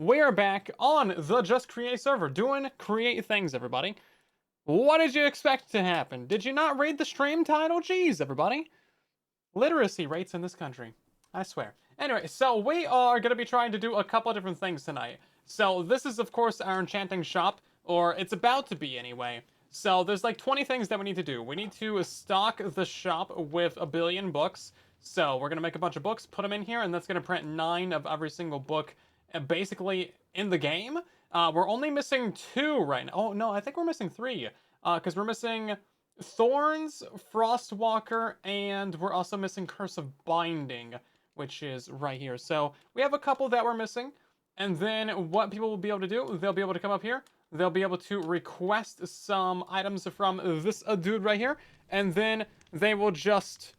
We are back on the Just Create server doing create things, everybody. What did you expect to happen? Did you not read the stream title? Jeez, everybody. Literacy rates in this country. I swear. Anyway, so we are going to be trying to do a couple of different things tonight. So this is, of course, our enchanting shop, or it's about to be anyway. So there's like 20 things that we need to do. We need to stock the shop with 1 billion books. So we're going to make a bunch of books, put them in here, and that's going to print 9 of every single book basically in the game. We're only missing 2 right now. Oh, no, I think we're missing 3. Because we're missing Thorns, Frostwalker, and we're also missing Curse of Binding, which is right here. So we have a couple that we're missing. And then what people will be able to do, they'll be able to come up here. They'll be able to request some items from this dude right here. And then they will just...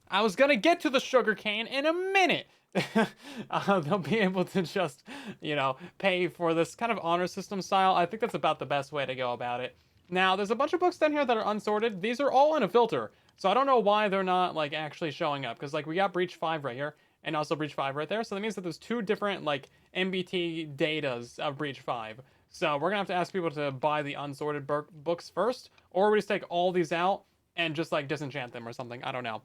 I was gonna get to the sugarcane in a minute. They'll be able to just, pay for this kind of honor system style. I think that's about the best way to go about it. Now, there's a bunch of books down here that are unsorted. These are all in a filter. So I don't know why they're not, actually showing up. Because, we got Breach 5 right here. And also Breach 5 right there. So that means that there's 2 different, MBT datas of Breach 5. So we're going to have to ask people to buy the unsorted books first. Or we just take all these out and just, disenchant them or something. I don't know.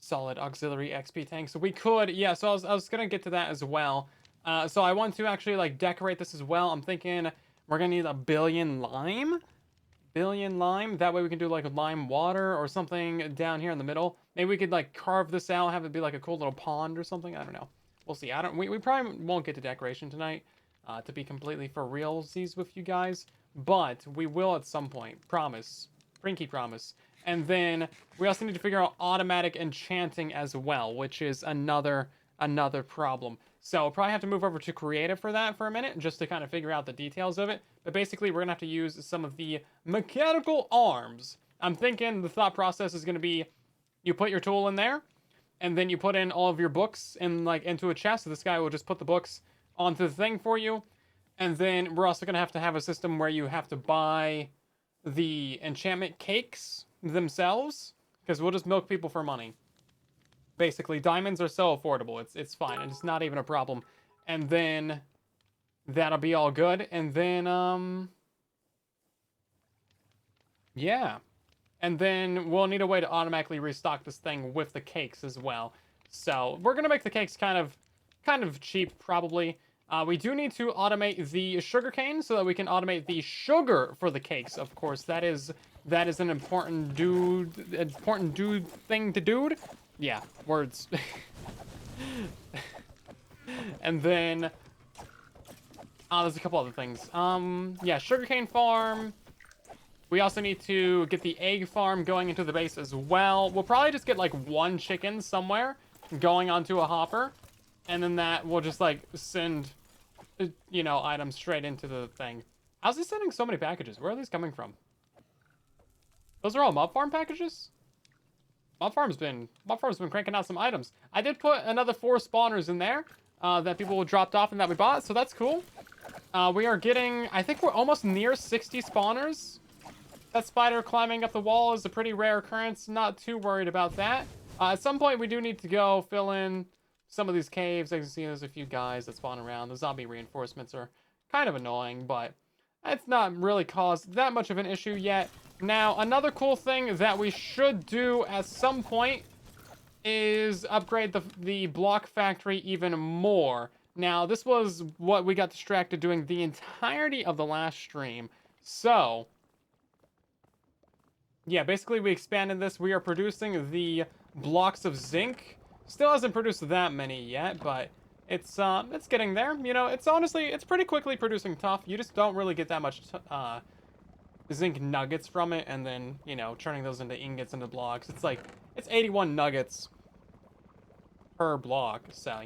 Solid auxiliary XP tank. So we could, yeah, so I was going to get to that as well. So I want to actually, decorate this as well. I'm thinking... We're gonna need 1 billion lime. That way we can do lime water or something down here in the middle. Maybe we could carve this out, have it be a cool little pond or something. I don't know. We'll see. We probably won't get to decoration tonight, to be completely for realsies with you guys. But we will at some point. Promise. Pinky promise. And then we also need to figure out automatic enchanting as well, which is another problem. So we'll probably have to move over to creative for that for a minute, just to kind of figure out the details of it. But basically, we're going to have to use some of the mechanical arms. I'm thinking the thought process is going to be, you put your tool in there, and then you put in all of your books in into a chest. So this guy will just put the books onto the thing for you. And then we're also going to have a system where you have to buy the enchantment cakes themselves, because we'll just milk people for money. Basically, diamonds are so affordable. It's fine. It's not even a problem. And then that'll be all good. And then, yeah. And then we'll need a way to automatically restock this thing with the cakes as well. So we're going to make the cakes kind of cheap, probably. We do need to automate the sugarcane so that we can automate the sugar for the cakes. Of course, that is an important thing to do. Yeah, words. And then, there's a couple other things. Yeah, sugarcane farm. We also need to get the egg farm going into the base as well. We'll probably just get 1 chicken somewhere going onto a hopper. And then that will just send, items straight into the thing. How's this sending so many packages? Where are these coming from? Those are all mob farm packages? Mob farm's been cranking out some items. I did put another 4 spawners in there that people dropped off and that we bought, so that's cool. We are getting, I think we're almost near 60 spawners. That spider climbing up the wall is a pretty rare occurrence. Not too worried about that. At some point, we do need to go fill in some of these caves. As you can see, there's a few guys that spawn around. The zombie reinforcements are kind of annoying, but it's not really caused that much of an issue yet. Now, another cool thing that we should do at some point is upgrade the block factory even more. Now, this was what we got distracted doing the entirety of the last stream. So, yeah, basically we expanded this. We are producing the blocks of zinc. Still hasn't produced that many yet, but it's getting there. It's pretty quickly producing tough. You just don't really get that much zinc nuggets from it, and then turning those into ingots into blocks. It's 81 nuggets per block, so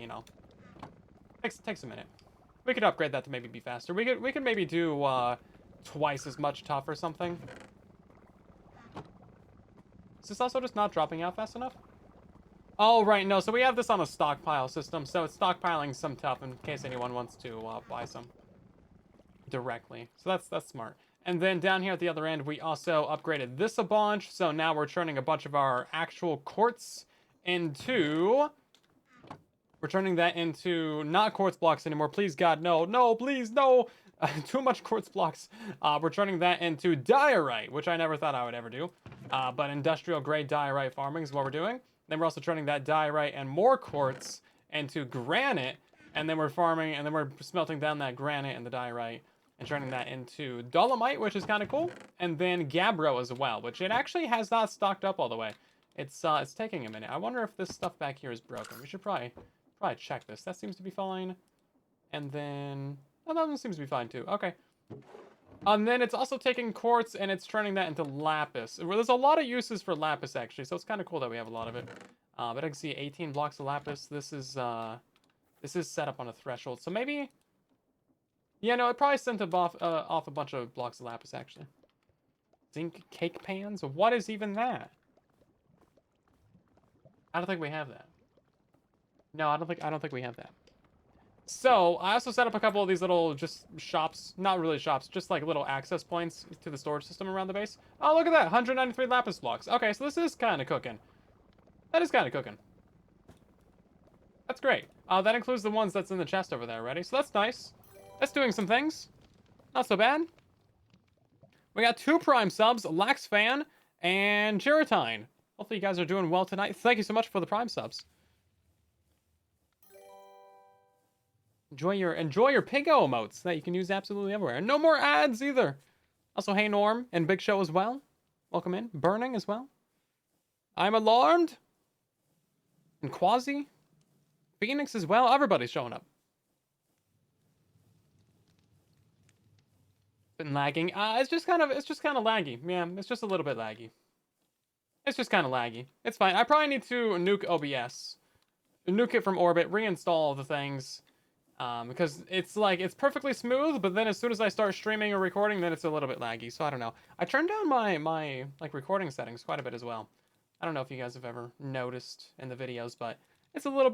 takes a minute. We could upgrade that to maybe be faster. We could maybe do twice as much tough or something. Is this also just not dropping out fast enough? Oh, right, no, so we have this on a stockpile system, so it's stockpiling some tough in case anyone wants to buy some directly. So that's smart. And then down here at the other end, we also upgraded this a bunch. So now we're turning a bunch of our actual quartz into We're turning that into not quartz blocks anymore. Please, God, no. No, please, no. Too much quartz blocks. We're turning that into diorite, which I never thought I would ever do. But industrial grade diorite farming is what we're doing. Then we're also turning that diorite and more quartz into granite. And then we're farming, and then we're smelting down that granite and the diorite and turning that into dolomite, which is kind of cool. And then gabbro as well, which it actually has not stocked up all the way. It's taking a minute. I wonder if this stuff back here is broken. We should probably check this. That seems to be fine. And then... oh, that one seems to be fine too. Okay. And then it's also taking quartz and it's turning that into lapis. Well, there's a lot of uses for lapis actually, so it's kind of cool that we have a lot of it. But I can see 18 blocks of lapis. This is set up on a threshold, so maybe... yeah, no, it probably sent off a bunch of blocks of lapis actually. Zinc cake pans? What is even that? I don't think we have that. No, I don't think we have that. So, I also set up a couple of these little just shops. Not really shops, just like little access points to the storage system around the base. Oh, look at that. 193 lapis blocks. Okay, so this is kind of cooking. That is kind of cooking. That's great. That includes the ones that's in the chest over there already. So that's nice. That's doing some things. Not so bad. We got 2 Prime subs, Lax Fan and Geratine. Hopefully you guys are doing well tonight. Thank you so much for the Prime subs. Enjoy your Pigo emotes that you can use absolutely everywhere. And no more ads either. Also, hey Norm and Big Show as well. Welcome in. Burning as well. I'm alarmed. And Quasi. Phoenix as well. Everybody's showing up. Been lagging. It's just kind of laggy. Yeah, it's just a little bit laggy. It's just kind of laggy. It's fine. I probably need to nuke OBS. Nuke it from orbit, reinstall all the things. Because it's perfectly smooth, but then as soon as I start streaming or recording, then it's a little bit laggy. So I don't know. I turned down my recording settings quite a bit as well. I don't know if you guys have ever noticed in the videos, but it's a lot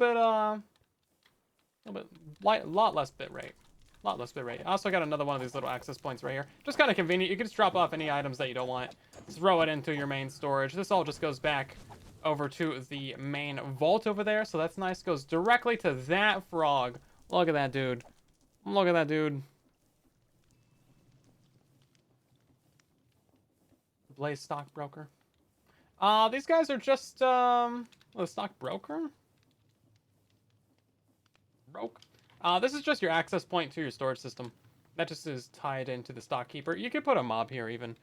less bitrate. A lot less bitrate. I also got another one of these little access points right here. Just kind of convenient. You can just drop off any items that you don't want. Throw it into your main storage. This all just goes back over to the main vault over there. So that's nice. Goes directly to that frog. Look at that dude. Look at that dude. Blaze stockbroker. These guys are just a stockbroker? Broke. This is just your access point to your storage system. That just is tied into the stock keeper. You could put a mob here even.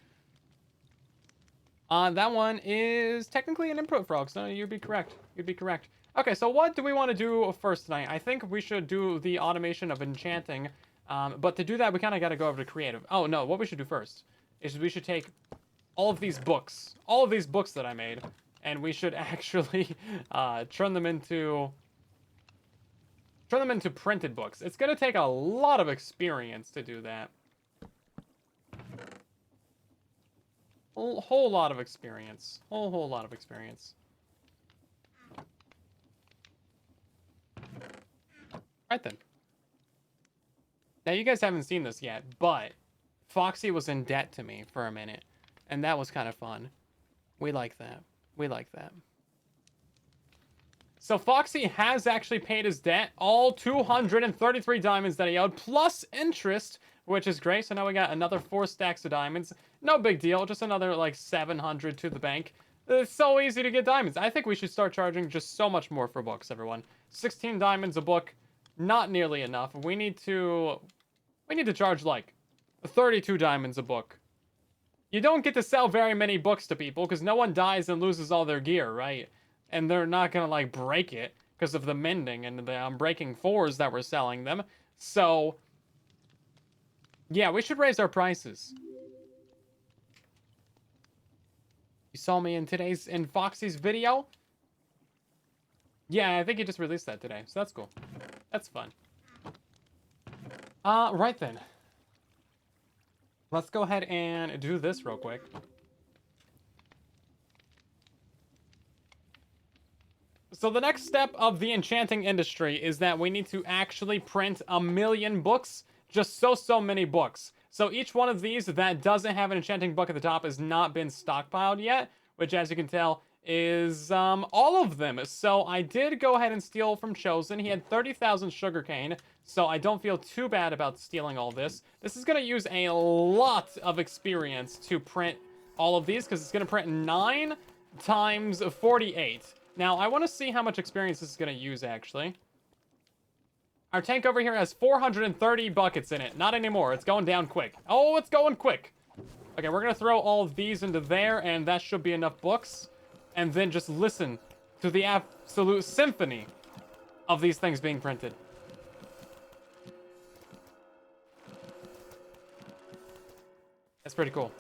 That one is technically an input frog, so you'd be correct. You'd be correct. Okay, so what do we want to do first tonight? I think we should do the automation of enchanting. But to do that, we kind of got to go over to creative. Oh, no, what we should do first is we should take all of these books that I made, and we should actually turn them into printed books. It's going to take a lot of experience to do that. Whole lot of experience. Whole lot of experience. Right then. Now, you guys haven't seen this yet, but Foxy was in debt to me for a minute, and that was kind of fun. We like that. We like that. So Foxy has actually paid his debt, all 233 diamonds that he owed, plus interest, which is great. So now we got another 4 stacks of diamonds. No big deal, just another like 700 to the bank. It's so easy to get diamonds. I think we should start charging just so much more for books, everyone. 16 diamonds a book, not nearly enough. We need to charge like 32 diamonds a book. You don't get to sell very many books to people because no one dies and loses all their gear, right? And they're not gonna like break it because of the mending and the unbreaking 4s that we're selling them. So yeah, we should raise our prices. You saw me in Foxy's video? Yeah, I think he just released that today, so that's cool. That's fun. Right then. Let's go ahead and do this real quick. So the next step of the enchanting industry is that we need to actually print 1 million books. Just so many books. So each one of these that doesn't have an enchanting book at the top has not been stockpiled yet, which as you can tell is all of them. So I did go ahead and steal from Chosen. He had 30,000 sugarcane, so I don't feel too bad about stealing all this. This is going to use a lot of experience to print all of these, because it's going to print 9 times 48. Now, I want to see how much experience this is going to use, actually. Our tank over here has 430 buckets in it. Not anymore. It's going down quick. Oh, it's going quick. Okay, we're going to throw all of these into there, and that should be enough books. And then just listen to the absolute symphony of these things being printed. That's pretty cool.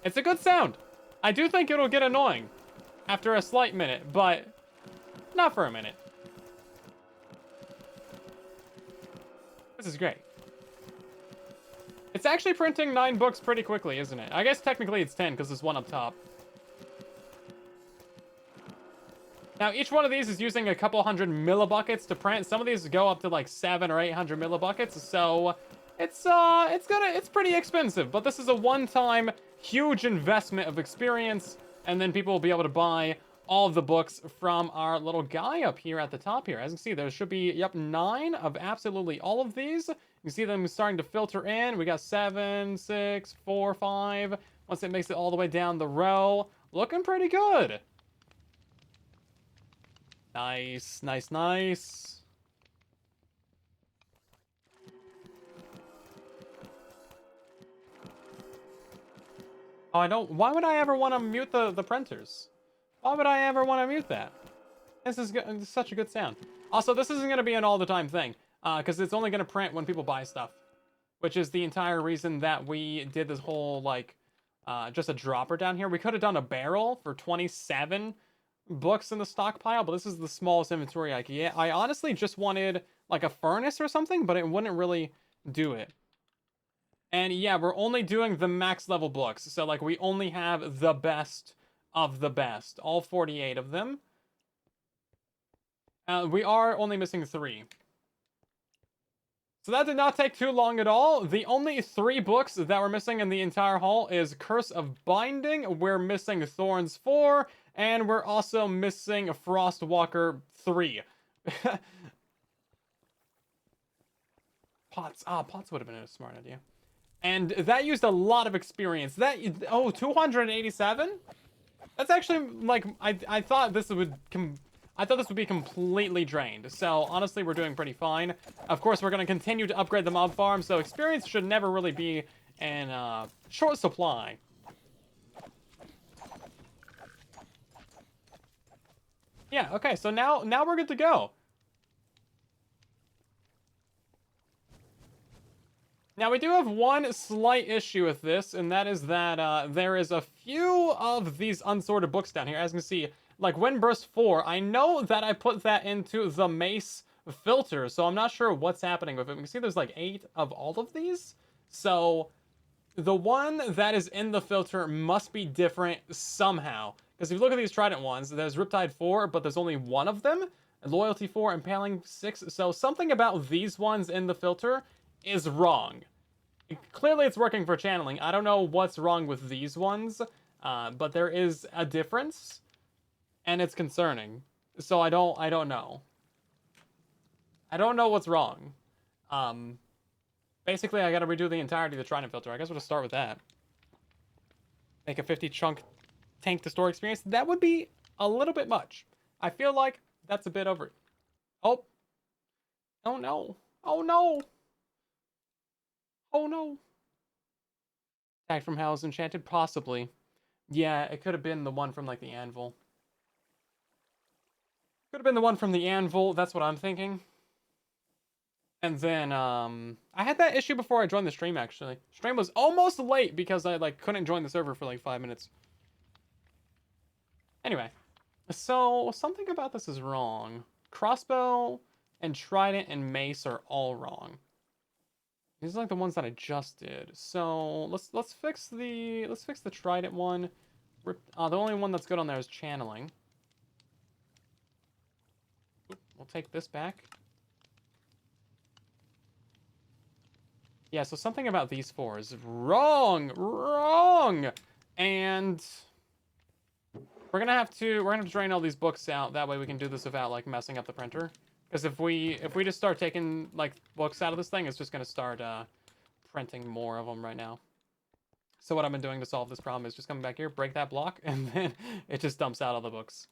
It's a good sound. I do think it'll get annoying after a slight minute, but not for a minute. This is great. It's actually printing 9 books pretty quickly, isn't it? I guess technically it's 10 because there's one up top. Now, each one of these is using a couple hundred millibuckets to print. Some of these go up to like 700 or 800 millibuckets, so it's pretty expensive. But this is a one-time huge investment of experience, and then people will be able to buy all of the books from our little guy up here at the top here. As you can see, there should be, yep, 9 of absolutely all of these. You can see them starting to filter in. We got 7, 6, 4, 5. Once it makes it all the way down the row, looking pretty good. Nice, nice, nice. Oh, I don't... Why would I ever want to mute the printers? Why would I ever want to mute that? This is such a good sound. Also, this isn't going to be an all-the-time thing, because it's only going to print when people buy stuff, which is the entire reason that we did this whole, like, just a dropper down here. We could have done a barrel for 27 books in the stockpile, but this is the smallest inventory I could get. I honestly just wanted like a furnace or something, but it wouldn't really do it. And yeah, we're only doing the max level books, so like we only have the best of the best, all 48 of them. We are only missing 3. So that did not take too long at all. The only 3 books that we're missing in the entire haul is Curse of Binding. We're missing Thorns 4, and we're also missing Frostwalker 3. Pots. Pots would have been a smart idea. And that used a lot of experience. That, oh, 287? That's actually, like, I thought this would be completely drained. So, honestly, we're doing pretty fine. Of course, we're going to continue to upgrade the mob farm, so experience should never really be in short supply. Yeah, okay, so now we're good to go. Now, we do have one slight issue with this, and that is that there is a few of these unsorted books down here. As you can see, like Windburst 4, I know that I put that into the mace filter, so I'm not sure what's happening with it. You can see there's like 8 of all of these. So the one that is in the filter must be different somehow. Because if you look at these Trident ones, there's Riptide 4, but there's only one of them. Loyalty 4, Impaling 6. So something about these ones in the filter is wrong. Clearly it's working for channeling. I don't know what's wrong with these ones, but there is a difference, and it's concerning. So I don't know. I don't know what's wrong. Basically, I gotta redo the entirety of the Trident filter. I guess we'll just start with that. Make a 50 chunk tank to store experience. That would be a little bit much. I feel like that's a bit over. Oh. Oh no. Oh no. Oh no. Attack from Hell is enchanted? Possibly. Yeah, it could have been the one from like the anvil. Could have been the one from the anvil. That's what I'm thinking. And then, I had that issue before I joined the stream, actually. Stream was almost late because I, like, couldn't join the server for, like, 5 minutes. Anyway. So, something about this is wrong. Crossbow and Trident and Mace are all wrong. These are, like, the ones that I just did. So, let's fix the Trident one. The only one that's good on there is Channeling. We'll take this back. Yeah, so something about these 4 is wrong! And We're gonna have to drain all these books out. That way we can do this without like messing up the printer. Because if we just start taking like books out of this thing, it's just gonna start printing more of them right now. So what I've been doing to solve this problem is just coming back here, break that block, and then it just dumps out all the books.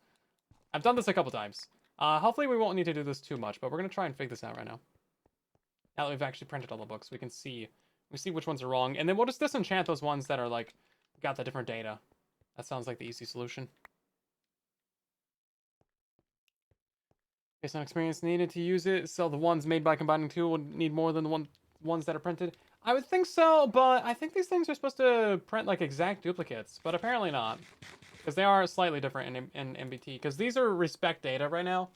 I've done this a couple times. Hopefully we won't need to do this too much, but we're gonna try and figure this out right now. Now that we've actually printed all the books, we see which ones are wrong, and then we'll just disenchant those ones that are like got the different data. That sounds like the easy solution. Based on experience needed to use it, so the ones made by combining two will need more than the ones that are printed. I would think so, but I think these things are supposed to print like exact duplicates, but apparently not. Because they are slightly different in MBT, because these are respect data right now.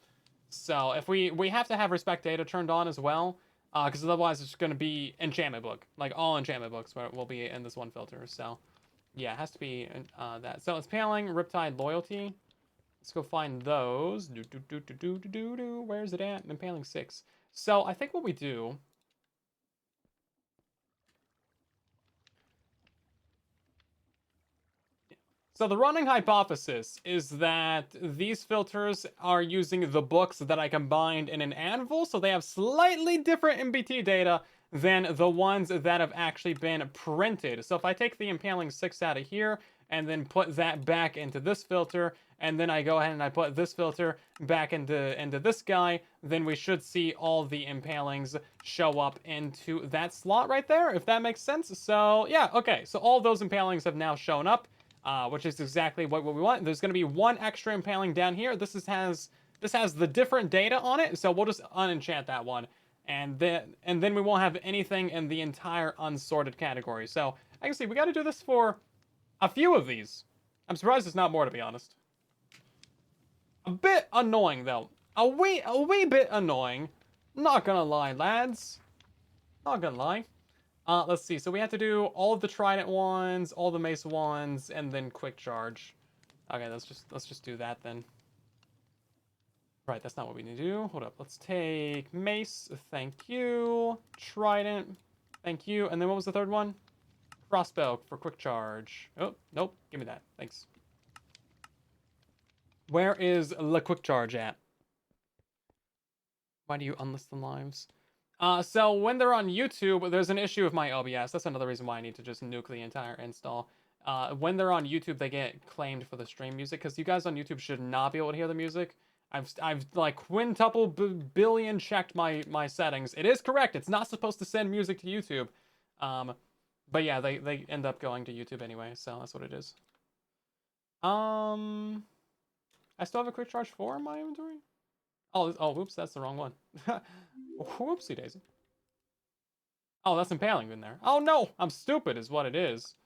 So if we have to have respect data turned on as well, because otherwise it's going to be enchantment book. Like all enchantment books will be in this one filter. So yeah, it has to be that. So it's paling, Riptide, Loyalty. Let's go find those. Where's it at? Impaling 6. So I think what we do... So the running hypothesis is that these filters are using the books that I combined in an anvil, so they have slightly different MBT data than the ones that have actually been printed. So if I take the Impaling 6 out of here, and then put that back into this filter, and then I go ahead and I put this filter back into this guy, then we should see all the Impalings show up into that slot right there, if that makes sense. So yeah, okay, so all those Impalings have now shown up. Which is exactly what we want. There's going to be one extra impaling down here. This has the different data on it, so we'll just unenchant that one, and then we won't have anything in the entire unsorted category. So I can see we got to do this for a few of these. I'm surprised it's not more, to be honest. A bit annoying though. A wee bit annoying. Not gonna lie, lads. Not gonna lie. Let's see. So we have to do all of the trident ones, all the mace ones, and then quick charge. Okay, let's just do that then. Right, that's not what we need to do. Hold up. Let's take mace. Thank you. Trident. Thank you. And then what was the third one? Crossbow for quick charge. Oh, nope. Give me that. Thanks. Where is the quick charge at? Why do you unlist the lives? So when they're on YouTube, there's an issue with my OBS. That's another reason why I need to just nuke the entire install. When they're on YouTube, they get claimed for the stream music, because you guys on YouTube should not be able to hear the music. I've like quintuple billion checked my settings. It is correct. It's not supposed to send music to YouTube. But yeah, they end up going to YouTube anyway, so that's what it is. I still have a quick charge 4 in my inventory? Oh, whoops, that's the wrong one. Whoopsie daisy. Oh, that's impaling in there. Oh no, I'm stupid is what it is.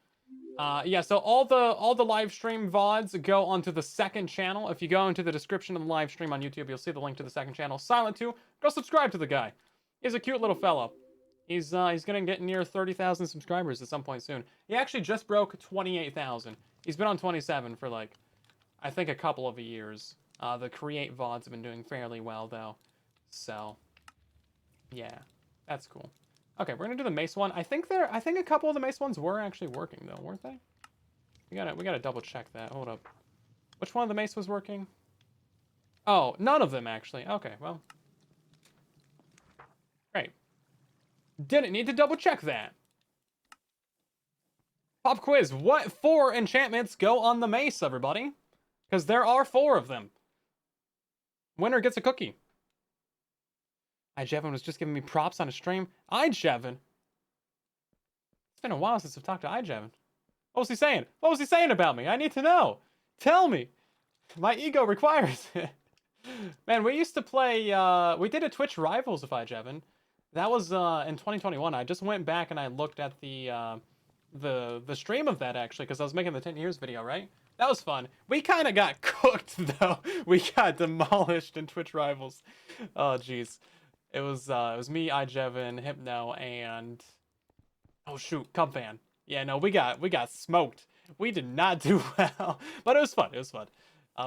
Yeah, so all the live stream VODs go onto the second channel. If you go into the description of the live stream on YouTube, you'll see the link to the second channel. Silent 2, go subscribe to the guy. He's a cute little fellow. He's gonna get near 30,000 subscribers at some point soon. He actually just broke 28,000. He's been on 27 for like, I think a couple of years. The Create VODs have been doing fairly well though. So, yeah, that's cool. Okay, we're gonna do the mace one. I think a couple of the mace ones were actually working though, weren't they? We gotta double check that. Hold up. Which one of the mace was working? Oh, none of them actually. Okay, well. Great. Didn't need to double check that. Pop quiz. What 4 enchantments go on the mace, everybody? Because there are 4 of them. Winner gets a cookie. iJevin was just giving me props on a stream. iJevin? It's been a while since I've talked to iJevin. What was he saying? What was he saying about me? I need to know. Tell me. My ego requires it. Man, we used to play, we did a Twitch Rivals with iJevin. That was in 2021. I just went back and I looked at the stream of that, actually, because I was making the 10 years video, right? That was fun. We kind of got cooked, though. We got demolished in Twitch Rivals. Oh, jeez. It was me, iJevin, Hypno, and... Oh, shoot, Cubfan. Yeah, no, we got smoked. We did not do well. But it was fun. It was fun.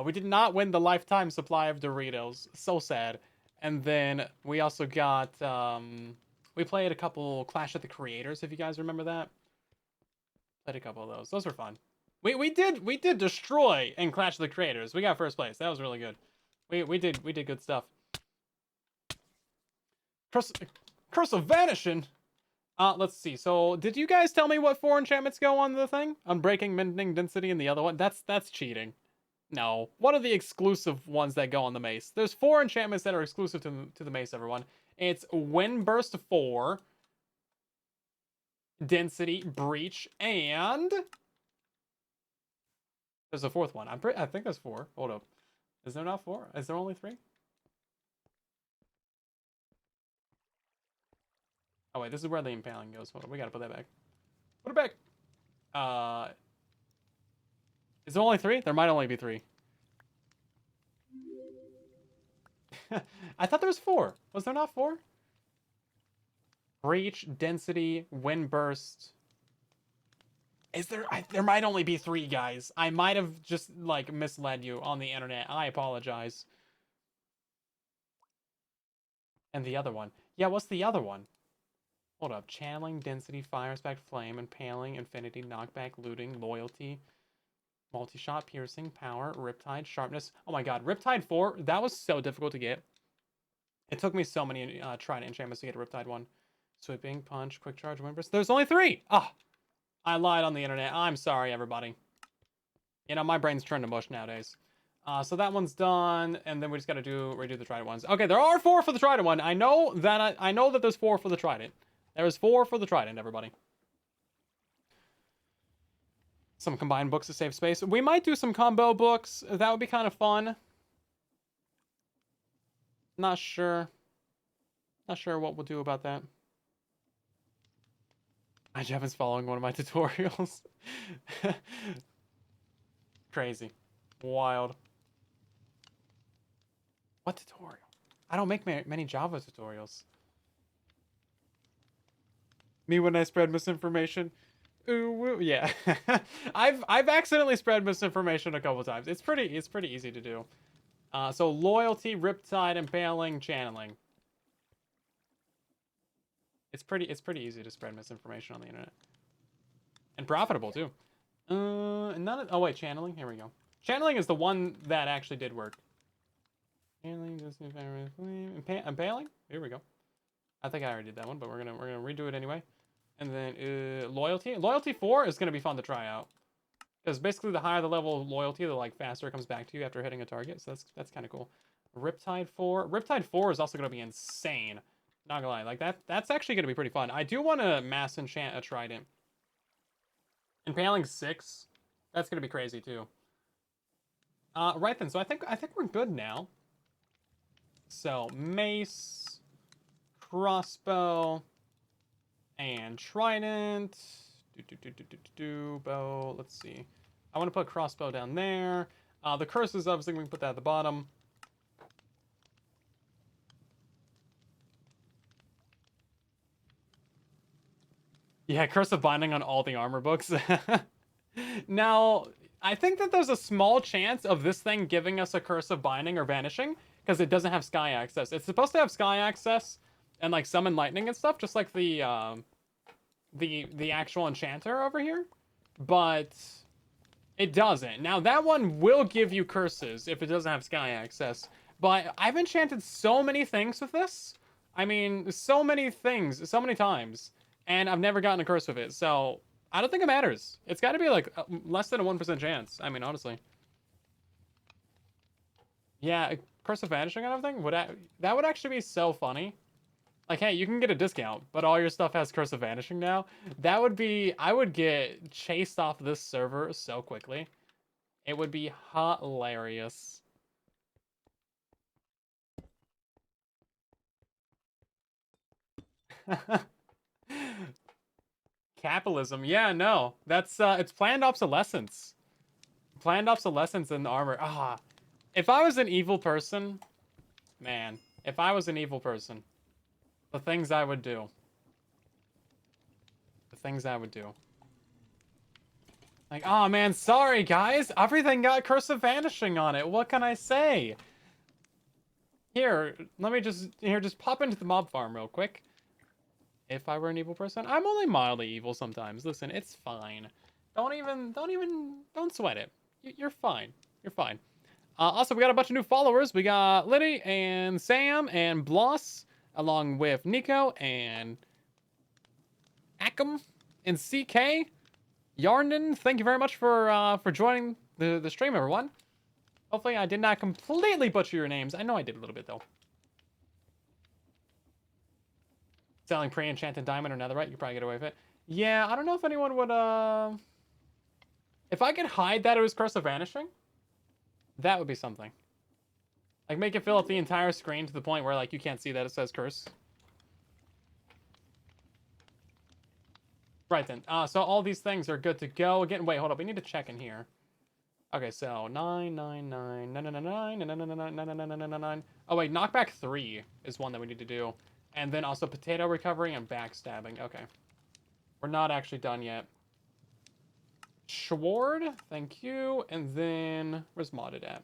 We did not win the lifetime supply of Doritos. So sad. And then we also got... we played a couple Clash of the Creators, if you guys remember that. Played a couple of those. Those were fun. We did destroy in Clash of the Creators. We got first place. That was really good. We did good stuff. Curse of Vanishing. Let's see. So, did you guys tell me what 4 enchantments go on the thing? Unbreaking, Mending, Density, and the other one? That's cheating. No. What are the exclusive ones that go on the mace? There's 4 enchantments that are exclusive to the mace, everyone. It's Windburst 4, Density, Breach, and there's a 4th one. I think there's 4. Hold up. Is there not 4? Is there only 3? Oh wait, this is where the impaling goes. Hold on, we gotta put that back. Put it back. Is there only 3? There might only be 3. I thought there was 4. Was there not 4? Breach, Density, Windburst. Is there? There might only be 3, guys. I might have just, like, misled you on the internet. I apologize. And the other one. Yeah, what's the other one? Hold up. Channeling, Density, Fire Spec, Flame, Impaling, Infinity, Knockback, Looting, Loyalty, Multi-Shot, Piercing, Power, Riptide, Sharpness. Oh my god, Riptide 4, that was so difficult to get. It took me so many Trident enchantments to get a Riptide 1. Sweeping, Punch, Quick Charge, Windburst. There's only 3! Ah! I lied on the internet. I'm sorry, everybody. You know, my brain's turned to mush nowadays. So that one's done, and then we just gotta redo the Trident ones. Okay, there are 4 for the Trident one. I know that there's 4 for the Trident. There is 4 for the Trident, everybody. Some combined books to save space. We might do some combo books. That would be kind of fun. Not sure. Not sure what we'll do about that. Jevin's following one of my tutorials. Crazy. Wild. What tutorial? I don't make many Java tutorials. Me when I spread misinformation. Ooh, woo. Yeah. I've accidentally spread misinformation a couple times. It's pretty easy to do. So Loyalty, Riptide, Impaling, Channeling. It's pretty easy to spread misinformation on the internet. And profitable too. Oh wait, Channeling. Here we go. Channeling is the one that actually did work. Impaling. Here we go. I think I already did that one, but we're gonna redo it anyway. And then Loyalty. Loyalty 4 is gonna be fun to try out. Because basically the higher the level of loyalty, the like faster it comes back to you after hitting a target. So that's kind of cool. Riptide 4. Riptide 4 is also gonna be insane. Not gonna lie, like that's actually gonna be pretty fun. I do want to mass enchant a Trident. Impaling 6. That's gonna be crazy too. Right then, so I think we're good now. So mace, crossbow, and trident. Bow. Let's see. I want to put crossbow down there. The curses, obviously, we can put that at the bottom. Yeah, curse of binding on all the armor books. Now, I think that there's a small chance of this thing giving us a curse of binding or vanishing because it doesn't have sky access. It's supposed to have sky access and like summon lightning and stuff, just like the actual enchanter over here, but it doesn't. Now that one will give you curses if it doesn't have sky access, but I've enchanted so many things with this. I mean, so many things, so many times, and I've never gotten a curse with it, so I don't think it matters. It's got to be like less than a 1% chance. I mean, honestly. Yeah, curse of vanishing and everything, that would actually be so funny. Like, hey, you can get a discount, but all your stuff has Curse of Vanishing now. That would be... I would get chased off this server so quickly. It would be hilarious. Capitalism. Yeah, no. That's, it's planned obsolescence. Planned obsolescence in the armor. If I was an evil person... Man, if I was an evil person... The things I would do. The things I would do. Like, oh man, sorry guys. Everything got Curse of Vanishing on it. What can I say? Here, let me just pop into the mob farm real quick. If I were an evil person. I'm only mildly evil sometimes. Listen, it's fine. Don't sweat it. You're fine. You're fine. Also, we got a bunch of new followers. We got Liddy and Sam and Bloss, along with Nico and Akum and CK. Yarnden, thank you very much for joining the stream, everyone. Hopefully I did not completely butcher your names. I know I did a little bit, though. Selling pre-enchanted diamond or netherite, you could probably get away with it. Yeah, I don't know if anyone would, if I could hide that it was Curse of Vanishing, that would be something. Like, make it fill up the entire screen to the point where, like, you can't see that it says Curse. Right then. So all these things are good to go. Again, wait, hold up. We need to check in here. Okay, so 999. Oh wait, knockback 3 is one that we need to do. And then also potato recovery and backstabbing. Okay. We're not actually done yet. Schward, thank you. And then where's modded at?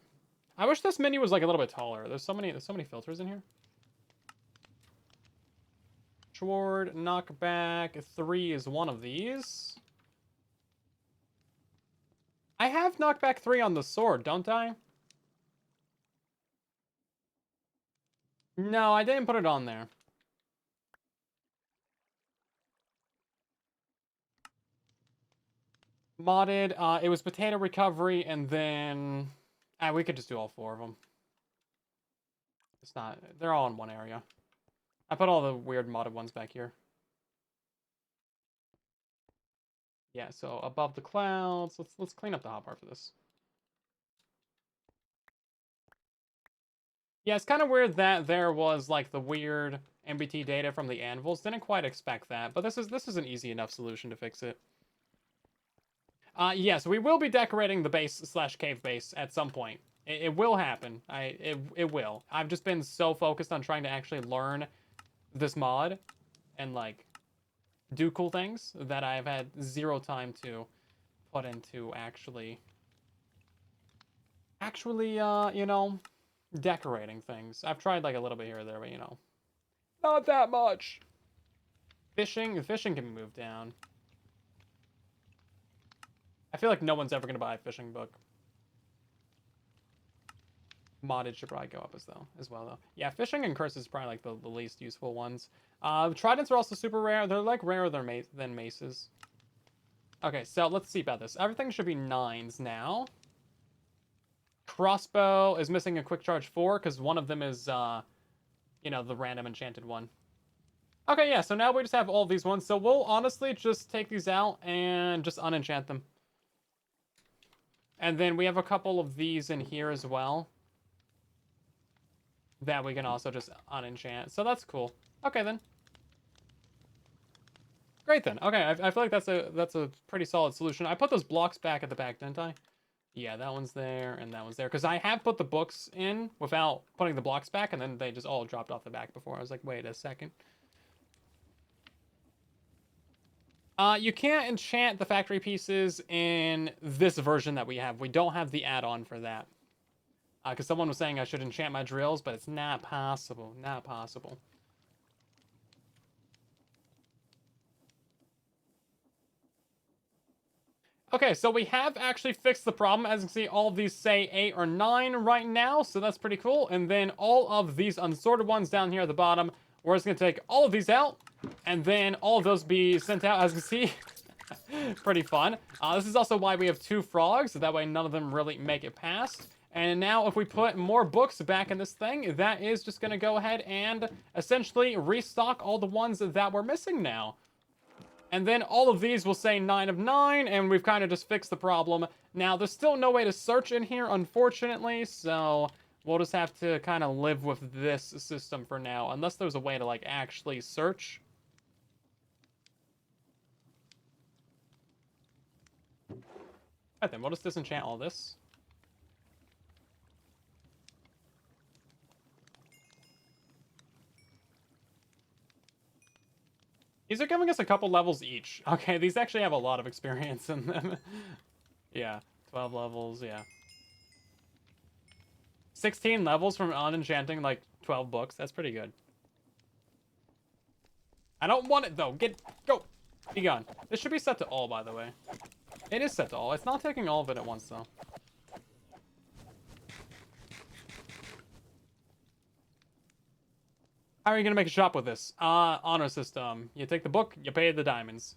I wish this menu was like a little bit taller. There's so many filters in here. Schward, knockback 3 is one of these. I have knockback 3 on the sword, don't I? No, I didn't put it on there. Modded, it was potato recovery, and then... we could just do all 4 of them. It's not... They're all in one area. I put all the weird modded ones back here. Yeah, so above the clouds. Let's clean up the hotbar for this. Yeah, it's kind of weird that there was like the weird MBT data from the anvils. Didn't quite expect that, but this is an easy enough solution to fix it. Yes, we will be decorating the base / cave base at some point. It will happen. It will. I've just been so focused on trying to actually learn this mod and like do cool things that I've had zero time to put into actually you know, decorating things. I've tried like a little bit here or there, but you know, not that much. Fishing can be moved down. I feel like no one's ever gonna buy a fishing book. Modded should probably go up as well though. Yeah, fishing and curses is probably like the least useful ones. Tridents are also super rare. They're like rarer than maces. Okay, so let's see about this. Everything should be 9s now. Crossbow is missing a quick charge 4 because one of them is you know, the random enchanted one. Okay, yeah, so now we just have all these ones. So we'll honestly just take these out and just unenchant them. And then we have a couple of these in here as well that we can also just unenchant. So that's cool. Okay, then. Great, then. Okay, I feel like that's a pretty solid solution. I put those blocks back at the back, didn't I? Yeah, that one's there, and that one's there. Because I have put the books in without putting the blocks back, and then they just all dropped off the back before. I was like, wait a second. You can't enchant the factory pieces in this version that we have. We don't have the add-on for that. Because someone was saying I should enchant my drills, but it's not possible. Not possible. Okay, so we have actually fixed the problem. As you can see, all of these say 8 or 9 right now, so that's pretty cool. And then all of these unsorted ones down here at the bottom, we're just going to take all of these out, and then all of those be sent out, as you can see. Pretty fun. This is also why we have 2 frogs, so that way none of them really make it past. And now if we put more books back in this thing, that is just going to go ahead and essentially restock all the ones that we're missing now. And then all of these will say 9 of 9, and we've kind of just fixed the problem. Now, there's still no way to search in here, unfortunately, so we'll just have to kind of live with this system for now, unless there's a way to, like, actually search. Alright then, we'll just disenchant all this. These are giving us a couple levels each. Okay, these actually have a lot of experience in them. Yeah, 12 levels, yeah. 16 levels from unenchanting, like, 12 books. That's pretty good. I don't want it, though. Go! Be gone. This should be set to all, by the way. It is set to all. It's not taking all of it at once, though. How are you gonna make a shop with this? Honor system. You take the book, you pay the diamonds.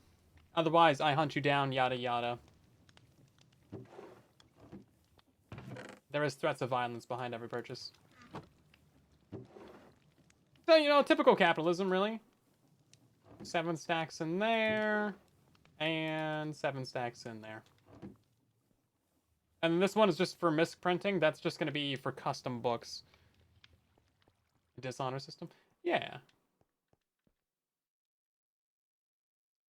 Otherwise, I hunt you down, yada yada. There is threats of violence behind every purchase. So, you know, typical capitalism, really. 7 stacks in there. And 7 stacks in there. And this one is just for misprinting. That's just going to be for custom books. Dishonor system? Yeah.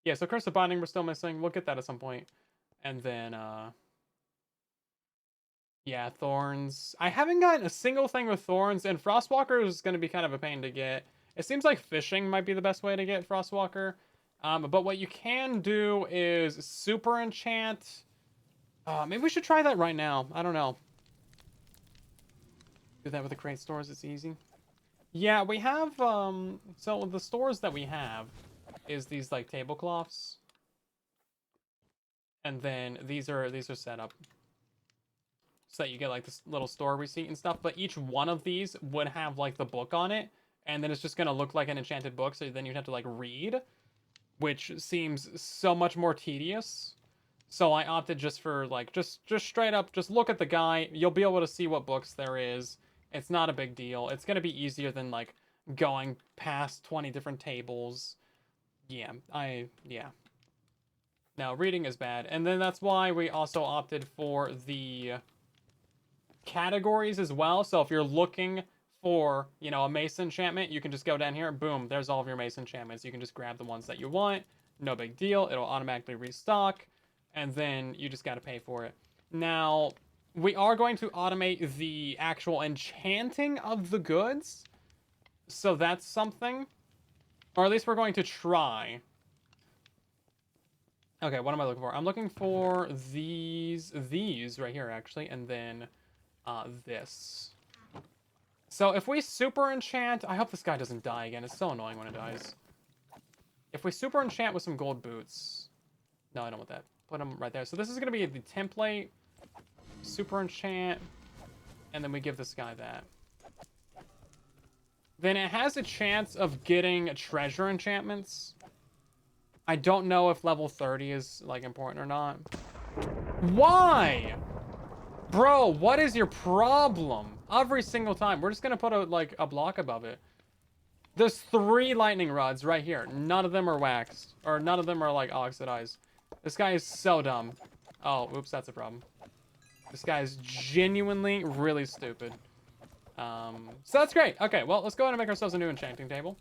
Yeah, so Curse of Binding we're still missing. We'll get that at some point. And then, yeah, Thorns. I haven't gotten a single thing with Thorns, and Frostwalker is going to be kind of a pain to get. It seems like fishing might be the best way to get Frostwalker. But what you can do is super enchant. Maybe we should try that right now. I don't know. Do that with the crate stores. It's easy. Yeah, we have, so the stores that we have is these, like, tablecloths. And then these are set up. So that you get, like, this little store receipt and stuff. But each one of these would have, like, the book on it. And then it's just going to look like an enchanted book. So then you'd have to, like, read. Which seems so much more tedious. So I opted just for, like, just straight up, just look at the guy. You'll be able to see what books there is. It's not a big deal. It's going to be easier than, like, going past 20 different tables. Yeah, yeah. No, reading is bad. And then that's why we also opted for the categories as well. So if you're looking for, you know, a mace enchantment, you can just go down here. Boom, there's all of your mace enchantments. You can just grab the ones that you want. No big deal. It'll automatically restock. And then you just got to pay for it. Now, we are going to automate the actual enchanting of the goods. So that's something. Or at least we're going to try. Okay, what am I looking for? I'm looking for these right here, actually. And then this. So if we super enchant... I hope this guy doesn't die again. It's so annoying when it dies. If we super enchant with some gold boots... No, I don't want that. Put them right there. So this is going to be the template. Super enchant. And then we give this guy that. Then it has a chance of getting treasure enchantments. I don't know if level 30 is, like, important or not. Why? Bro, what is your problem? Every single time. We're just going to put, a block above it. There's 3 lightning rods right here. None of them are waxed. Or none of them are, like, oxidized. This guy is so dumb. Oh, oops, that's a problem. This guy is genuinely really stupid. So that's great. Okay, well, let's go ahead and make ourselves a new enchanting table.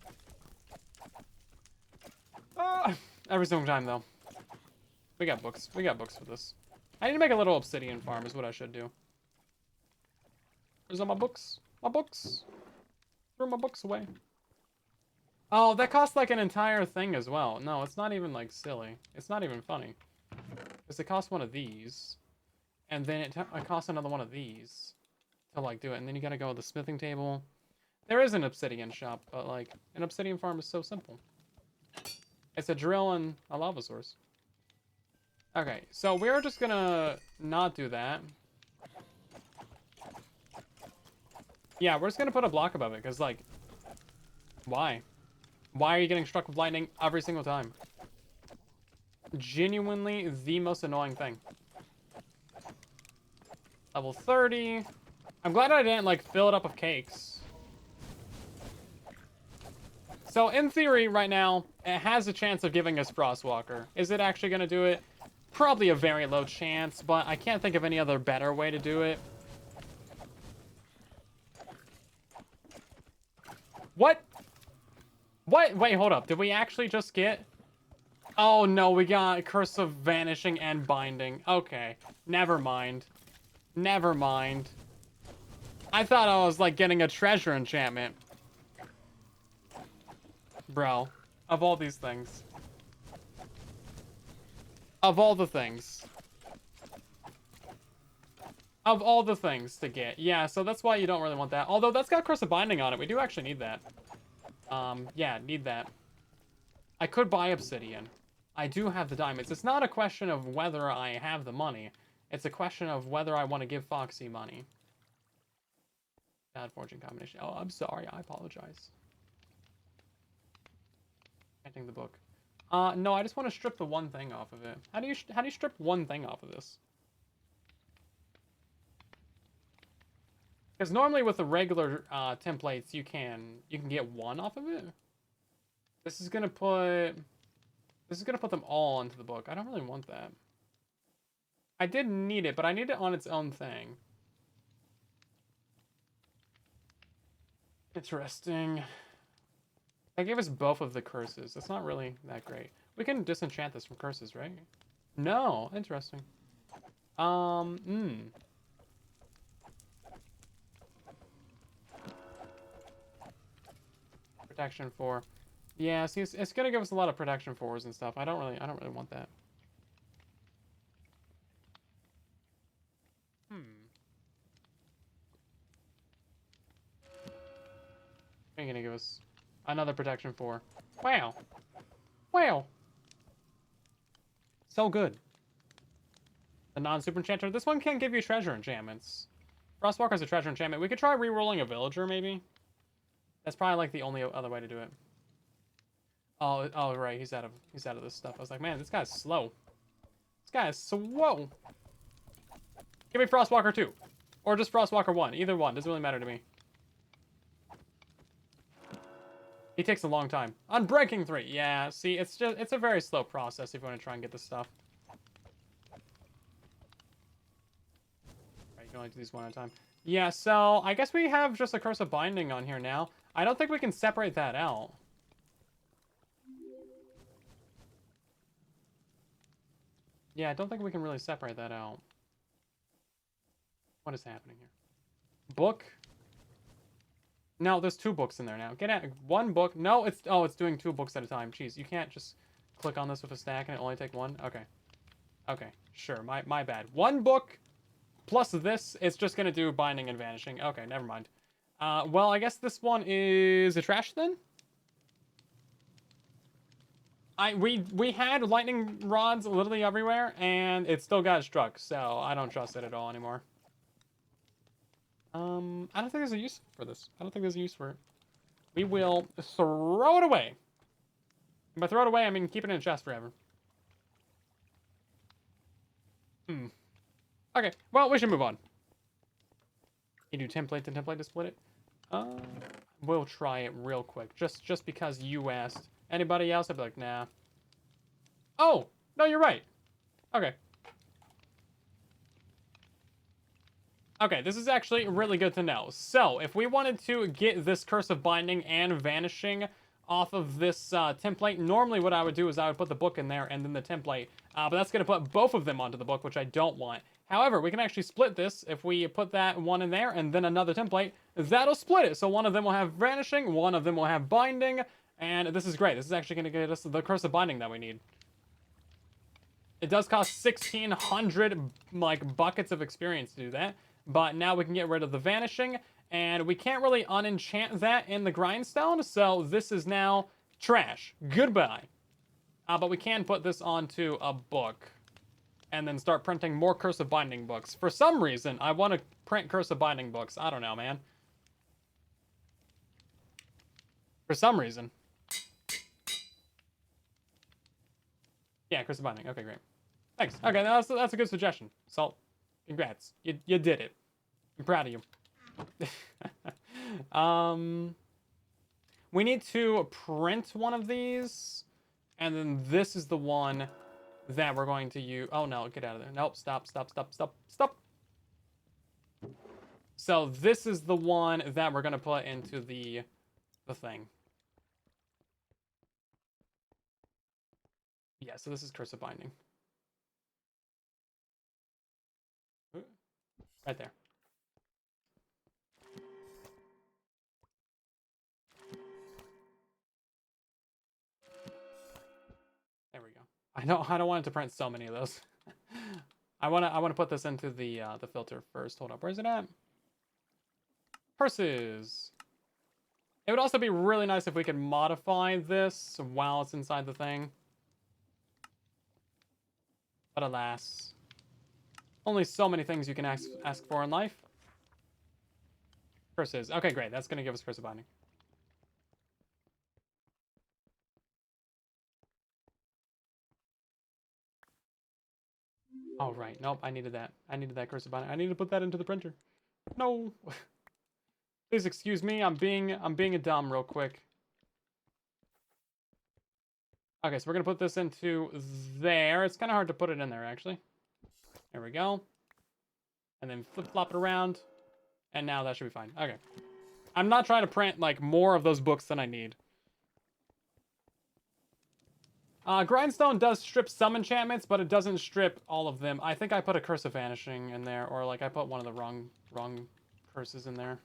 Every single time, though. We got books. We got books for this. I need to make a little obsidian farm is what I should do. Where's all my books? My books. Throw my books away. Oh, that costs like an entire thing as well. No, it's not even like silly. It's not even funny. Because it costs one of these. And then it costs another one of these. To like do it. And then you gotta go with the smithing table. There is an obsidian shop, but like an obsidian farm is so simple. It's a drill and a lava source. Okay, so we're just gonna not do that. Yeah, we're just gonna put a block above it, because, like, why? Why are you getting struck with lightning every single time? Genuinely the most annoying thing. Level 30. I'm glad I didn't, like, fill it up with cakes. So, in theory, right now, it has a chance of giving us Frostwalker. Is it actually gonna do it? Probably a very low chance, but I can't think of any other better way to do it. What? What? Wait, hold up. Did we actually just get... Oh, no, we got Curse of Vanishing and Binding. Okay. Never mind. Never mind. I thought I was, like, getting a treasure enchantment. Bro. Of all these things. Of all the things. Of all the things to get. Yeah, so that's why you don't really want that. Although that's got Curse of Binding on it. We do actually need that. Yeah, need that. I could buy obsidian. I do have the diamonds. It's not a question of whether I have the money. It's a question of whether I want to give Foxy money. Bad fortune combination. Oh, I'm sorry. I apologize. Painting the book. No, I just want to strip the one thing off of it. How do you strip one thing off of this? Because normally with the regular templates, you can get one off of it. This is gonna put them all into the book. I don't really want that. I did need it, but I need it on its own thing. Interesting. That gave us both of the curses. That's not really that great. We can disenchant this from curses, right? No. Interesting. Protection 4. Yeah, see, it's gonna give us a lot of protection 4s and stuff. I don't really want that. Are you gonna give us another protection 4? Wow. Wow. So good. The non-super enchanter. This one can't give you treasure enchantments. Frostwalker's a treasure enchantment. We could try re-rolling a villager, maybe. That's probably like the only other way to do it. Oh, right. He's out of this stuff. I was like, man, this guy's slow. This guy is slow. Give me Frostwalker 2. Or just Frostwalker 1. Either one. Doesn't really matter to me. He takes a long time. Unbreaking 3. Yeah, see, it's a very slow process if you want to try and get this stuff. Right, you can only do these one at a time. Yeah, so I guess we have just a Curse of Binding on here now. I don't think we can separate that out. Yeah, I don't think we can really separate that out. What is happening here? Book? No, there's 2 books in there now. Get out. 1 book. No, it's doing 2 books at a time. Jeez, you can't just click on this with a stack and it only take 1. Okay. Okay, sure. My bad. 1 book plus this, it's just gonna do binding and vanishing. Okay, never mind. Well, I guess this one is a trash then. We had lightning rods literally everywhere, and it still got struck. So I don't trust it at all anymore. I don't think there's a use for this. I don't think there's a use for it. We will throw it away. And by throw it away, I mean keep it in a chest forever. Okay, well, we should move on. You do template to template to split it? We'll try it real quick. Just because you asked. Anybody else? I'd be like, nah. Oh! No, you're right. Okay. Okay, this is actually really good to know. So, if we wanted to get this Curse of Binding and Vanishing off of this template, normally what I would do is I would put the book in there and then the template. But that's going to put both of them onto the book, which I don't want. However, we can actually split this. If we put that one in there and then another template, that'll split it. So one of them will have Vanishing, one of them will have Binding, and this is great. This is actually going to get us the Curse of Binding that we need. It does cost 1,600 like buckets of experience to do that. But now we can get rid of the Vanishing, and we can't really unenchant that in the Grindstone, so this is now trash. Goodbye. But we can put this onto a book, and then start printing more Curse of Binding books. For some reason, I want to print Curse of Binding books. I don't know, man. For some reason. Yeah, Curse of Binding. Okay, great. Thanks. Okay, that's a good suggestion. So, congrats. You did it. I'm proud of you. We need to print one of these, and then this is the one that we're going to use. Oh no, get out of there. Nope, stop. So this is the one that we're gonna put into the thing. Yeah, so this is Curse of Binding. Right there. There we go. I don't want it to print so many of those. I wanna put this into the filter first. Hold up, where's it at? Purses. It would also be really nice if we could modify this while it's inside the thing. But alas, only so many things you can ask for in life. Curses. Okay, great. That's going to give us curse of binding. Oh, right. Nope, I needed that. I needed that curse of binding. I need to put that into the printer. No. Please excuse me. I'm being a dumb real quick. Okay, so we're going to put this into there. It's kind of hard to put it in there, actually. There we go. And then flip-flop it around. And now that should be fine. Okay. I'm not trying to print, like, more of those books than I need. Grindstone does strip some enchantments, but it doesn't strip all of them. I think I put a Curse of Vanishing in there, or, like, I put one of the wrong curses in there.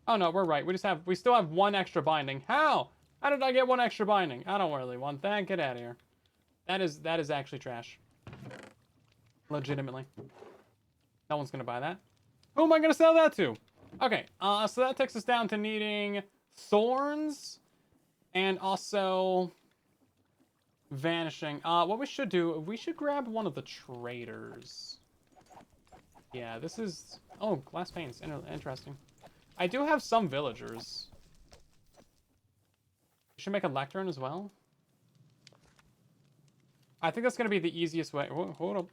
Oh, no, we're right. We still have one extra binding. How? How did I get one extra binding? I don't really want that. Get out of here. That is actually trash. Legitimately. No one's gonna buy that. Who am I gonna sell that to? Okay, so that takes us down to needing thorns and also vanishing. What we should do, we should grab one of the traders. Yeah, this is... Oh, glass panes. Interesting. I do have some villagers. We should make a lectern as well. I think that's going to be the easiest way. Hold up.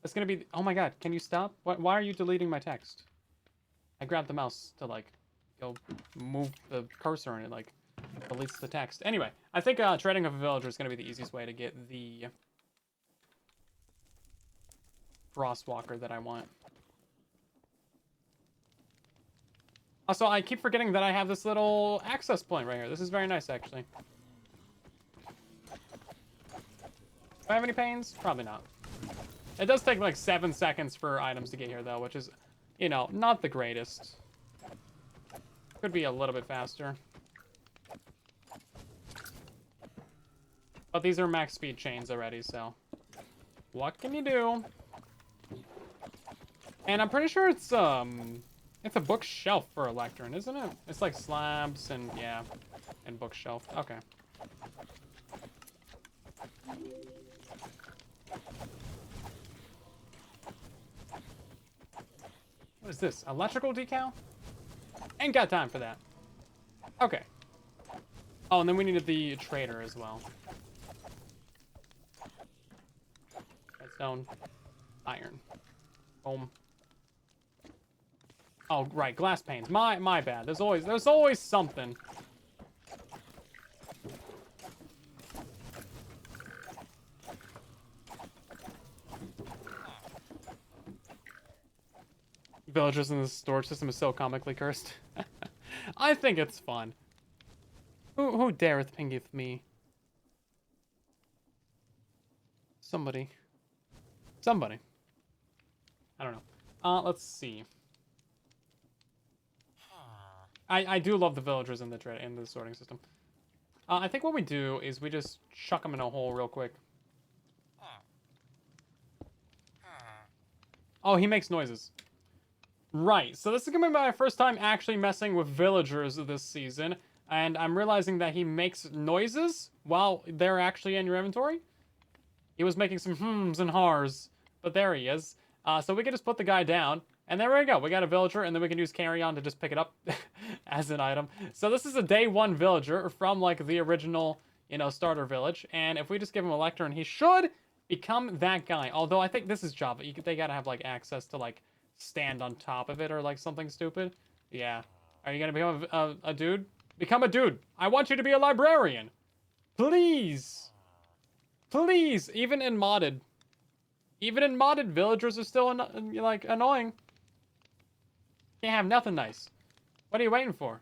That's going to be... Oh my god, can you stop? Why are you deleting my text? I grabbed the mouse to, like, go move the cursor and it, like, deletes the text. Anyway, I think trading of a villager is going to be the easiest way to get the Frostwalker that I want. Also, I keep forgetting that I have this little access point right here. This is very nice, actually. Do I have any pains? Probably not. It does take like 7 seconds for items to get here, though, which is, you know, not the greatest. Could be a little bit faster. But these are max speed chains already, so... What can you do? And I'm pretty sure it's a bookshelf for a lectern, isn't it? It's like slabs and, yeah, and bookshelf. Okay. What is this? Electrical decal? Ain't got time for that. Okay. Oh, and then we needed the trader as well. Redstone. Iron. Boom. Oh, right, glass panes. My bad. There's always something. Villagers in the storage system is so comically cursed. I think it's fun. Who dareth pingeth me? Somebody. I don't know. Let's see. I do love the villagers in the sorting system. I think what we do is we just chuck them in a hole real quick. Oh, he makes noises. Right, so this is gonna be my first time actually messing with villagers this season, and I'm realizing that he makes noises while they're actually in your inventory. He was making some hms and hars, but there he is. So we can just put the guy down, and there we go. We got a villager, and then we can use carry on to just pick it up as an item. So this is a day 1 villager from, like, the original, you know, starter village, and if we just give him a lectern, he should become that guy. Although I think this is Java. They gotta have, like, access to, like, stand on top of it or, like, something stupid. Yeah. Are you gonna become a dude? Become a dude. I want you to be a librarian. Please. Please. Even in modded, villagers are still, like, annoying. Can't have nothing nice. What are you waiting for?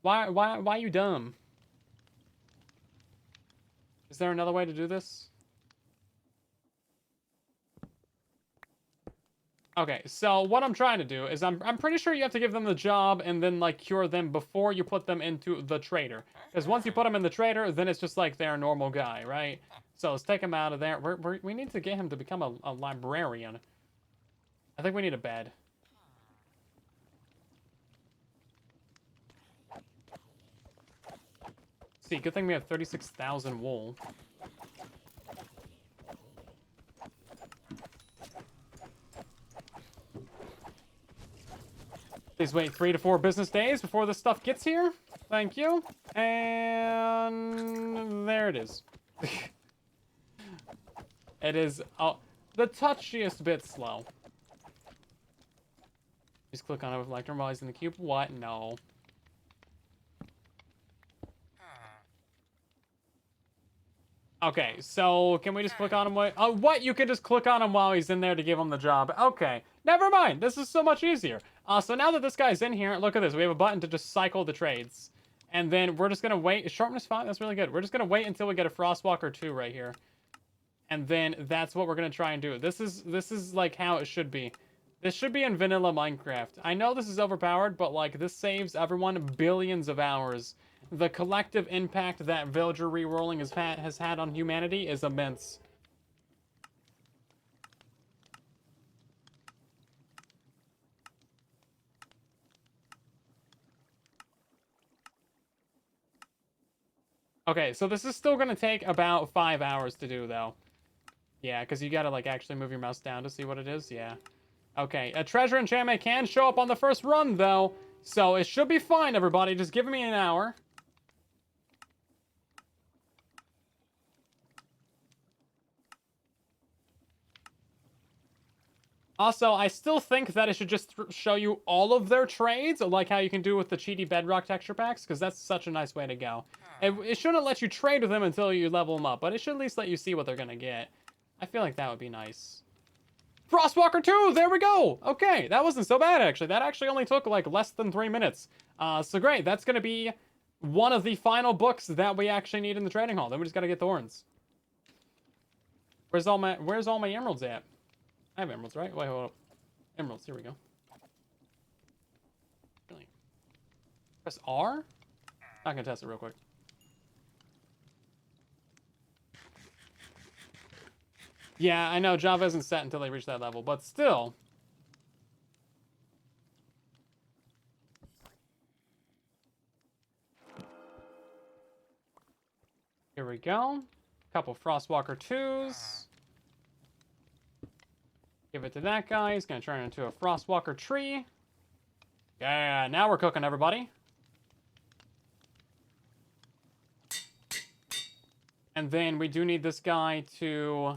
Why you dumb? Is there another way to do this? Okay, so what I'm trying to do is I'm pretty sure you have to give them the job and then, like, cure them before you put them into the trader. Because once you put them in the trader, then it's just like they're a normal guy, right? So let's take him out of there. We need to get him to become a librarian. I think we need a bed. See, good thing we have 36,000 wool. Please wait 3 to 4 business days before this stuff gets here. Thank you. And there it is. It is the touchiest bit slow. Just click on it with Electrum while he's in the cube. What? No. Okay, so can we just click on him? What? You can just click on him while he's in there to give him the job. Okay, never mind. This is so much easier. So now that this guy's in here, look at this. We have a button to just cycle the trades. And then we're just going to wait. Sharpness 5? That's really good. We're just going to wait until we get a Frostwalker 2 right here. And then that's what we're going to try and do. This is like how it should be. This should be in vanilla Minecraft. I know this is overpowered, but like this saves everyone billions of hours. The collective impact that villager rerolling has had on humanity is immense. Okay, so this is still going to take about 5 hours to do, though. Yeah, because you got to, like, actually move your mouse down to see what it is. Yeah. Okay, a treasure enchantment can show up on the first run, though. So it should be fine, everybody. Just give me an hour. Also, I still think that it should just show you all of their trades, like how you can do with the cheaty bedrock texture packs, because that's such a nice way to go. It shouldn't let you trade with them until you level them up, but it should at least let you see what they're going to get. I feel like that would be nice. Frostwalker 2! There we go! Okay, that wasn't so bad, actually. That actually only took, like, less than 3 minutes. So great, that's going to be one of the final books that we actually need in the trading hall. Then we just got to get thorns. Where's all my emeralds at? I have emeralds, right? Wait, hold up. Emeralds, here we go. Really? Press R? Not gonna test it real quick. Yeah, I know Java isn't set until they reach that level, but still. Here we go. Couple Frostwalker 2s. Give it to that guy. He's going to turn it into a Frostwalker tree. Yeah, now we're cooking, everybody. And then we do need this guy to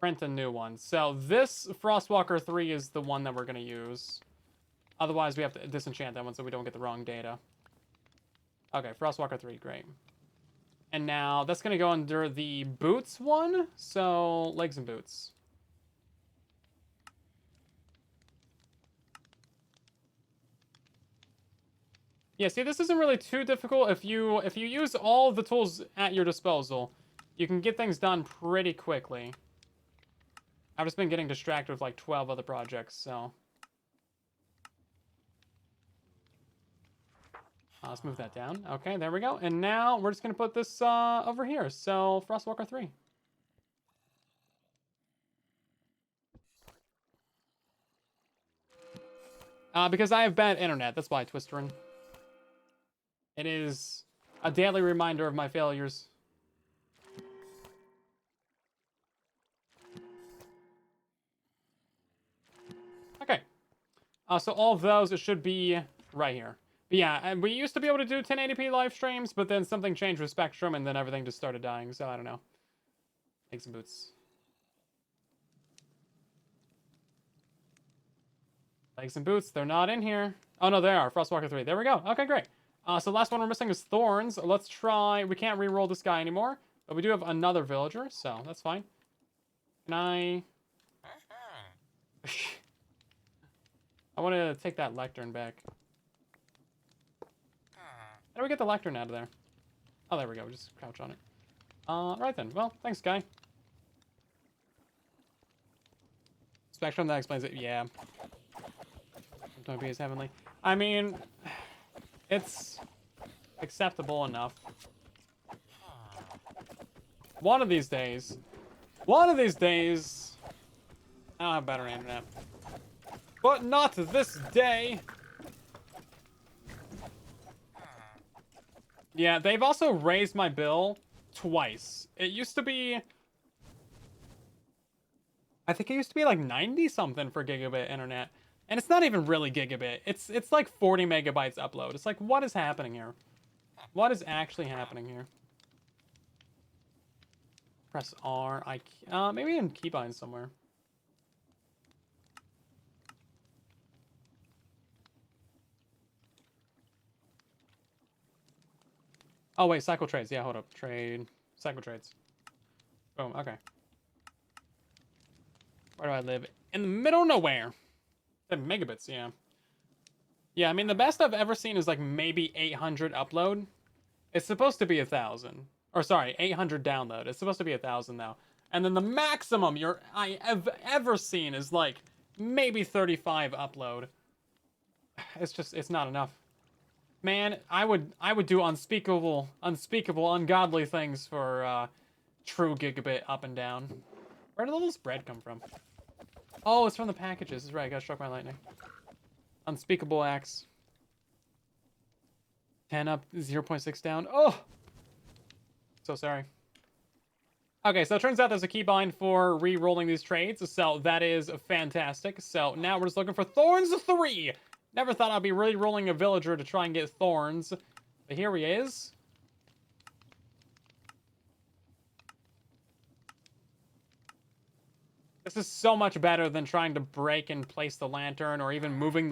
print a new one. So this Frostwalker 3 is the one that we're going to use. Otherwise, we have to disenchant that one so we don't get the wrong data. Okay, Frostwalker 3, great. And now that's going to go under the boots one. So legs and boots. Yeah, see, this isn't really too difficult. If you use all the tools at your disposal, you can get things done pretty quickly. I've just been getting distracted with like 12 other projects, so. Let's move that down. Okay, there we go. And now we're just going to put this over here. So, Frostwalker 3. Because I have bad internet. That's why, Twisterin. It is a daily reminder of my failures. Okay. So all of those, it should be right here. But yeah, and we used to be able to do 1080p live streams, but then something changed with Spectrum, and then everything just started dying, so I don't know. Legs and boots. Legs and boots, they're not in here. Oh, no, they are. Frostwalker 3. There we go. Okay, great. So last one we're missing is thorns. Let's try... We can't re-roll this guy anymore, but we do have another villager, so that's fine. Can I... I want to take that lectern back. How do we get the lectern out of there? Oh, there we go. Just crouch on it. Right then. Well, thanks, guy. Spectrum, that explains it. Yeah. Don't be as heavenly. I mean, it's acceptable enough. One of these days, I don't have better internet. But not this day. Yeah, they've also raised my bill twice. It used to be I think it used to be like 90 something for gigabit internet. And it's not even really gigabit. It's like 40 megabytes upload. It's like, what is happening here? What is actually happening here? Press R. Maybe in keybind somewhere. Oh wait, cycle trades. Yeah, hold up. Trade. Cycle trades. Boom. Okay. Where do I live? In the middle of nowhere. The megabits, yeah. Yeah, I mean, the best I've ever seen is like maybe 800 upload. It's supposed to be 1,000. Or sorry, 800 download. It's supposed to be 1,000 now. And then the maximum I have ever seen is like maybe 35 upload. It's not enough. Man, I would do unspeakable, ungodly things for true gigabit up and down. Where did all this bread come from? Oh, it's from the packages. That's right, I got struck by lightning. Unspeakable acts. 10 up, 0.6 down. Oh! So sorry. Okay, so it turns out there's a keybind for re-rolling these trades, so that is fantastic. So now we're just looking for Thorns 3! Never thought I'd be re-rolling a villager to try and get Thorns, but here he is. This is so much better than trying to break and place the lantern, or even moving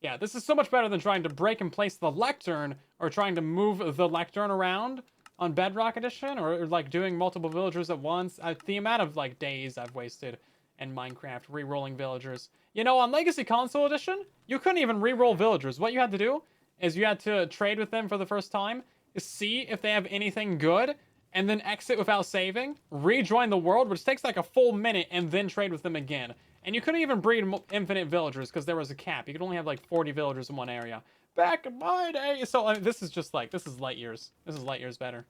yeah, this is so much better than trying to break and place the lectern, or trying to move the lectern around on Bedrock Edition, or like doing multiple villagers at once. The amount of like days I've wasted in Minecraft re-rolling villagers. You know, on Legacy Console Edition, you couldn't even re-roll villagers. What you had to do is you had to trade with them for the first time, see if they have anything good, and then exit without saving, rejoin the world, which takes like a full minute, and then trade with them again. And you couldn't even breed infinite villagers because there was a cap. You could only have like 40 villagers in one area. Back in my day. So this is just like, this is light years. This is light years better.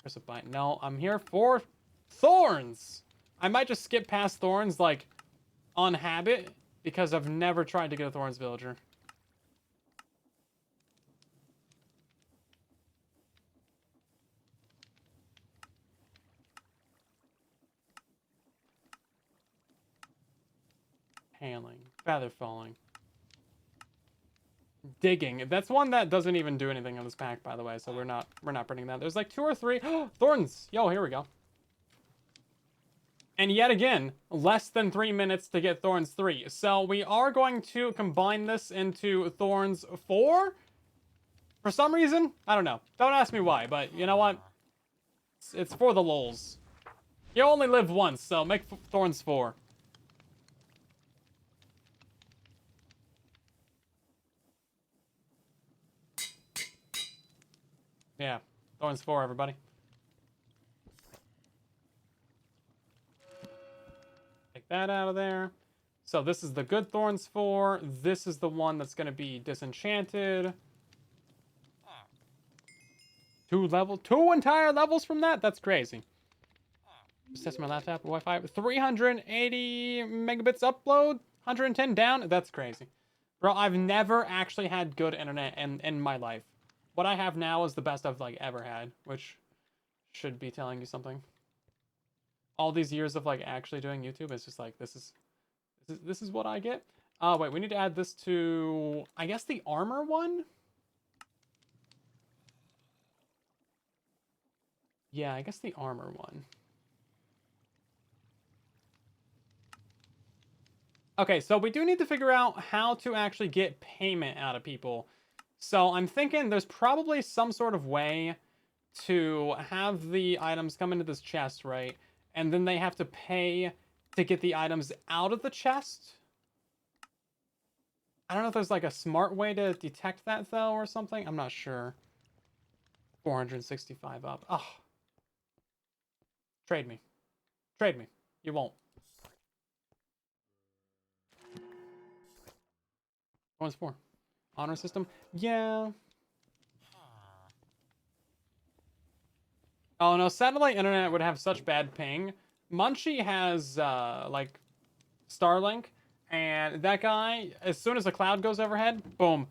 There's a bite. No, I'm here for Thorns. I might just skip past Thorns like on habit because I've never tried to get a Thorns villager. Hailing. Feather falling. Digging. That's one that doesn't even do anything on this pack, by the way, so we're not printing that. There's like 2 or 3. Thorns! Yo, here we go. And yet again, less than 3 minutes to get Thorns 3. So we are going to combine this into Thorns 4. For some reason, I don't know. Don't ask me why, but you know what? It's for the lols. You only live once, so make Thorns 4. Yeah, Thorns 4, everybody. Take that out of there. So this is the good Thorns 4. This is the one that's going to be disenchanted. 2 entire levels from that? That's crazy. Just test my laptop Wi-Fi. 380 megabits upload, 110 down. That's crazy. Bro, I've never actually had good internet in my life. What I have now is the best I've like ever had, which should be telling you something. All these years of like actually doing YouTube, it's just like this is what I get. Wait, we need to add this to, I guess, the armor one. Yeah, I guess the armor one. Okay, so we do need to figure out how to actually get payment out of people. So I'm thinking there's probably some sort of way to have the items come into this chest, right? And then they have to pay to get the items out of the chest. I don't know if there's like a smart way to detect that though or something. I'm not sure. 465 up. Oh. Trade me. Trade me. You won't. What's for? Honor system? Yeah. Oh no, satellite internet would have such bad ping. Munchie has like Starlink, and that guy, as soon as a cloud goes overhead, boom,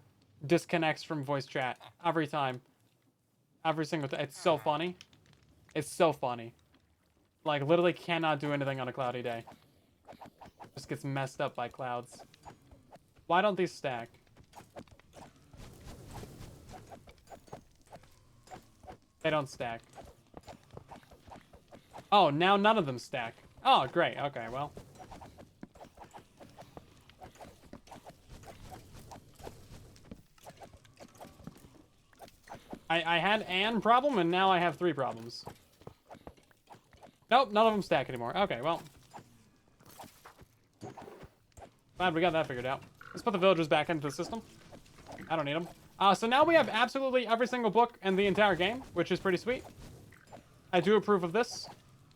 disconnects from voice chat every time. Every single time. It's so funny. It's so funny. Like, literally cannot do anything on a cloudy day. Just gets messed up by clouds. Why don't these stack? They don't stack. Oh, now none of them stack. Oh, great. Okay, well. I had an problem, and now I have 3 problems. Nope, none of them stack anymore. Okay, well. Glad we got that figured out. Let's put the villagers back into the system. I don't need them. So now we have absolutely every single book in the entire game, which is pretty sweet. I do approve of this.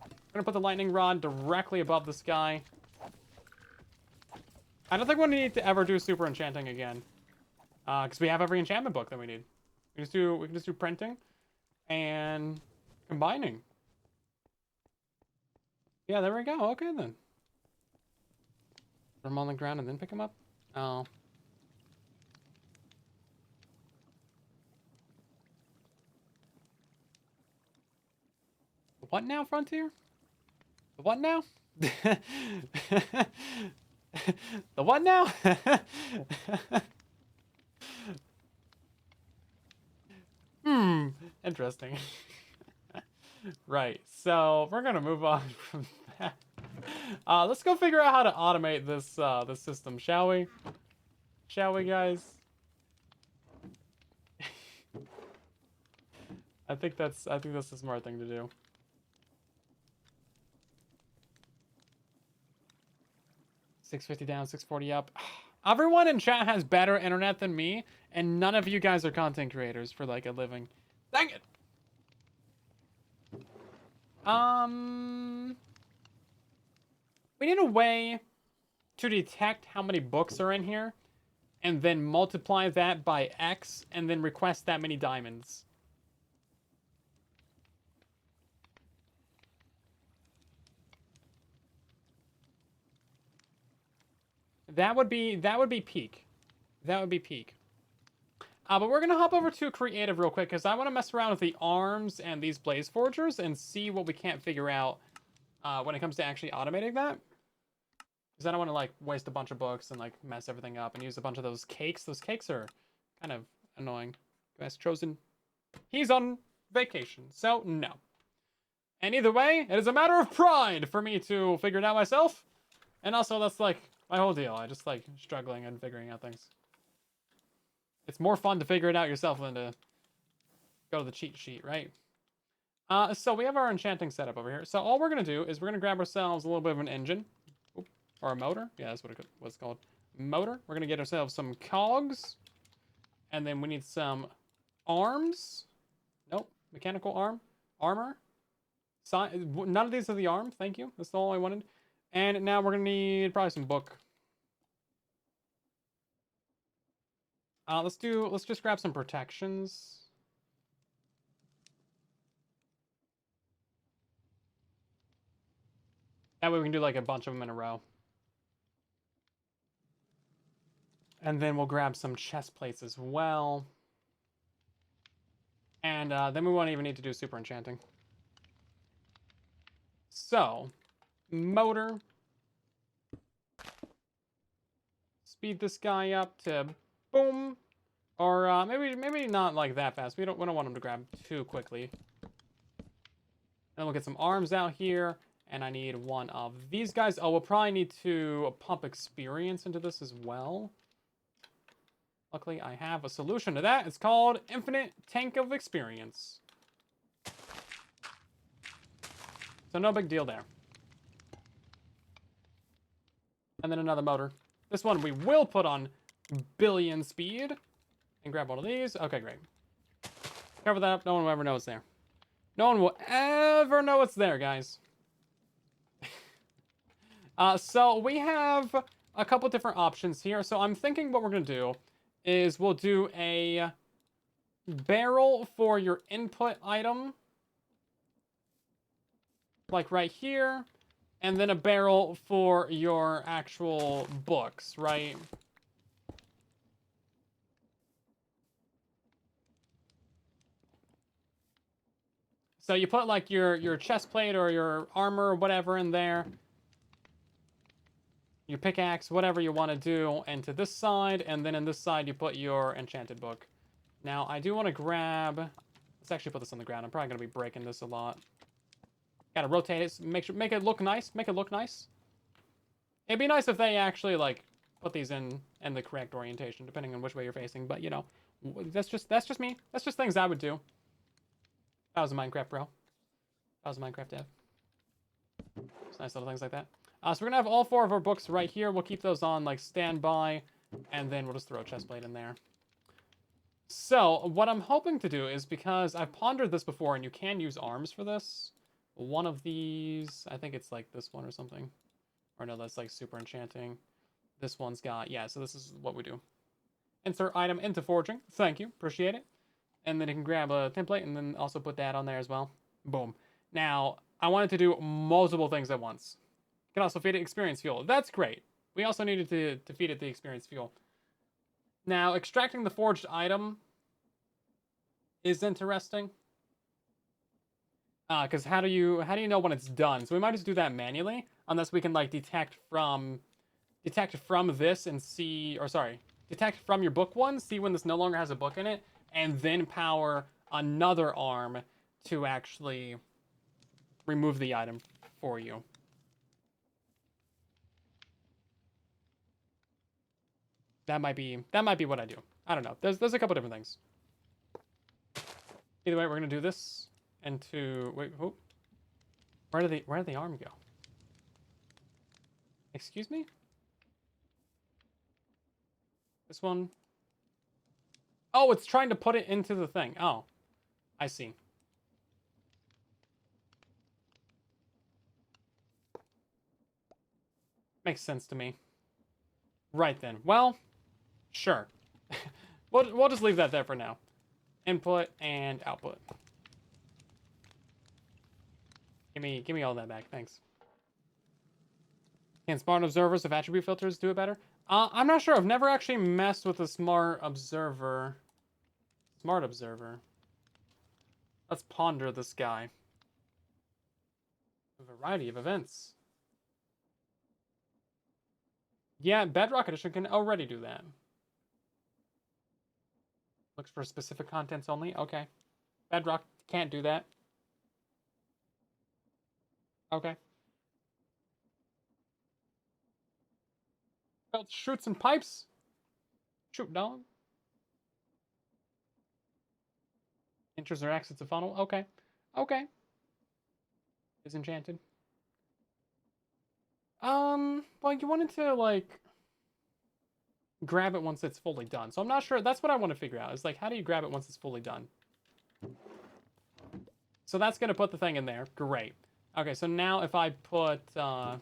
I'm gonna put the lightning rod directly above this guy. I don't think we need to ever do super enchanting again. Because we have every enchantment book that we need. We can just do printing and combining. Yeah, there we go. Okay, then. Put them on the ground and then pick them up? Oh. What now, Frontier? The what now? The what now? Interesting. Right, so we're gonna move on from that. Let's go figure out how to automate this this system, shall we? Shall we, guys? I think that's the smart thing to do. $650 down, $640 up. Everyone in chat has better internet than me, and none of you guys are content creators for like a living. Dang it! We need a way to detect how many books are in here, and then multiply that by X, and then request that many diamonds. That would be peak. That would be peak. But we're gonna hop over to creative real quick because I want to mess around with the arms and these blaze forgers and see what we can't figure out when it comes to actually automating that. Because I don't want to like waste a bunch of books and like mess everything up and use a bunch of those cakes. Those cakes are kind of annoying. Guys, chosen. He's on vacation, so no. And either way, it is a matter of pride for me to figure it out myself. And also, that's like my whole deal. I just like struggling and figuring out things. It's more fun to figure it out yourself than to go to the cheat sheet, right? So we have our enchanting setup over here. So all we're going to do is we're going to grab ourselves a little bit of an engine. Oop, or a motor. Yeah, that's what it's called. Motor. We're going to get ourselves some cogs. And then we need some arms. Nope. Mechanical arm. Armor. None of these are the arm. Thank you. That's all I wanted. And now we're going to need probably some book. Let's just grab some protections. That way we can do like a bunch of them in a row. And then we'll grab some chest plates as well. And then we won't even need to do super enchanting. So, motor. Speed this guy up to boom. Or maybe not like that fast. We don't want him to grab too quickly. And then we'll get some arms out here. And I need one of these guys. Oh, we'll probably need to pump experience into this as well. Luckily, I have a solution to that. It's called Infinite Tank of Experience. So no big deal there. And then another motor. This one we will put on billion speed. And grab one of these. Okay, great. Cover that up. No one will ever know it's there. No one will ever know it's there, guys. So we have a couple different options here. So I'm thinking what we're going to do is we'll do a barrel for your input item. Like right here. And then a barrel for your actual books, right? So you put like your chest plate or your armor or whatever in there. Your pickaxe, whatever you want to do, and to this side, and then in this side you put your enchanted book. Now, I do want to grab... Let's actually put this on the ground. I'm probably going to be breaking this a lot. Gotta rotate it, make it look nice, make it look nice. It'd be nice if they actually, like, put these in the correct orientation, depending on which way you're facing, but, you know, that's just me. That's just things I would do. That was a Minecraft, bro. That was a Minecraft dev. It's nice little things like that. So we're gonna have all 4 of our books right here. We'll keep those on like standby, and then we'll just throw a chestplate in there. So what I'm hoping to do is, because I've pondered this before, and you can use arms for this. One of these, I think it's like this one or something. Or no, that's like super enchanting. This one's got, yeah, so this is what we do. Insert item into forging. Thank you, appreciate it. And then you can grab a template and then also put that on there as well. Boom. Now, I wanted to do multiple things at once. Can also feed it experience fuel. That's great. We also needed to feed it the experience fuel. Now, extracting the forged item is interesting. Because how do you know when it's done? So we might just do that manually, unless we can like detect from this and see, or sorry, detect from your book one, see when this no longer has a book in it, and then power another arm to actually remove the item for you. That might be what I do. I don't know. There's a couple different things. Either way, we're gonna do this into wait. Oh, where did the arm go? Excuse me. This one. Oh, it's trying to put it into the thing. Oh, I see. Makes sense to me. Right then. Well. Sure. We'll just leave that there for now. Input and output. Give me all that back. Thanks. Can smart observers with attribute filters do it better? I'm not sure. I've never actually messed with a smart observer. Smart observer. Let's ponder this guy. A variety of events. Yeah, Bedrock Edition can already do that. Looks for specific contents only? Okay. Bedrock can't do that. Okay. Belt shoots and pipes. Shoot, dog. Enters or exits a funnel. Okay. Okay. Is enchanted. Well, you wanted to, like, grab it once it's fully done. So I'm not sure. That's what I want to figure out. Is like, how do you grab it once it's fully done? So that's going to put the thing in there. Great. Okay, so now if I put, now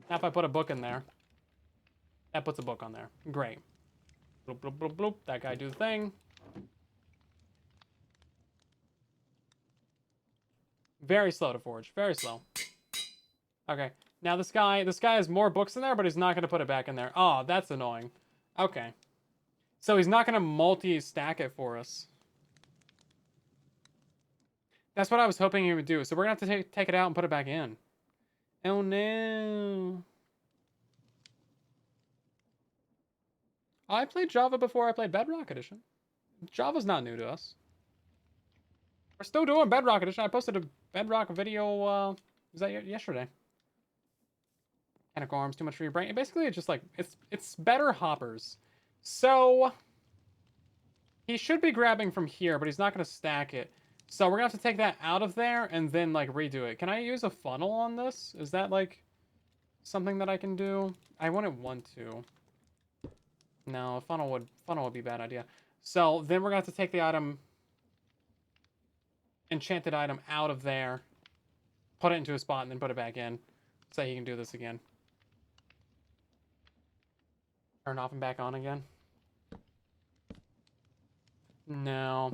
if I put a book in there, that puts a book on there. Great. Bloop, bloop, bloop, bloop. That guy do the thing. Very slow to forge. Very slow. Okay. Now this guy has more books in there, but he's not going to put it back in there. Oh, that's annoying. Okay. So he's not going to multi-stack it for us. That's what I was hoping he would do. So we're going to have to take it out and put it back in. Oh, no. I played Java before I played Bedrock Edition. Java's not new to us. We're still doing Bedrock Edition. I posted a Bedrock video, was that yesterday? Mechanical arms, too much for your brain. Basically, it's just like, it's better hoppers. So, he should be grabbing from here, but he's not going to stack it. So we're going to have to take that out of there and then, like, redo it. Can I use a funnel on this? Is that, like, something that I can do? I wouldn't want to. No, a funnel would be a bad idea. So then we're going to have to take the item, enchanted item, out of there, put it into a spot, and then put it back in so he can do this again. Turn off and back on again. No.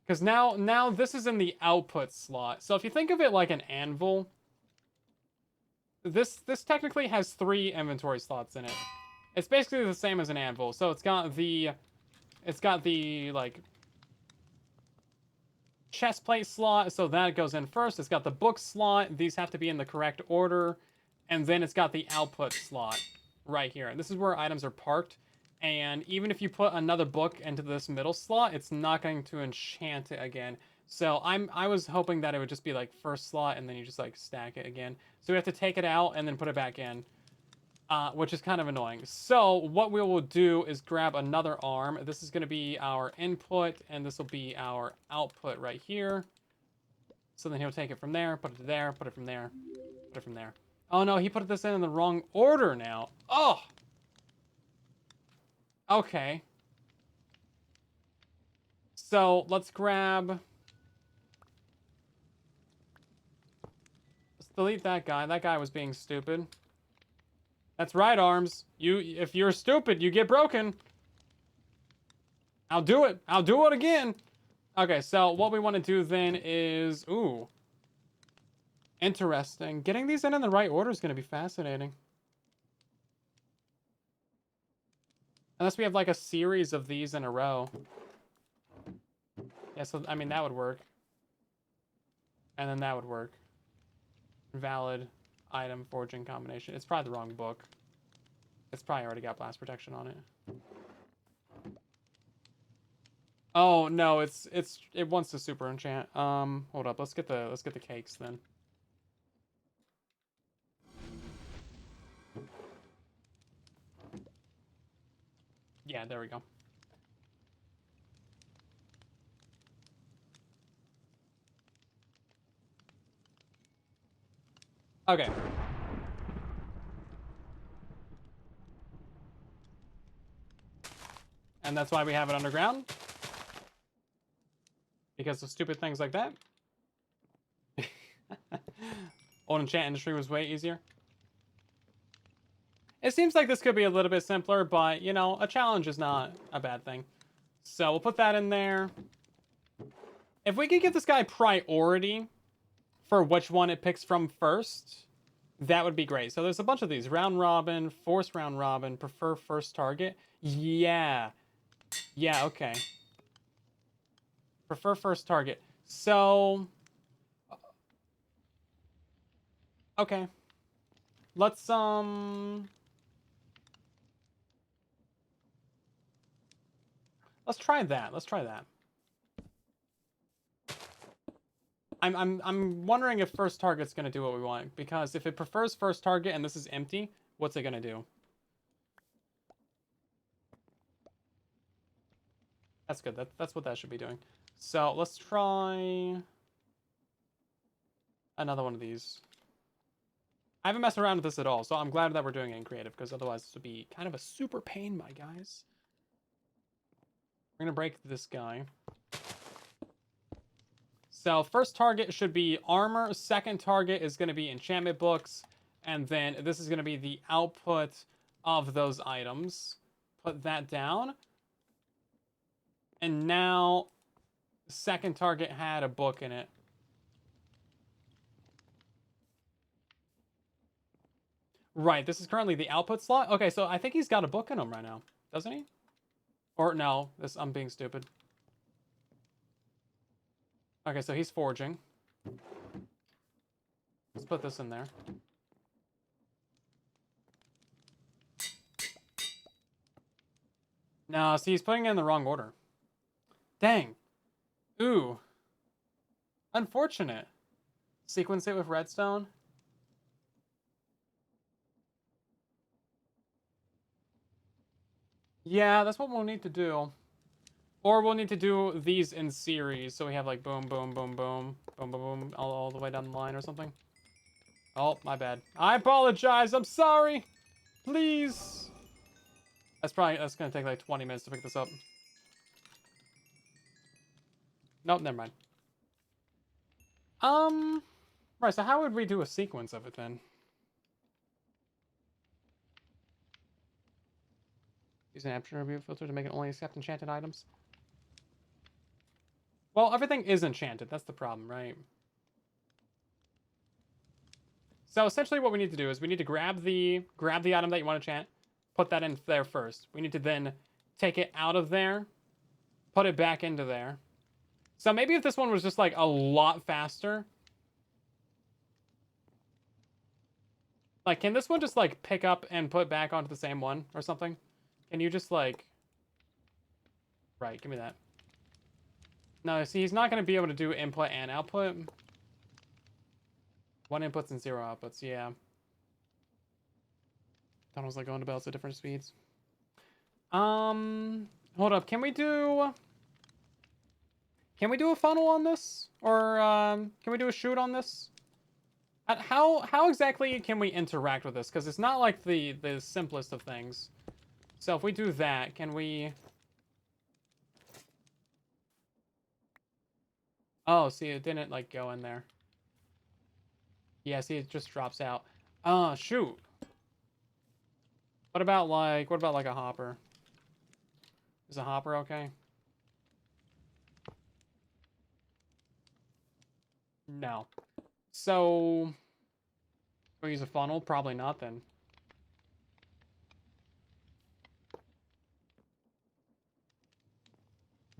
Because now this is in the output slot. So if you think of it like an anvil, this technically has 3 inventory slots in it. It's basically the same as an anvil. So it's got the like, chest plate slot, so that goes in first. It's got the book slot. These have to be in the correct order. And then it's got the output slot right here. And this is where items are parked. And even if you put another book into this middle slot, it's not going to enchant it again. So I was hoping that it would just be like first slot and then you just like stack it again. So we have to take it out and then put it back in, which is kind of annoying. So what we will do is grab another arm. This is going to be our input and this will be our output right here. So then he'll take it from there, put it there, put it from there, put it from there. Oh no, he put this in the wrong order now. Oh! Okay. So let's grab... Let's delete that guy. That guy was being stupid. That's right, arms. If you're stupid, you get broken. I'll do it. I'll do it again. Okay, so what we want to do then is... Ooh. Interesting. Getting these in the right order is going to be fascinating. Unless we have like a series of these in a row. Yeah, so, I mean, that would work. And then that would work. Valid item forging combination. It's probably the wrong book. It's probably already got blast protection on it. Oh no, it wants to super enchant. Hold up, let's get the cakes then. Yeah, there we go. Okay. And that's why we have it underground. Because of stupid things like that. Old enchant industry was way easier. It seems like this could be a little bit simpler, but, you know, a challenge is not a bad thing. So we'll put that in there. If we could give this guy priority for which one it picks from first, that would be great. So there's a bunch of these. Round robin, force round robin, prefer first target. Yeah. Yeah, okay. Prefer first target. So... Okay. Let's try that. Let's try that. I'm wondering if first target's gonna do what we want, because if it prefers first target and this is empty, what's it gonna do? That's good. That's what that should be doing. So let's try another one of these. I haven't messed around with this at all, so I'm glad that we're doing it in creative, because otherwise this would be kind of a super pain, my guys. We're gonna break this guy. So first target should be armor. Second target is going to be enchantment books. And then this is going to be the output of those items. Put that down. And now second target had a book in it. Right, this is currently the output slot. Okay, so I think he's got a book in him right now. Doesn't he? Or no, I'm being stupid. Okay, so he's forging. Let's put this in there. No, see, he's putting it in the wrong order. Dang. Ooh. Unfortunate. Sequence it with redstone. Yeah, that's what we'll need to do. Or we'll need to do these in series, so we have like boom, boom, boom, boom, boom, boom, boom, all the way down the line or something. Oh, my bad. I apologize. I'm sorry. Please. That's gonna take like 20 minutes to pick this up. Nope, never mind. Right, so how would we do a sequence of it then? Use an aperture review filter to make it only accept enchanted items. Well, everything is enchanted. That's the problem, right? So essentially what we need to do is we need to grab the item that you want to enchant, put that in there first. We need to then take it out of there, put it back into there, So maybe if this one was just like a lot faster. Like, can this one just like pick up and put back onto the same one or something? Can you just like... Right, give me that. No, see, he's not going to be able to do input and output. 1 inputs and 0 outputs, yeah. Tunnels like going to belts at different speeds. Hold up, can we do a funnel on this? Or, can we do a shoot on this? How exactly can we interact with this? Because it's not like the simplest of things. So if we do that, can we... Oh, see, it didn't, like, go in there. Yeah, see, it just drops out. Shoot. What about, like, a hopper? Is a hopper okay? No. So... we use a funnel? Probably not, then.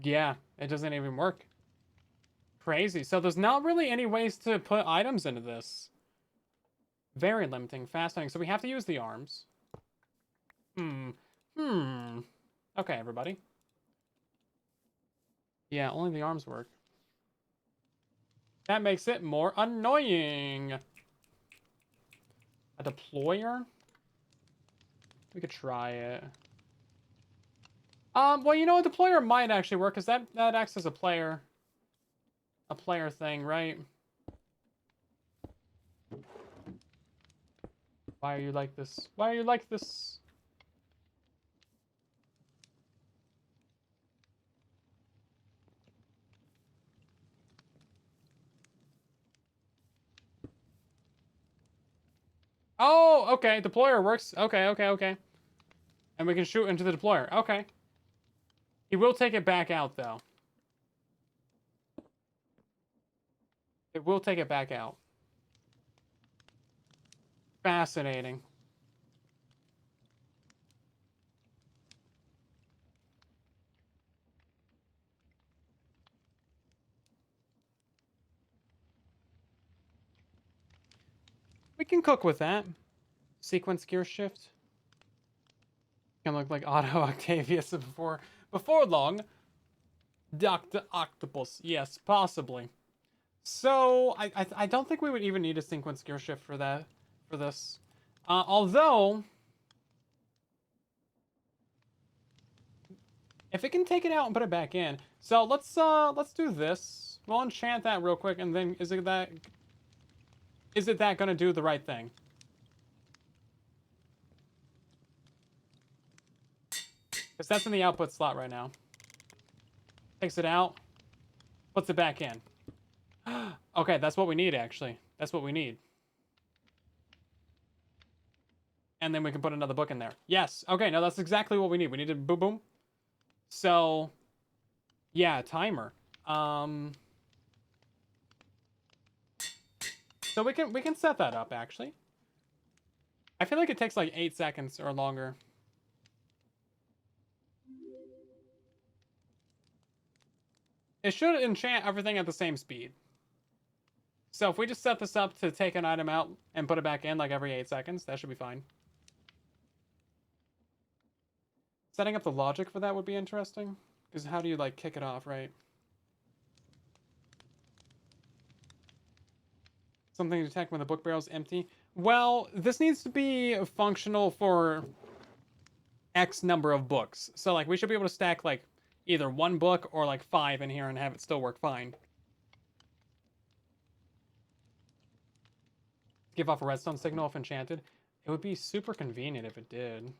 Yeah, it doesn't even work. Crazy. So there's not really any ways to put items into this. Very limiting. Fascinating. So we have to use the arms. Okay, everybody. Yeah, only the arms work. That makes it more annoying. A deployer? We could try it. Well, you know, a deployer might actually work, because that acts as a player thing, right? Why are you like this? Why are you like this? Oh, okay. Deployer works. Okay. And we can shoot into the deployer. Okay. He will take it back out, though. It will take it back out. Fascinating. We can cook with that. Sequence gear shift. Gonna look like Otto Octavius before long. Dr. Octopus. Yes, possibly. So I don't think we would even need a sequence gear shift for this. Although if it can take it out and put it back in. So let's do this. We'll enchant that real quick, and then is it that gonna do the right thing? Because that's in the output slot right now. Takes it out, puts it back in. Okay, that's what we need, actually. That's what we need. And then we can put another book in there. Yes. Okay, no, that's exactly what we need. We need to boom boom. So, yeah, timer. So we can set that up, actually. I feel like it takes like 8 seconds or longer. It should enchant everything at the same speed. So if we just set this up to take an item out and put it back in like every 8 seconds, that should be fine. Setting up the logic for that would be interesting. Because how do you, like, kick it off, right? Something to detect when the book barrel's empty. Well, this needs to be functional for X number of books. So, like, we should be able to stack, like, either 1 book or, like, 5 in here and have it still work fine. Give off a redstone signal if enchanted. It would be super convenient if it did.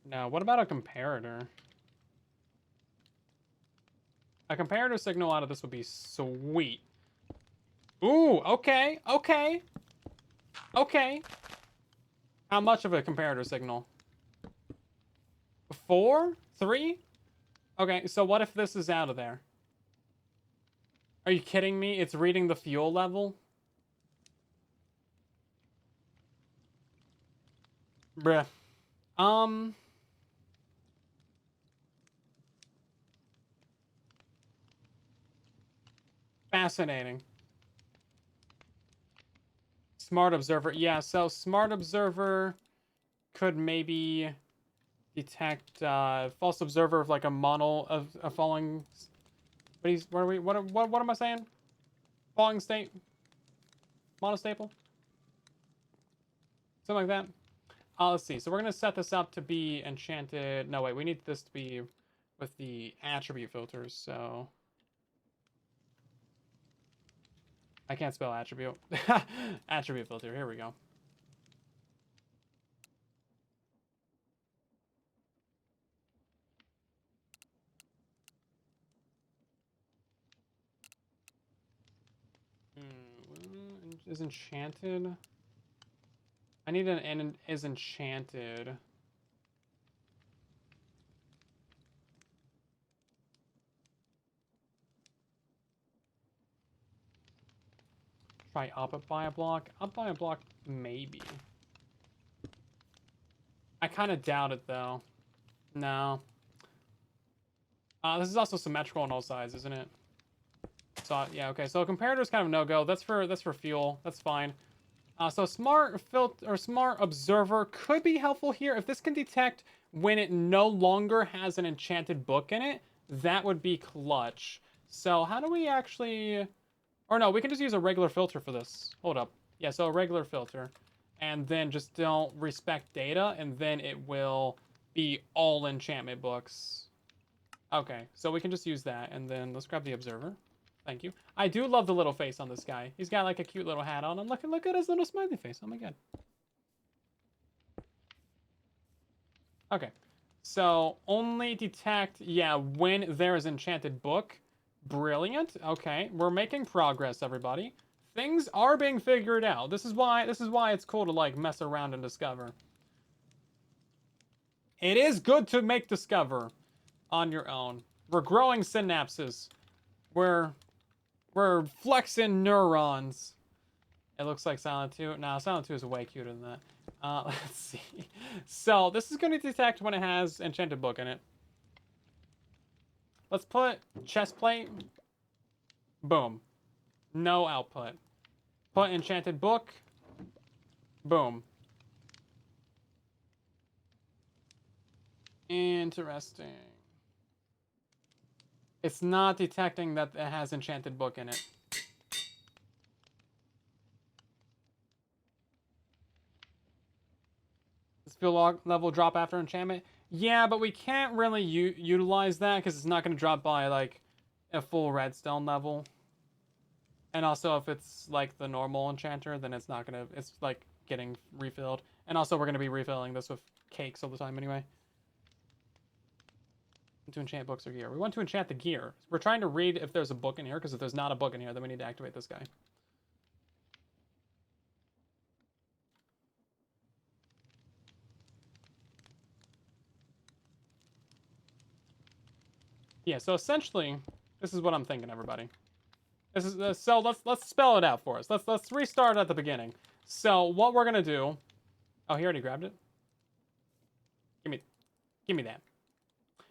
Now, what about a comparator? A comparator signal out of this would be sweet. Ooh, okay. How much of a comparator signal? 4? 3? Okay, so what if this is out of there? Are you kidding me? It's reading the fuel level? Bruh. Fascinating. Smart observer. Yeah, so smart observer could maybe detect false observer of like a model of a falling. What am I saying? Falling state, monostaple, something like that. Let's see. So we're gonna set this up to be enchanted. No, wait. We need this to be with the attribute filters. So I can't spell attribute. Attribute filter. Here we go. Is enchanted. I need an is enchanted. Try up by a block. Up by a block, maybe. I kind of doubt it though. No. This is also symmetrical on all sides, isn't it? So yeah, okay. So comparator is kind of no go. That's for fuel. That's fine. So smart filter or smart observer could be helpful here if this can detect when it no longer has an enchanted book in it. That would be clutch. So how do we actually? Or no, we can just use a regular filter for this. Hold up. Yeah, so a regular filter, and then just don't respect data, and then it will be all enchantment books. Okay, so we can just use that, and then let's grab the observer. Thank you. I do love the little face on this guy. He's got like a cute little hat on him. Look at his little smiley face. Oh my god. Okay. So only detect, yeah, when there is enchanted book. Brilliant. Okay, we're making progress, everybody. Things are being figured out. This is why it's cool to like mess around and discover. It is good to make discover on your own. We're growing synapses. We're flexing neurons. It looks like Silent 2. No, Silent 2 is way cuter than that. Let's see. So this is going to detect when it has enchanted book in it. Let's put chest plate. Boom. No output. Put enchanted book. Boom. Interesting. It's not detecting that it has enchanted book in it. Does fuel level drop after enchantment? Yeah, but we can't really utilize that because it's not going to drop by like a full redstone level. And also, if it's like the normal enchanter, then it's not gonna. It's like getting refilled. And also, we're gonna be refilling this with cakes all the time anyway. To enchant books or gear. We want to enchant the gear. We're trying to read if there's a book in here, because if there's not a book in here, then we need to activate this guy. Yeah. So essentially, this is what I'm thinking, everybody. This is so let's spell it out for us. Let's restart at the beginning. So what we're gonna do? Oh, he already grabbed it. Give me that.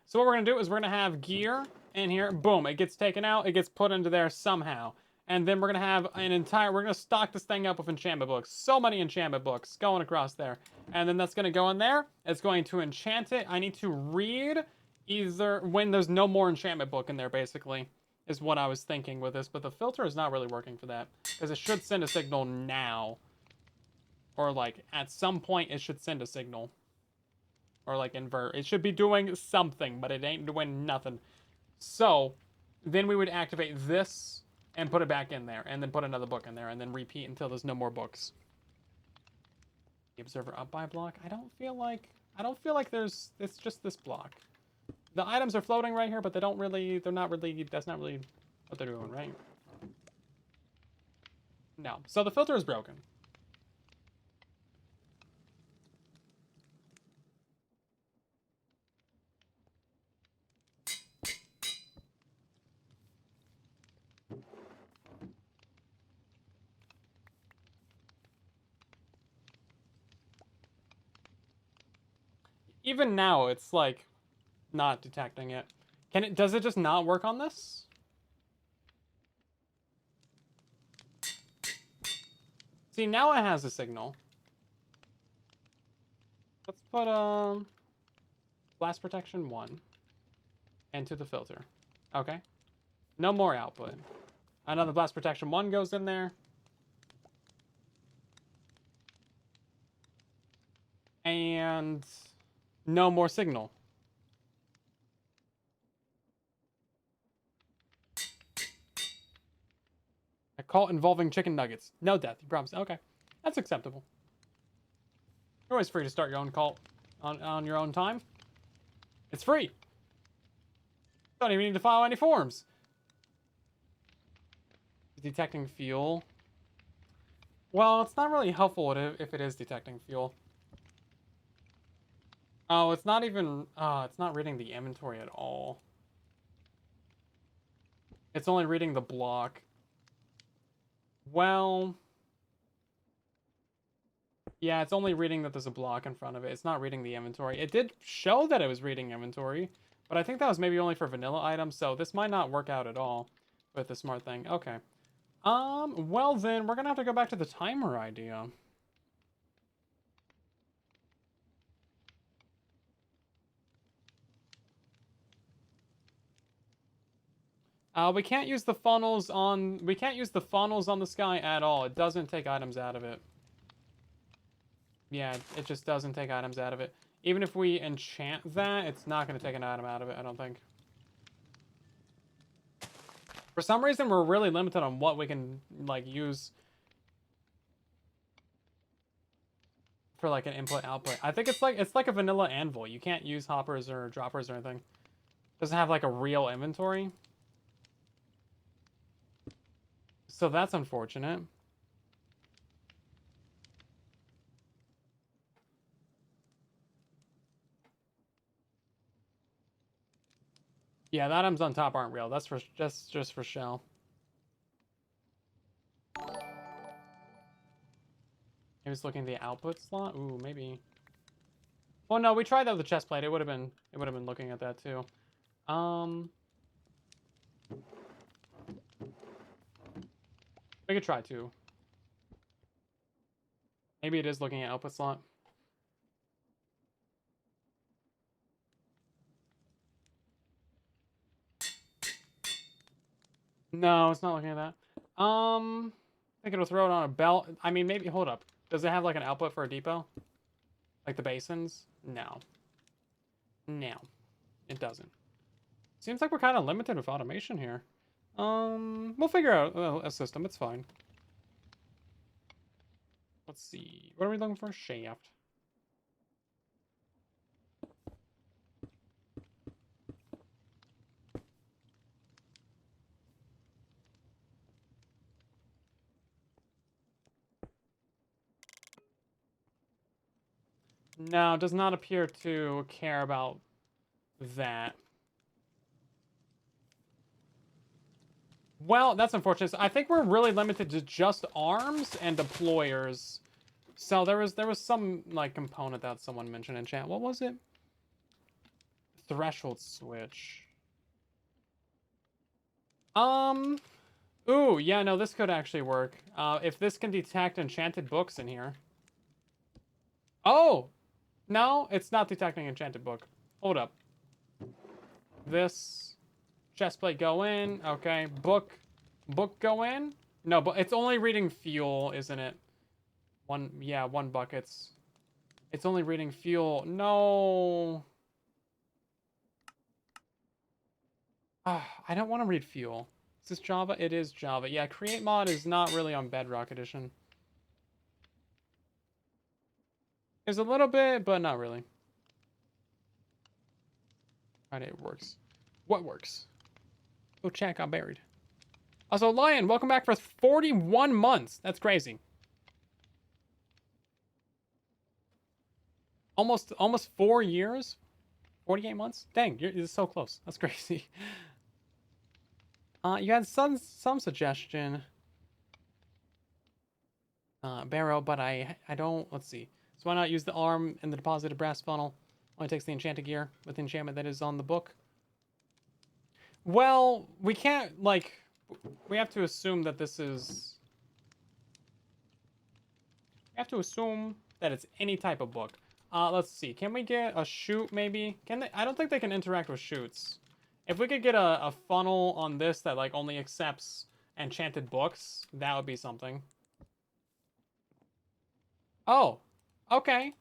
So what we're gonna do is we're gonna have gear in here. Boom! It gets taken out. It gets put into there somehow. And then we're gonna have an entire. We're gonna stock this thing up with enchantment books. So many enchantment books going across there. And then that's gonna go in there. It's going to enchant it. I need to read either when there's no more enchantment book in there, basically, is what I was thinking with this. But the filter is not really working for that because it should send a signal now, or like at some point it should send a signal. Or like invert. It should be doing something, but it ain't doing nothing. So then we would activate this and put it back in there, and then put another book in there, and then repeat until there's no more books. The observer up by a block. I don't feel like there's. It's just this block. The items are floating right here, but they don't really. They're not really. That's not really what they're doing, right? No. So the filter is broken. Even now, it's like not detecting it. Can it? Does it just not work on this? See, now it has a signal. Let's put blast protection 1 into the filter. Okay. No more output. Another blast protection 1 goes in there. And no more signal. A call involving chicken nuggets. No death, you promise. Okay. That's acceptable. You're always free to start your own cult on your own time. It's free. Don't even need to file any forms. Detecting fuel. Well, it's not really helpful if it is detecting fuel. Oh, it's not even... it's not reading the inventory at all. It's only reading the block. Well... yeah, it's only reading that there's a block in front of it. It's not reading the inventory. It did show that it was reading inventory, but I think that was maybe only for vanilla items, so this might not work out at all with the smart thing. Okay. Well then, we're gonna have to go back to the timer idea. We can't use the funnels on... we can't use the funnels on the sky at all. It doesn't take items out of it. Yeah, it just doesn't take items out of it. Even if we enchant that, it's not going to take an item out of it, I don't think. For some reason, we're really limited on what we can, like, use for, like, an input-output. I think it's like a vanilla anvil. You can't use hoppers or droppers or anything. It doesn't have, like, a real inventory. So that's unfortunate. Yeah, the items on top aren't real. That's for just for shell. Maybe it's looking at the output slot. Ooh, maybe. Well, no, we tried that with the chest plate. It would have been looking at that too. We could try too. Maybe it is looking at output slot. No, it's not looking at that. I think it'll throw it on a belt. I mean, maybe, hold up. Does it have like an output for a depot? Like the basins? No. No. It doesn't. Seems like we're kind of limited with automation here. We'll figure out a system. It's fine. Let's see. What are we looking for? Shaft. No, does not appear to care about that. Well, that's unfortunate. I think we're really limited to just arms and deployers. So there was some like component that someone mentioned in chat. What was it? Threshold switch. Ooh, yeah, no, this could actually work. If this can detect enchanted books in here. Oh! No, it's not detecting enchanted book. Hold up. This chestplate go in. Okay, book go in. No, but it's only reading fuel, isn't it? One buckets. It's only reading fuel. No. I don't want to read fuel. Is this Java? It is Java. Yeah, create mod is not really on Bedrock Edition. There's a little bit, but not really. Alright, it works. What works? Oh, chat got buried. Also, Lion, welcome back for 41 months. That's crazy. Almost 4 years? 48 months? Dang, you're so close. That's crazy. You had some suggestion. Barrow, but I don't... Let's see. So why not use the arm and the deposited brass funnel? Only takes the enchanted gear with the enchantment that is on the book. Well, we can't, like... We have to assume that this is... have to assume that it's any type of book. Let's see. Can we get a chute, maybe? Can they? I don't think they can interact with chutes. If we could get a funnel on this that, like, only accepts enchanted books, that would be something. Oh, okay.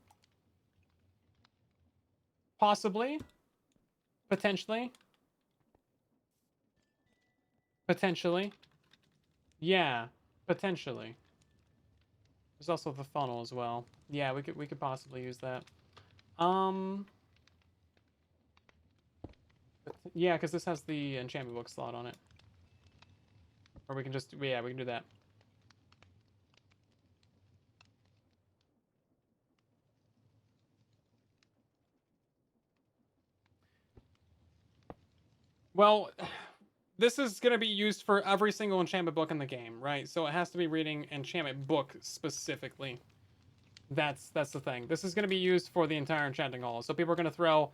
Possibly. Potentially. Potentially. Yeah, potentially. There's also the funnel as well. Yeah, we could possibly use that. Yeah, because this has the enchantment book slot on it. Or we can just, yeah, we can do that. Well, this is going to be used for every single enchantment book in the game, right? So it has to be reading enchantment book specifically. That's the thing. This is going to be used for the entire enchanting hall. So people are going to throw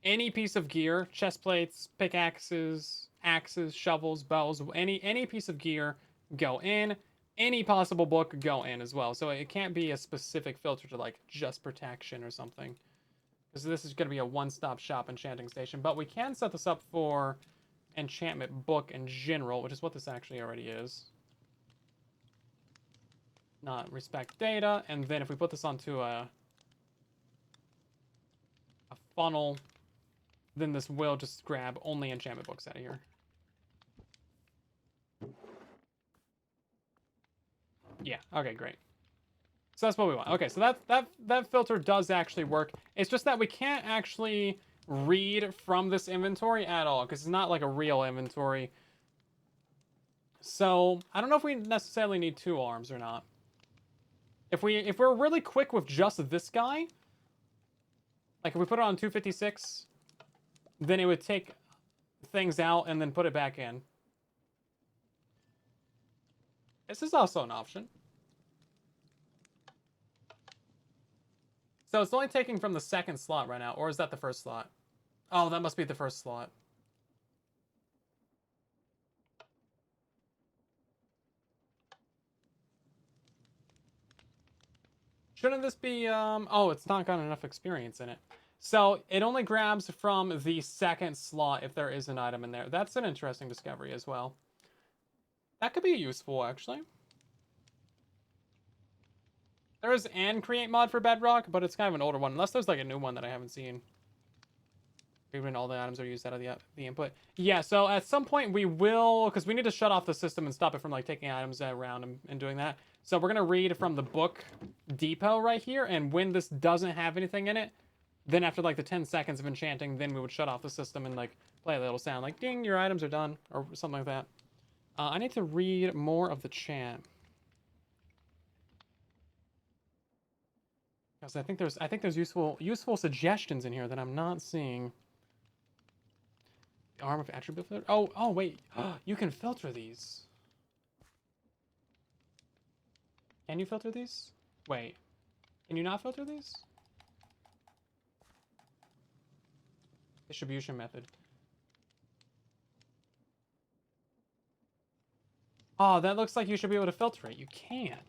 any piece of gear, chest plates, pickaxes, axes, shovels, bows, any piece of gear go in. Any possible book go in as well. So it can't be a specific filter to, like, just protection or something. Because this is going to be a one-stop shop enchanting station. But we can set this up for enchantment book in general, which is what this actually already is. Not respect data. And then if we put this onto a funnel, then this will just grab only enchantment books out of here. Yeah, okay, great. So that's what we want. Okay, so that filter does actually work. It's just that we can't actually read from this inventory at all, because it's not like a real inventory. So I don't know if we necessarily need 2 arms or not. If we're really quick with just this guy, like if we put it on 256, then it would take things out and then put it back in. This is also an option. So it's only taking from the second slot right now, or is that the first slot? Oh, that must be the first slot. Shouldn't this be, oh, it's not got enough experience in it. So it only grabs from the second slot if there is an item in there. That's an interesting discovery as well. That could be useful, actually. There is an create mod for Bedrock, but it's kind of an older one. Unless there's, like, a new one that I haven't seen. Even all the items are used out of the input. Yeah, so at some point we will, because we need to shut off the system and stop it from, like, taking items around and doing that. So we're going to read from the book depot right here, and when this doesn't have anything in it, then after, like, the 10 seconds of enchanting, then we would shut off the system and, like, play a little sound like, ding, your items are done, or something like that. I need to read more of the chat. Because I think there's useful suggestions in here that I'm not seeing. The arm of attribute filter. Oh wait. You can filter these. Can you filter these? Wait. Can you not filter these? Distribution method. Oh, that looks like you should be able to filter it. You can't.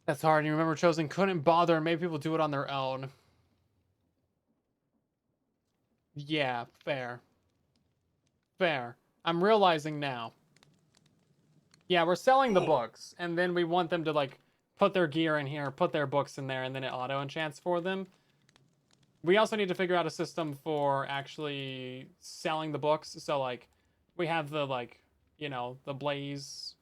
That's hard. You remember Chosen couldn't bother and made people do it on their own. Yeah, fair. Fair. I'm realizing now. Yeah, we're selling the books, and then we want them to, like, put their gear in here, put their books in there, and then it auto-enchants for them. We also need to figure out a system for actually selling the books. So, like, we have the, like, you know, the Blaze,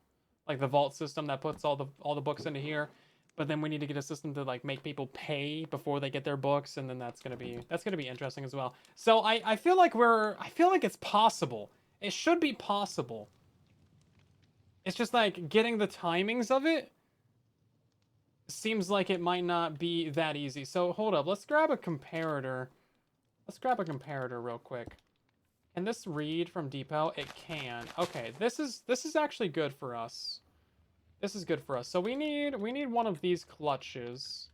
like the vault system that puts all the books into here. But then we need to get a system to, like, make people pay before they get their books, and then that's gonna be interesting as well. So I feel like it's possible. It should be possible. It's just like getting the timings of it seems like it might not be that easy. So hold up, let's grab a comparator. Let's grab a comparator real quick. Can this read from depot? It can. Okay, this is actually good for us. This is good for us. So we need one of these clutches.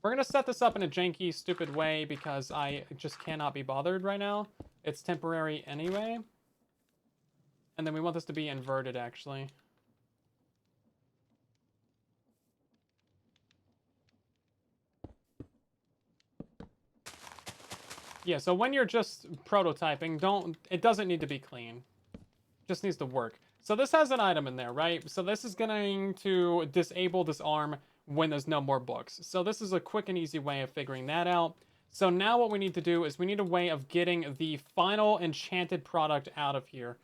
We're gonna set this up in a janky, stupid way because I just cannot be bothered right now. It's temporary anyway. And then we want this to be inverted, actually. Yeah, so when you're just prototyping, it doesn't need to be clean. Just needs to work. So this has an item in there, right? So this is going to disable this arm when there's no more books. So this is a quick and easy way of figuring that out. So now what we need to do is we need a way of getting the final enchanted product out of here.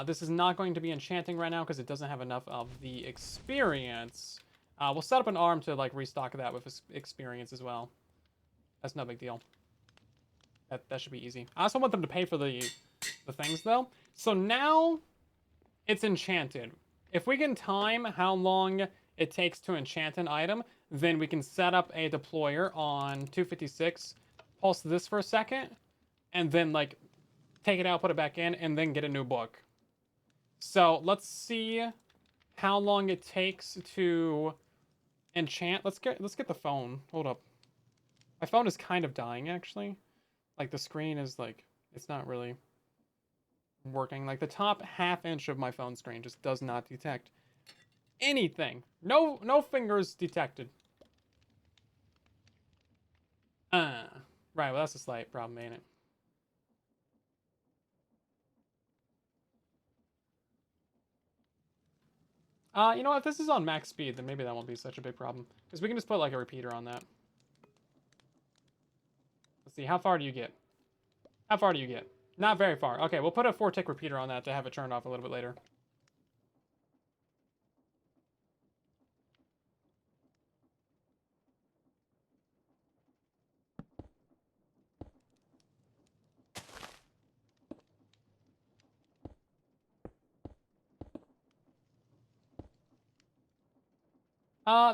This is not going to be enchanting right now because it doesn't have enough of the experience. We'll set up an arm to like restock that with experience as well. That's no big deal. That should be easy. I also want them to pay for the things though. So now it's enchanted. If we can time how long it takes to enchant an item, then we can set up a deployer on 256, pulse this for a second, and then like take it out, put it back in, and then get a new book. So let's see how long it takes to enchant. Let's get the phone. Hold up. My phone is kind of dying actually. Like the screen is like, it's not really working. Like the top half inch of my phone screen just does not detect anything. No fingers detected. Right, well that's a slight problem, ain't it? You know what, if this is on max speed, then maybe that won't be such a big problem. Because we can just put like a repeater on that. Let's see, how far do you get? How far do you get? Not very far. Okay, we'll put a 4-tick repeater on that to have it turned off a little bit later.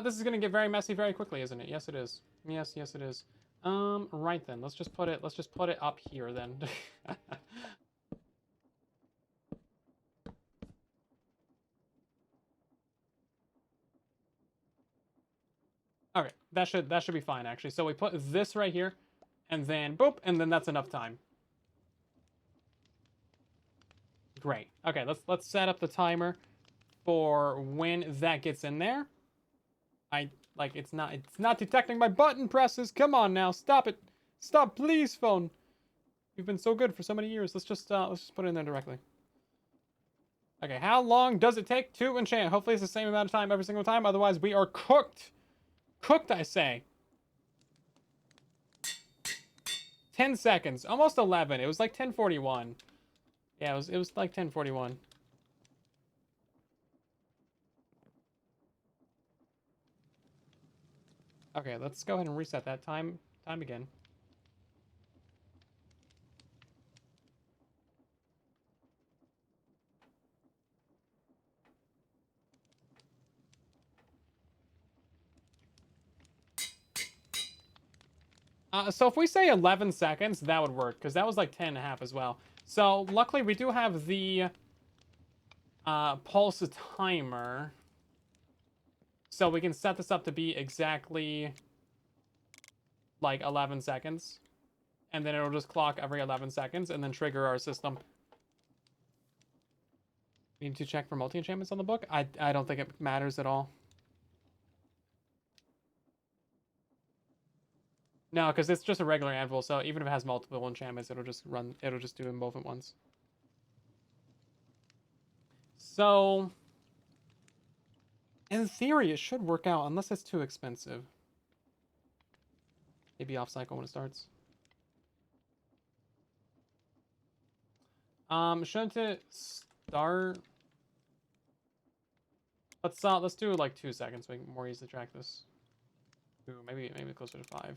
This is gonna get very messy very quickly, isn't it? Yes, it is. Yes, it is. Right then. Let's just put it up here then. Okay, that should be fine actually. So we put this right here, and then boop, and then that's enough time. Great. Okay, let's set up the timer for when that gets in there. It's not detecting my button presses. Come on now, stop it. Stop, please, phone. You've been so good for so many years. Let's just put it in there directly. Okay, how long does it take to enchant? Hopefully it's the same amount of time every single time. Otherwise, we are cooked. Cooked, I say. 10 seconds. Almost 11. It was like 10:41. Yeah, it was like 10:41. Okay, let's go ahead and reset that time again. So if we say 11 seconds, that would work, because that was like 10 and a half as well. So luckily we do have the pulse timer. So we can set this up to be exactly like 11 seconds. And then it'll just clock every 11 seconds and then trigger our system. We need to check for multi-enchantments on the book? I don't think it matters at all. No, because it's just a regular anvil, so even if it has multiple enchantments, it'll just do them both at once. So, in theory, it should work out, unless it's too expensive. Maybe off cycle when it starts. Shouldn't it start? Let's do like 2 seconds so we can more easily track this. Ooh, maybe closer to 5.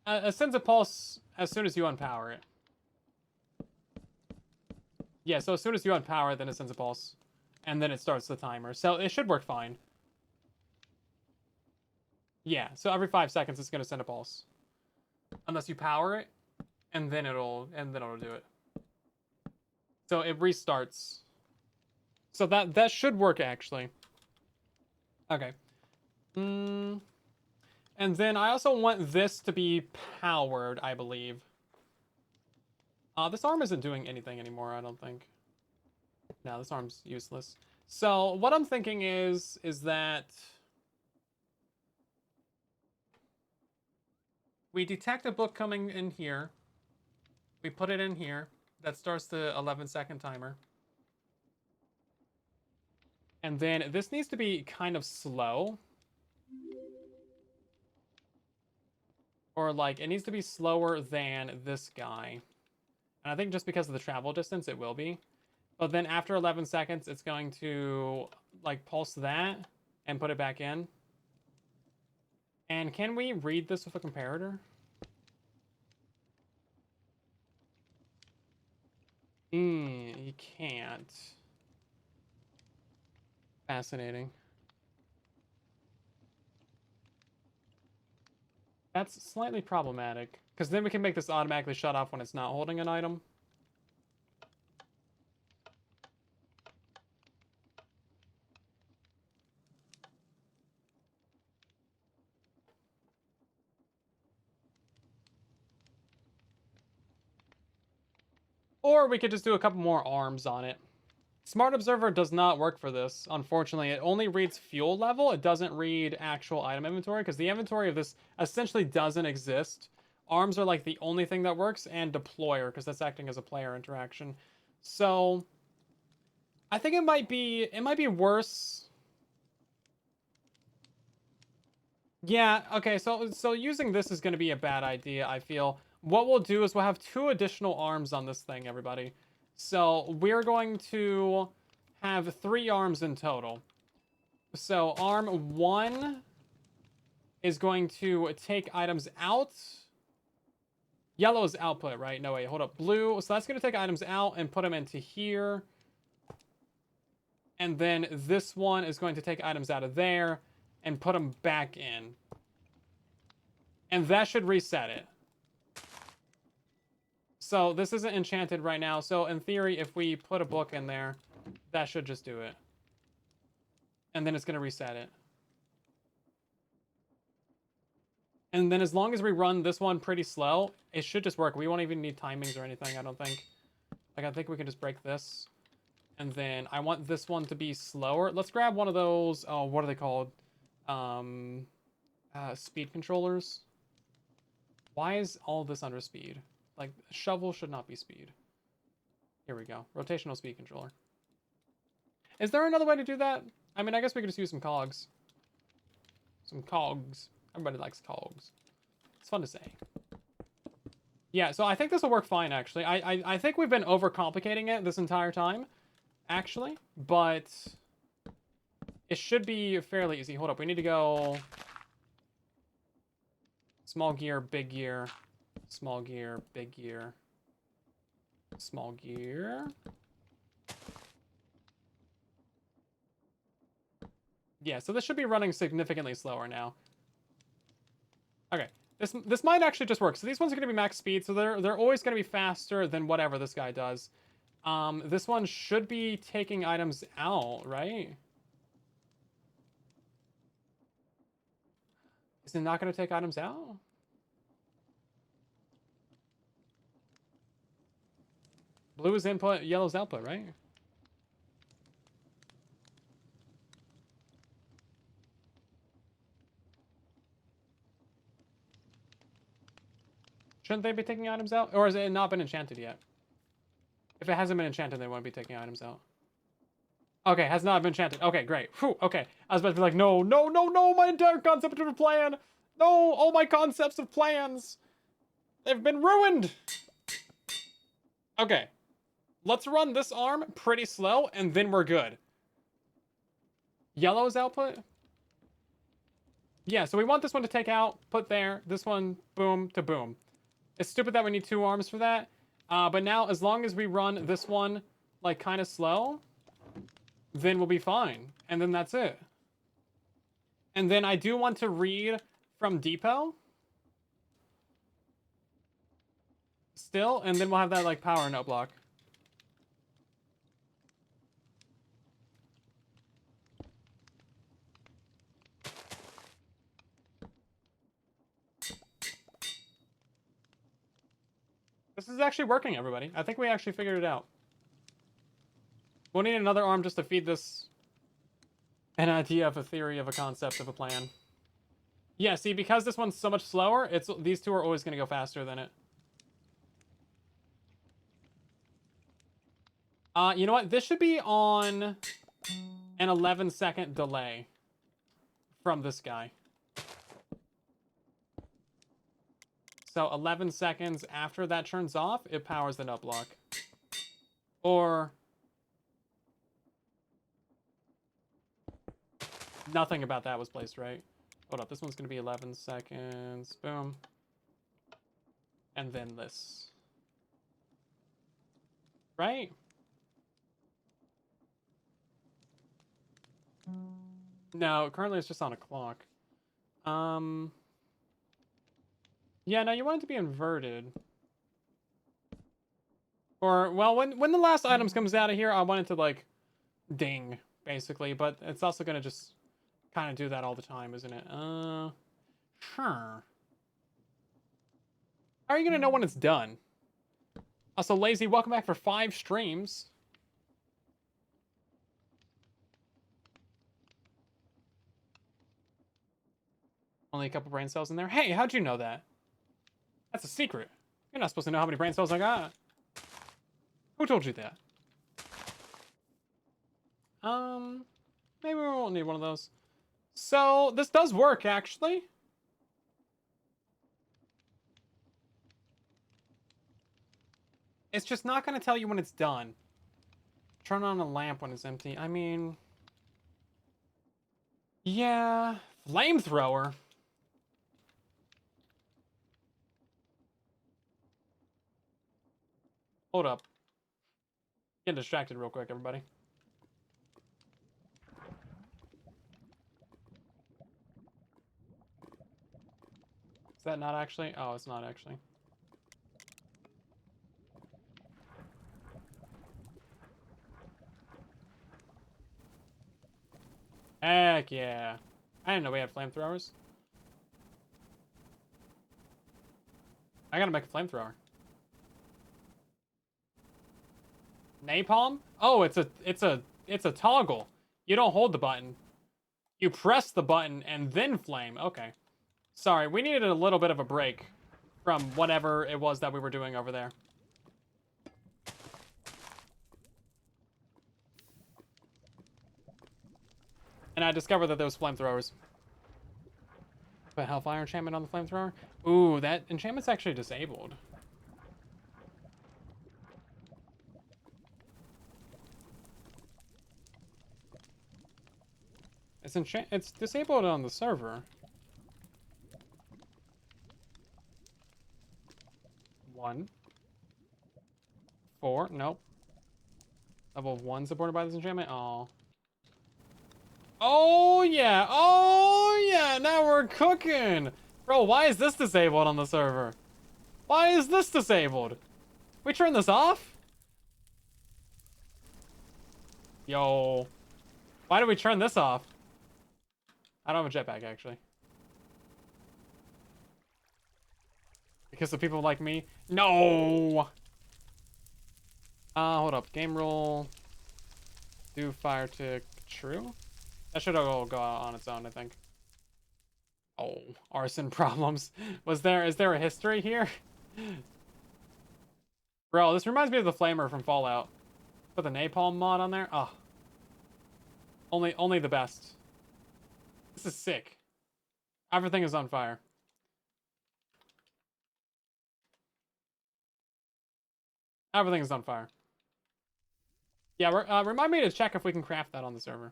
It sends a pulse as soon as you unpower it. Yeah, so as soon as you unpower it, then it sends a pulse. And then it starts the timer. So it should work fine. Yeah, so every 5 seconds it's gonna send a pulse. Unless you power it, and then it'll do it. So it restarts. So that should work actually. Okay. And then I also want this to be powered, I believe. This arm isn't doing anything anymore, I don't think. No, this arm's useless. So what I'm thinking is that we detect a book coming in here. We put it in here. That starts the 11-second timer. And then this needs to be kind of slow. Or like, it needs to be slower than this guy. And I think just because of the travel distance, it will be. But then after 11 seconds, it's going to like pulse that and put it back in. And can we read this with a comparator? You can't. Fascinating. That's slightly problematic, because then we can make this automatically shut off when it's not holding an item. Or we could just do a couple more arms on it. Smart Observer does not work for this, unfortunately. It only reads fuel level. It doesn't read actual item inventory, because the inventory of this essentially doesn't exist. Arms are like the only thing that works, and deployer, because that's acting as a player interaction. So I think it might be worse. Yeah, okay, so using this is going to be a bad idea, I feel. What we'll do is we'll have 2 additional arms on this thing, everybody. So we're going to have 3 arms in total. So arm 1 is going to take items out. Yellow is output, right? No, wait, hold up. Blue, so that's going to take items out and put them into here. And then this one is going to take items out of there and put them back in. And that should reset it. So this isn't enchanted right now. So in theory, if we put a book in there, that should just do it. And then it's going to reset it. And then as long as we run this one pretty slow, it should just work. We won't even need timings or anything, I don't think. Like, I think we can just break this. And then I want this one to be slower. Let's grab one of those, oh, what are they called? Speed controllers. Why is all this under speed? Like, shovel should not be speed. Here we go. Rotational speed controller. Is there another way to do that? I mean, I guess we could just use some cogs. Some cogs. Everybody likes cogs. It's fun to say. Yeah, so I think this will work fine, actually. I think we've been overcomplicating it this entire time, actually. But it should be fairly easy. Hold up, we need to go... Small gear, big gear. Small gear, big gear. Small gear. Yeah, so this should be running significantly slower now. Okay, this might actually just work. So these ones are going to be max speed, so they're always going to be faster than whatever this guy does. This one should be taking items out, right? Is it not going to take items out? Blue is input, yellow is output, right? Shouldn't they be taking items out? Or has it not been enchanted yet? If it hasn't been enchanted, they won't be taking items out. Okay, has not been enchanted. Okay, great. Whew, okay. I was about to be like, no, no, no, no, my entire concept of a plan. No, all my concepts of plans. They've been ruined. Okay. Let's run this arm pretty slow, and then we're good. Yellow's output? Yeah, so we want this one to take out, put there. This one, boom to boom. It's stupid that we need 2 arms for that. But now, as long as we run this one, like, kind of slow, then we'll be fine. And then that's it. And then I do want to read from depot. Still, and then we'll have that like power note block. This is actually working, everybody. I think we actually figured it out. We'll need another arm just to feed this an idea of a theory of a concept of a plan. Yeah, see, because this one's so much slower, these two are always going to go faster than it. You know what? This should be on an 11-second delay from this guy. So 11 seconds after that turns off, it powers the nut block. Or nothing about that was placed right. Hold up, this one's going to be 11 seconds. Boom. And then this. Right? No, currently it's just on a clock. Yeah, no, you want it to be inverted. Or, well, when the last items comes out of here, I want it to, like, ding, basically. But it's also going to just kind of do that all the time, isn't it? Sure. How are you going to know when it's done? Also, Lazy, welcome back for 5 streams. Only a couple brain cells in there. Hey, how'd you know that? That's a secret. You're not supposed to know how many brain cells I got. Who told you that? Maybe we won't need one of those. So, this does work, actually. It's just not going to tell you when it's done. Turn on a lamp when it's empty. I mean... yeah... flamethrower? Hold up. Getting distracted real quick, everybody. Is that not actually? Oh, it's not actually. Heck yeah. I didn't know we had flamethrowers. I gotta make a flamethrower. Napalm? Oh, it's a toggle. You don't hold the button. You press the button and then flame. Okay. Sorry, we needed a little bit of a break from whatever it was that we were doing over there. And I discovered that there was flamethrowers. Put Hellfire enchantment on the flamethrower? Ooh, that enchantment's actually disabled. It's disabled on the server. 1. 4, nope. Level 1 supported by this enchantment? Oh. Oh yeah, oh yeah, now we're cooking! Bro, why is this disabled on the server? Why is this disabled? We turn this off? Yo. Why did we turn this off? I don't have a jetpack, actually. Because of people like me? No! Hold up. Game rule. Do fire tick true? That should all go out on its own, I think. Oh, arson problems. Is there a history here? Bro, this reminds me of the flamer from Fallout. Put the napalm mod on there. Oh. Only the best. This is sick. Everything is on fire. Everything is on fire. Yeah, remind me to check if we can craft that on the server.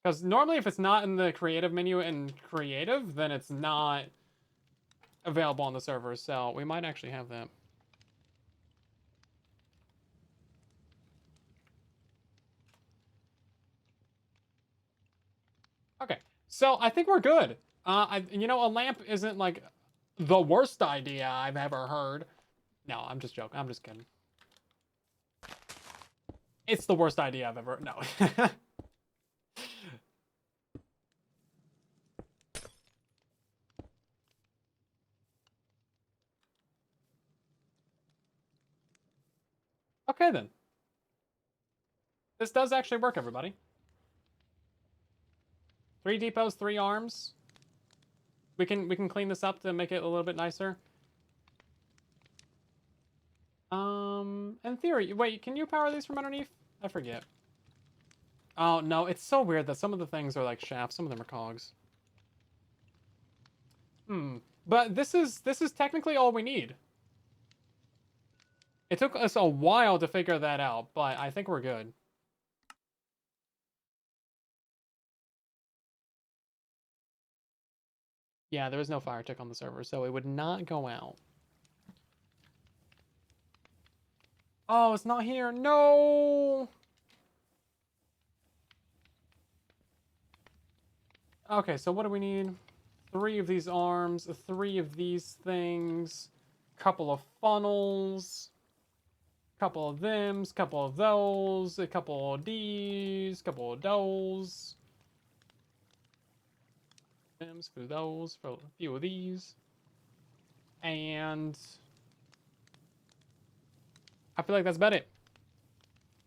Because normally if it's not in the creative menu in creative, then it's not available on the server. So we might actually have that. Okay, so I think we're good. You know, a lamp isn't like the worst idea I've ever heard. No, I'm just joking. I'm just kidding. It's the worst idea I've ever... No. Okay, then. This does actually work, everybody. 3 depots, 3 arms. We can clean this up to make it a little bit nicer. In theory, wait, can you power these from underneath? I forget. Oh, no, it's so weird that some of the things are like shafts, some of them are cogs. But this is technically all we need. It took us a while to figure that out, but I think we're good. Yeah, there was no fire tick on the server, so it would not go out. Oh, it's not here. No! Okay, so what do we need? 3 of these arms, 3 of these things, couple of funnels, couple of thems, couple of those, a couple of these, couple of those. Thems for those, for a few of these. And I feel like that's about it.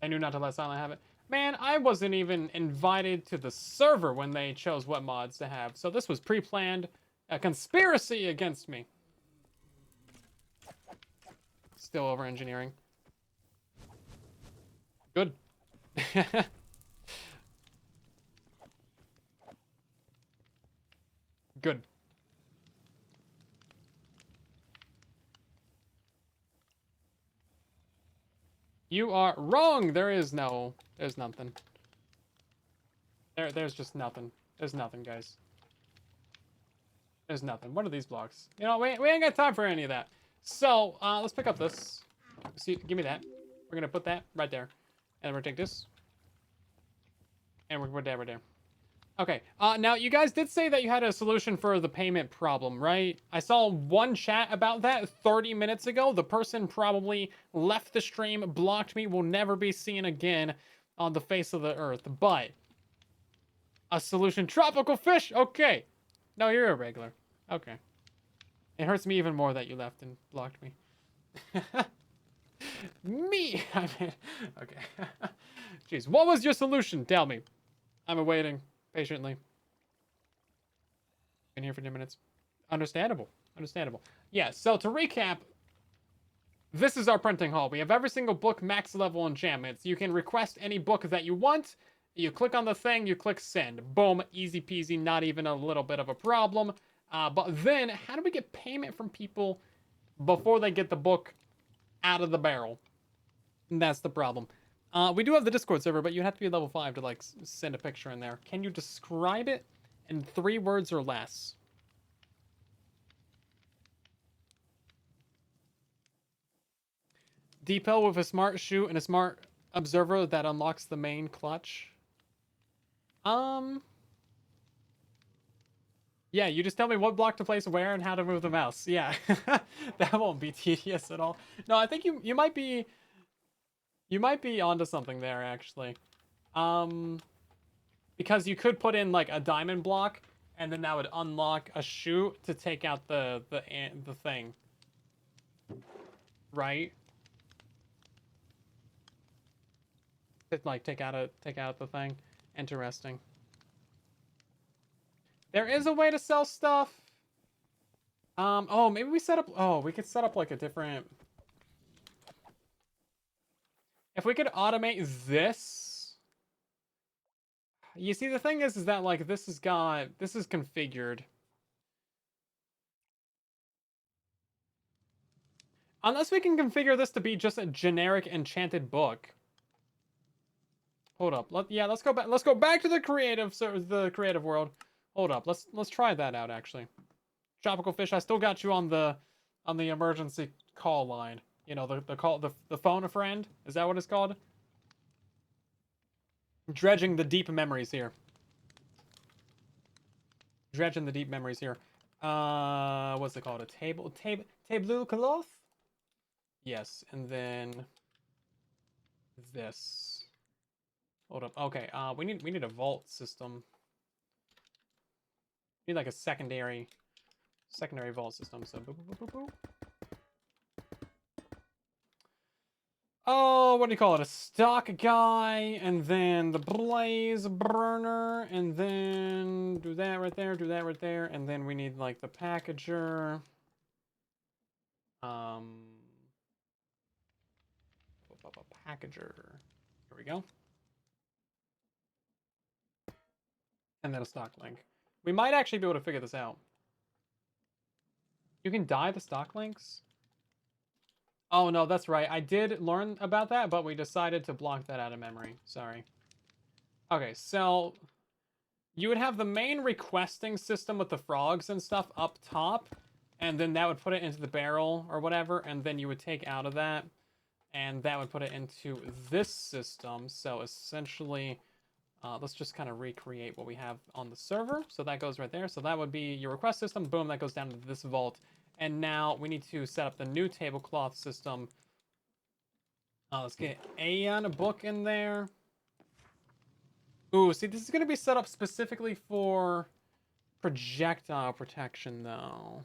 I knew not to let Silent have it. Man, I wasn't even invited to the server when they chose what mods to have, so this was pre-planned. A conspiracy against me. Still over engineering. Good. Good. You are wrong. There's nothing. There's just nothing. There's nothing, guys. There's nothing. What are these blocks? You know, we ain't got time for any of that. So, let's pick up this. See, give me that. We're gonna put that right there. And we're gonna take this. And we're gonna put that right there. Okay, now you guys did say that you had a solution for the payment problem, right? I saw one chat about that 30 minutes ago. The person probably left the stream, blocked me, will never be seen again on the face of the earth. But, a solution, tropical fish, okay. No, you're a regular, okay. It hurts me even more that you left and blocked me. Me, I mean, okay. Jeez, what was your solution? Tell me. I'm awaiting. Patiently. Been here for 10 minutes. Understandable. Understandable. Yeah, so to recap, this is our printing hall. We have every single book max level enchantments. You can request any book that you want. You click on the thing, you click send. Boom, easy peasy, not even a little bit of a problem. But then, how do we get payment from people before they get the book out of the barrel? And that's the problem. We do have the Discord server, but you have to be level 5 to, like, send a picture in there. Can you describe it in 3 words or less? Depot with a smart shoot and a smart observer that unlocks the main clutch. Yeah, you just tell me what block to place where and how to move the mouse. Yeah, that won't be tedious at all. No, I think you might be... You might be onto something there, actually. Because you could put in, like, a diamond block, and then that would unlock a chute to take out the thing. Right? To, like, take out the thing. Interesting. There is a way to sell stuff. Oh, maybe we set up... Oh, we could set up, like, a different... If we could automate this... You see, the thing is that, like, this is configured. Unless we can configure this to be just a generic enchanted book. Hold up. Let's go back. Let's go back to the creative world. Hold up. Let's try that out, actually. Tropical fish, I still got you on the emergency call line. You know, the phone a friend. Is that what it's called? Dredging the deep memories here. Dredging the deep memories here. What's it called? A tablecloth? Yes, and then this. Hold up. Okay, we need a vault system. We need like a secondary vault system. So boop, boop, boop, boop, boop. Oh, what do you call it? A stock guy, and then the blaze burner, and then do that right there, do that right there, and then we need like the packager. Packager. Here we go. And then a stock link. We might actually be able to figure this out. You can dye the stock links? Oh, no, that's right. I did learn about that, but we decided to block that out of memory. Sorry. Okay, so you would have the main requesting system with the frogs and stuff up top, and then that would put it into the barrel or whatever, and then you would take out of that, and that would put it into this system. So essentially, let's just kind of recreate what we have on the server. So that goes right there. So that would be your request system. Boom, that goes down to this vault. And now we need to set up the new tablecloth system. Let's get a book in there. Ooh, see, this is going to be set up specifically for projectile protection, though.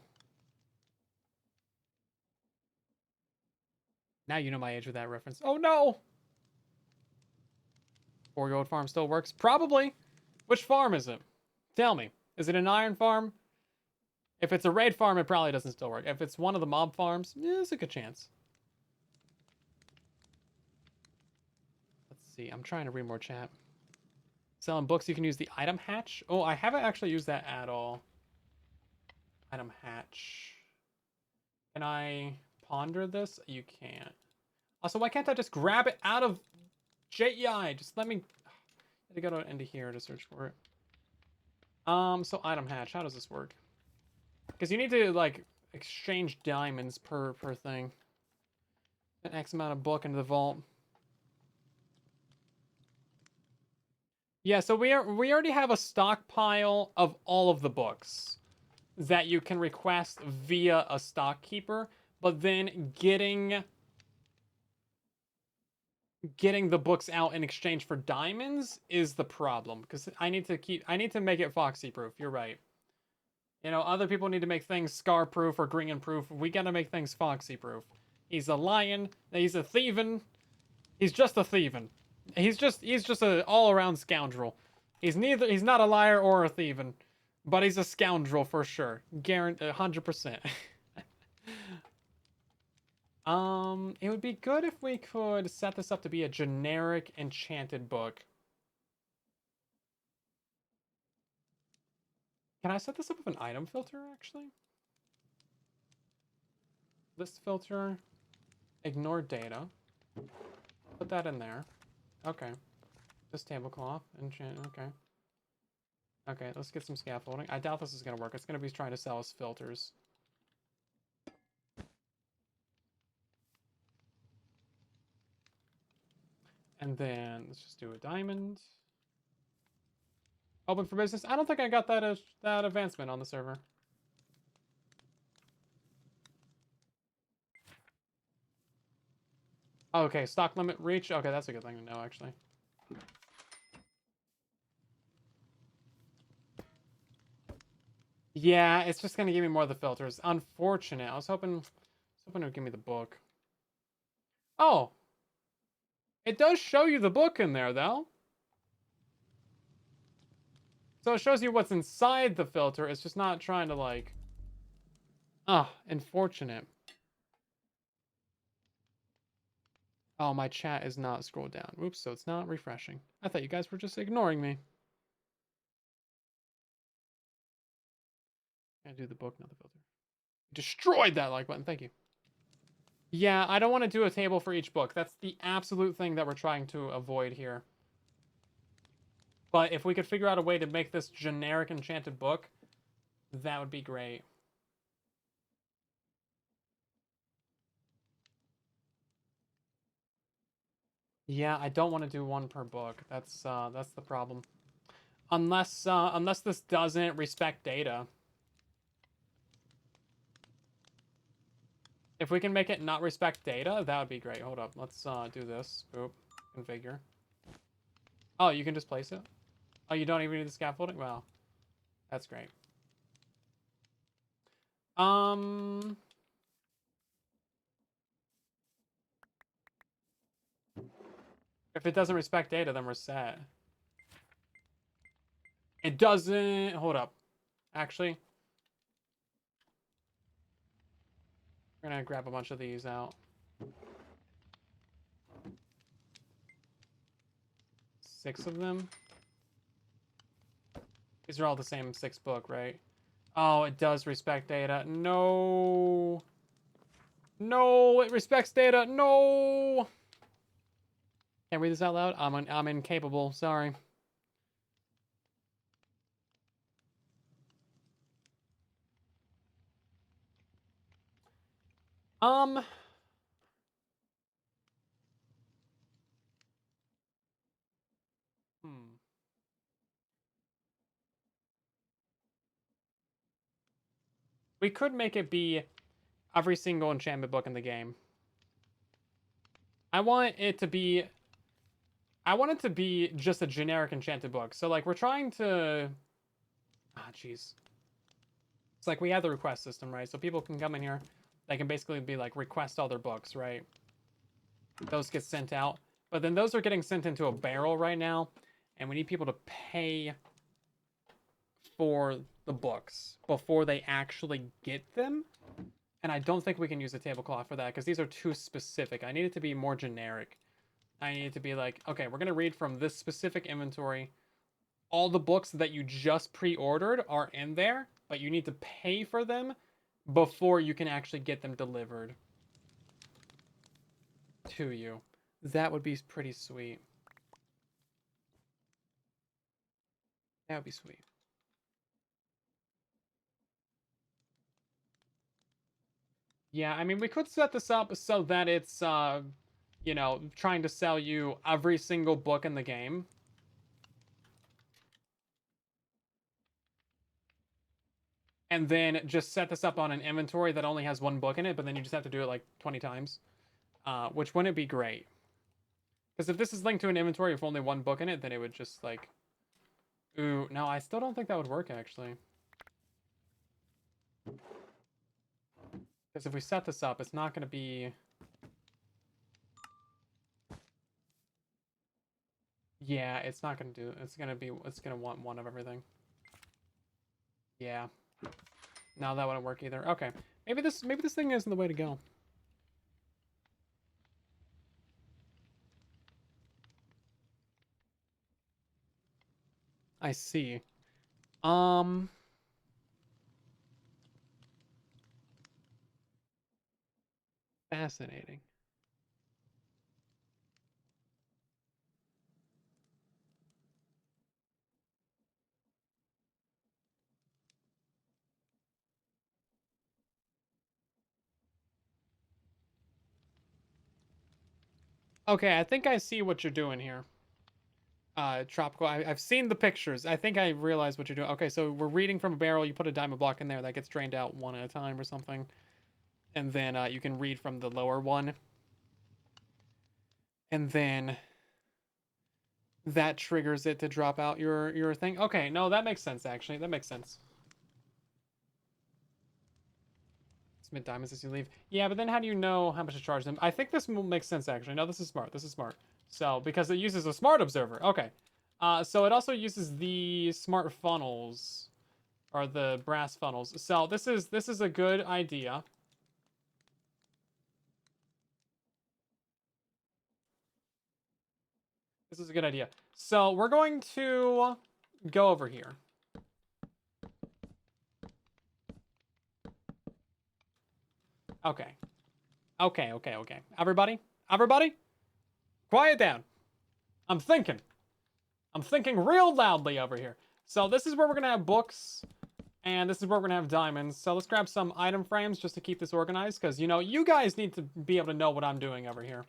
Now you know my age with that reference. Oh, no! 4-year-old farm still works? Probably. Which farm is it? Tell me. Is it an iron farm? If it's a raid farm, it probably doesn't still work. If it's one of the mob farms, there's a good chance. Let's see. I'm trying to read more chat. Selling books, you can use the item hatch. Oh, I haven't actually used that at all. Item hatch. Can I ponder this? You can't. Also, why can't I just grab it out of JEI? Just let me... I gotta go into here to search for it. So item hatch. How does this work? Because you need to, like, exchange diamonds per thing. An X amount of book into the vault. Yeah, so we already have a stockpile of all of the books that you can request via a stock keeper, but then getting the books out in exchange for diamonds is the problem, because I need to make it foxy proof. You're right. You know, other people need to make things scar proof or green proof. We gotta make things foxy proof. He's a lion. He's a thieving. He's just a thieving. He's just a all around scoundrel. He's not a liar or a thieving, but he's a scoundrel for sure. Guaranteed 100%. It would be good if we could set this up to be a generic enchanted book. Can I set this up with an item filter, actually? List filter, ignore data. Put that in there. Okay. This tablecloth, enchant, okay. Okay, let's get some scaffolding. I doubt this is going to work. It's going to be trying to sell us filters. And then let's just do a diamond. Open for business. I don't think I got that advancement on the server. Okay, stock limit reach. Okay, that's a good thing to know, actually. Yeah, it's just gonna give me more of the filters. Unfortunate. I was hoping it would give me the book. Oh, it does show you the book in there, though. So it shows you what's inside the filter. It's just not trying to, like... Ah, unfortunate. Oh, my chat is not scrolled down. Oops, so it's not refreshing. I thought you guys were just ignoring me. I do the book, not the filter. Destroyed that like button. Thank you. Yeah, I don't want to do a table for each book. That's the absolute thing that we're trying to avoid here. But if we could figure out a way to make this generic enchanted book, that would be great. Yeah, I don't want to do one per book. That's the problem. Unless this doesn't respect data. If we can make it not respect data, that would be great. Hold up. Let's do this. Boop. Configure. Oh, you can just place it? Oh, you don't even need the scaffolding? Wow. That's great. If it doesn't respect data, then we're set. It doesn't... Hold up. Actually, we're gonna grab a bunch of these out. 6 of them. These are all the same 6 book, right? Oh, it does respect data. No. No, it respects data. No. Can't read this out loud. I'm incapable. Sorry. Hmm. We could make it be every single enchantment book in the game. I want it to be just a generic enchanted book. So like we're trying to jeez. It's like we have the request system, right? So people can come in here. They can basically be like request all their books, right? Those get sent out. But then those are getting sent into a barrel right now. And we need people to pay for the books before they actually get them. And I don't think we can use a tablecloth for that because these are too specific. I need it to be more generic. I need it to be like, okay, we're going to read from this specific inventory. All the books that you just pre-ordered are in there, but you need to pay for them before you can actually get them delivered to you. That would be pretty sweet. That would be sweet. Yeah, I mean, we could set this up so that it's, you know, trying to sell you every single book in the game. And then just set this up on an inventory that only has 1 book in it, but then you just have to do it like 20 times. Which wouldn't be great. Because if this is linked to an inventory with only 1 book in it, then it would just like... Ooh, no, I still don't think that would work, actually. Because if we set this up, it's not going to be... Yeah, it's not going to do... It's going to want 1 of everything. Yeah. No, that wouldn't work either. Okay. Maybe this thing isn't the way to go. I see. Fascinating. Okay, I think I see what you're doing here. Tropical. I've seen the pictures. I think I realize what you're doing. Okay, so we're reading from a barrel. You put a diamond block in there that gets drained out 1 at a time or something. And then you can read from the lower one. And then that triggers it to drop out your thing. Okay, no, that makes sense, actually. That makes sense. Submit diamonds as you leave. Yeah, but then how do you know how much to charge them? I think this makes sense, actually. No, this is smart. This is smart. So, because it uses a smart observer. Okay. So it also uses the smart funnels. Or the brass funnels. So this is a good idea. This is a good idea. So we're going to go over here. Okay. Okay. Everybody, quiet down. I'm thinking real loudly over here. So this is where we're gonna have books, and this is where we're gonna have diamonds. So let's grab some item frames just to keep this organized, because you know you guys need to be able to know what I'm doing over here.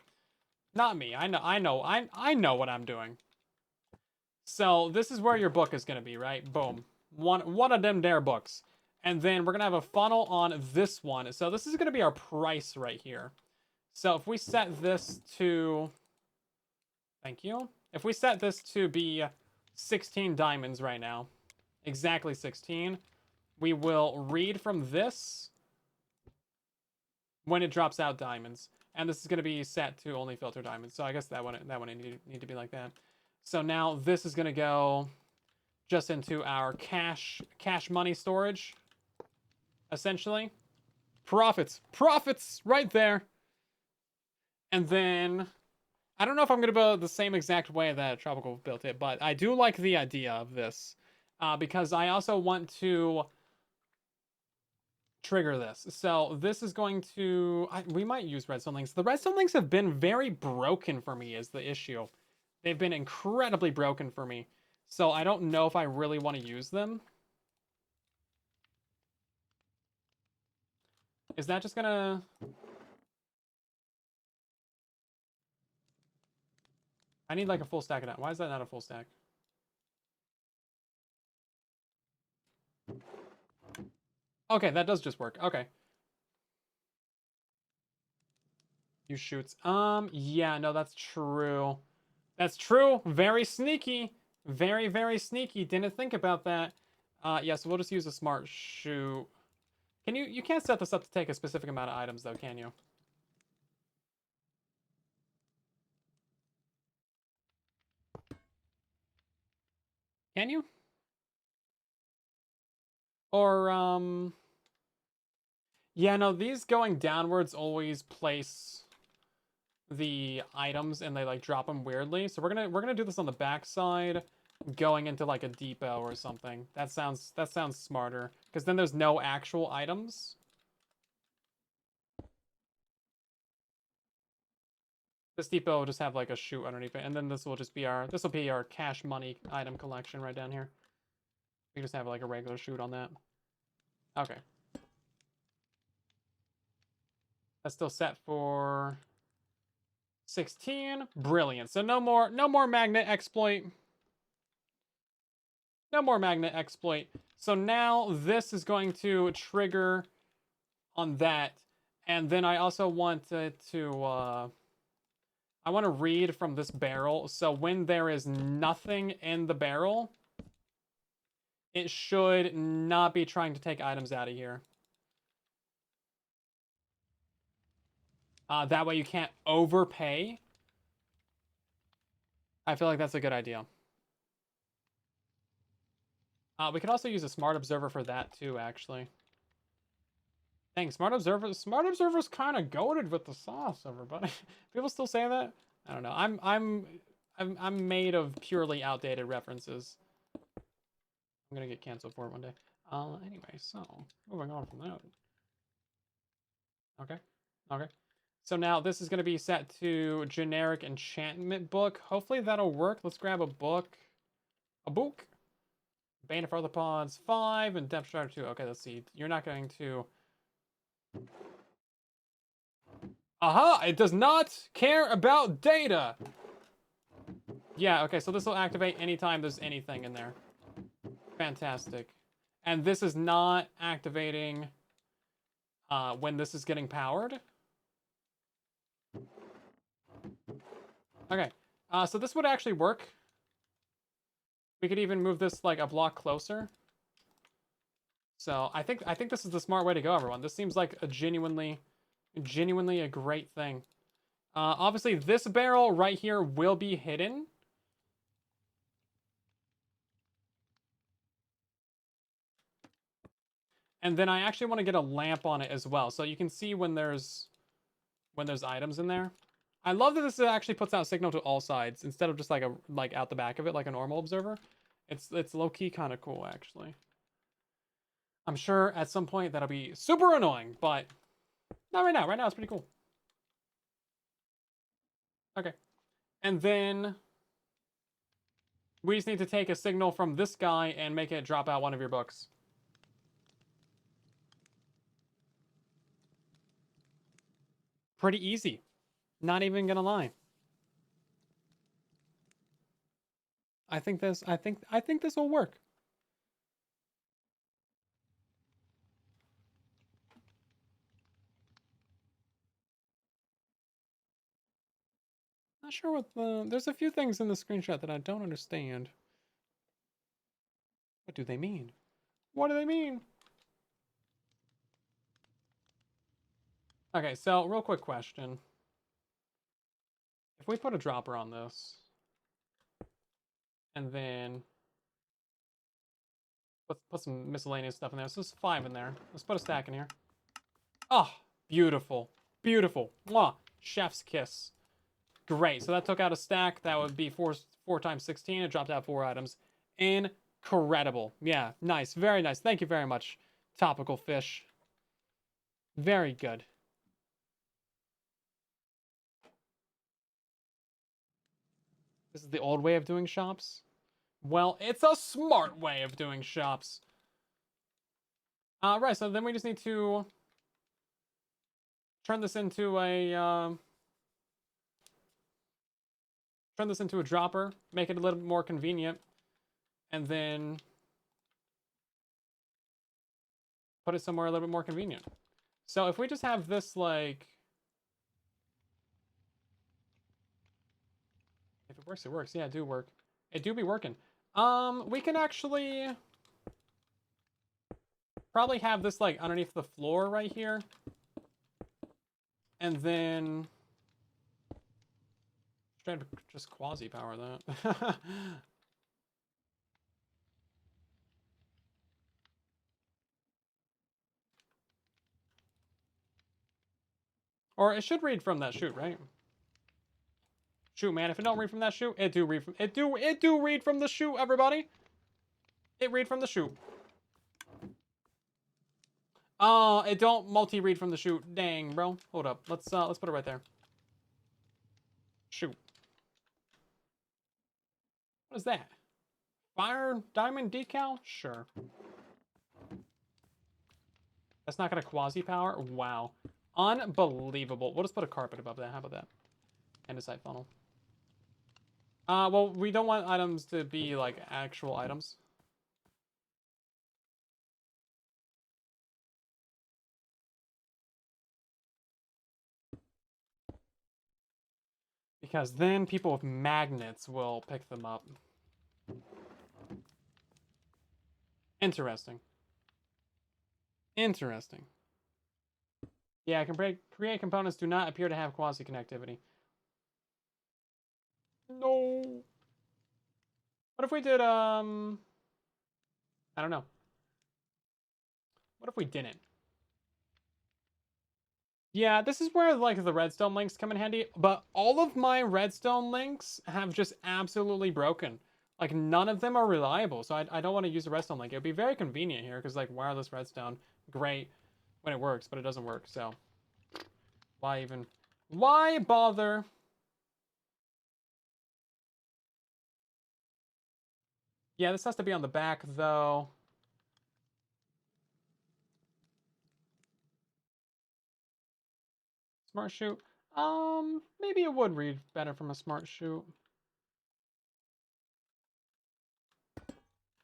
Not me. I know what I'm doing. So this is where your book is going to be, right? Boom. One of them there books. And then we're going to have a funnel on this one. So this is going to be our price right here. So if we set this to... Thank you. If we set this to be 16 diamonds right now, exactly 16, we will read from this when it drops out diamonds. And this is going to be set to only filter diamonds. So I guess that one need to be like that. So now this is going to go just into our cash money storage, essentially. Profits right there. And then I don't know if I'm going to build the same exact way that Tropical built it, but I do like the idea of this because I also want to trigger this. So this is going to... we might use redstone links. The redstone links have been very broken for me is the issue. They've been incredibly broken for me. So I don't know if I really want to use them. Is that just gonna... I need like a full stack of that. Why is that not a full stack? Okay, that does just work. Okay. You shoots. Yeah, no, that's true. That's true. Very sneaky. Very, very sneaky. Didn't think about that. Yeah, so we'll just use a smart shoot. Can you can't set this up to take a specific amount of items though, can you? Can you? Or, yeah, no, these going downwards always place the items and they like drop them weirdly. So we're gonna do this on the back side, going into like a depot or something. That sounds smarter because then there's no actual items. This depot will just have like a chute underneath it, and then this will be our cash money item collection right down here. We just have like a regular chute on that. Okay. That's still set for 16. Brilliant. So no more magnet exploit. No more magnet exploit. So now this is going to trigger on that. And then I also want to I want to read from this barrel. So when there is nothing in the barrel, it should not be trying to take items out of here. That way you can't overpay. I feel like that's a good idea. We could also use a smart observer for that too, actually. Dang, smart observer's kind of goated with the sauce, everybody. People still say that? I don't know. I'm made of purely outdated references. I'm gonna get canceled for it one day. Anyway, so moving on from that. Okay. So now this is gonna be set to generic enchantment book. Hopefully that'll work. Let's grab a book. A book. Bane of Arthropods 5 and Depth Strider 2. Okay, let's see. You're not going to... Aha! It does not care about data! Yeah, okay, so this will activate anytime there's anything in there. Fantastic. And this is not activating when this is getting powered. Okay, so this would actually work. We could even move this like a block closer. So I think this is the smart way to go, everyone. This seems like a genuinely a great thing. Obviously, this barrel right here will be hidden. And then I actually want to get a lamp on it as well, so you can see when there's items in there. I love that this actually puts out signal to all sides instead of just like out the back of it like a normal observer. It's low key kind of cool actually. I'm sure at some point that'll be super annoying, but not right now. Right now it's pretty cool. Okay, and then we just need to take a signal from this guy and make it drop out one of your books. Pretty easy. Not even gonna lie. I think this will work. Not sure what there's a few things in the screenshot that I don't understand. What do they mean? What do they mean? Okay, so real quick question. If we put a dropper on this, and then let's put some miscellaneous stuff in there. So there's 5 in there. Let's put a stack in here. Oh, beautiful. Beautiful. Mwah. Chef's kiss. Great. So that took out a stack. That would be 4 times 16. It dropped out 4 items. Incredible. Yeah, nice. Very nice. Thank you very much, Topical Fish. Very good. This is the old way of doing shops? Well, it's a smart way of doing shops. Right, so then we just need to turn this into a dropper, make it a little bit more convenient, and then put it somewhere a little bit more convenient. So if we just have this, like, if it works, it works. Yeah, it do work. It do be working. We can actually probably have this, like, underneath the floor right here. And then try to just quasi-power that. Or it should read from that chute, right? Shoot, man, if it don't read from that chute, it do read from it do read from the chute, everybody. It read from the chute. It don't multi-read from the chute. Dang, bro. Hold up. Let's put it right there. Shoot. What is that? Fire diamond decal? Sure. That's not gonna quasi-power? Wow. Unbelievable. We'll just put a carpet above that. How about that? Andesite funnel. Well, we don't want items to be, like, actual items. Because then people with magnets will pick them up. Interesting. Interesting. Yeah, create components do not appear to have quasi-connectivity. No. What if we did, I don't know. What if we didn't? Yeah, this is where, like, the redstone links come in handy, but all of my redstone links have just absolutely broken. Like, none of them are reliable, so I don't want to use a redstone link. It would be very convenient here, because, like, wireless redstone, great when it works, but it doesn't work, so why even? Why bother? Yeah, this has to be on the back, though. Smart chute. Maybe it would read better from a smart chute.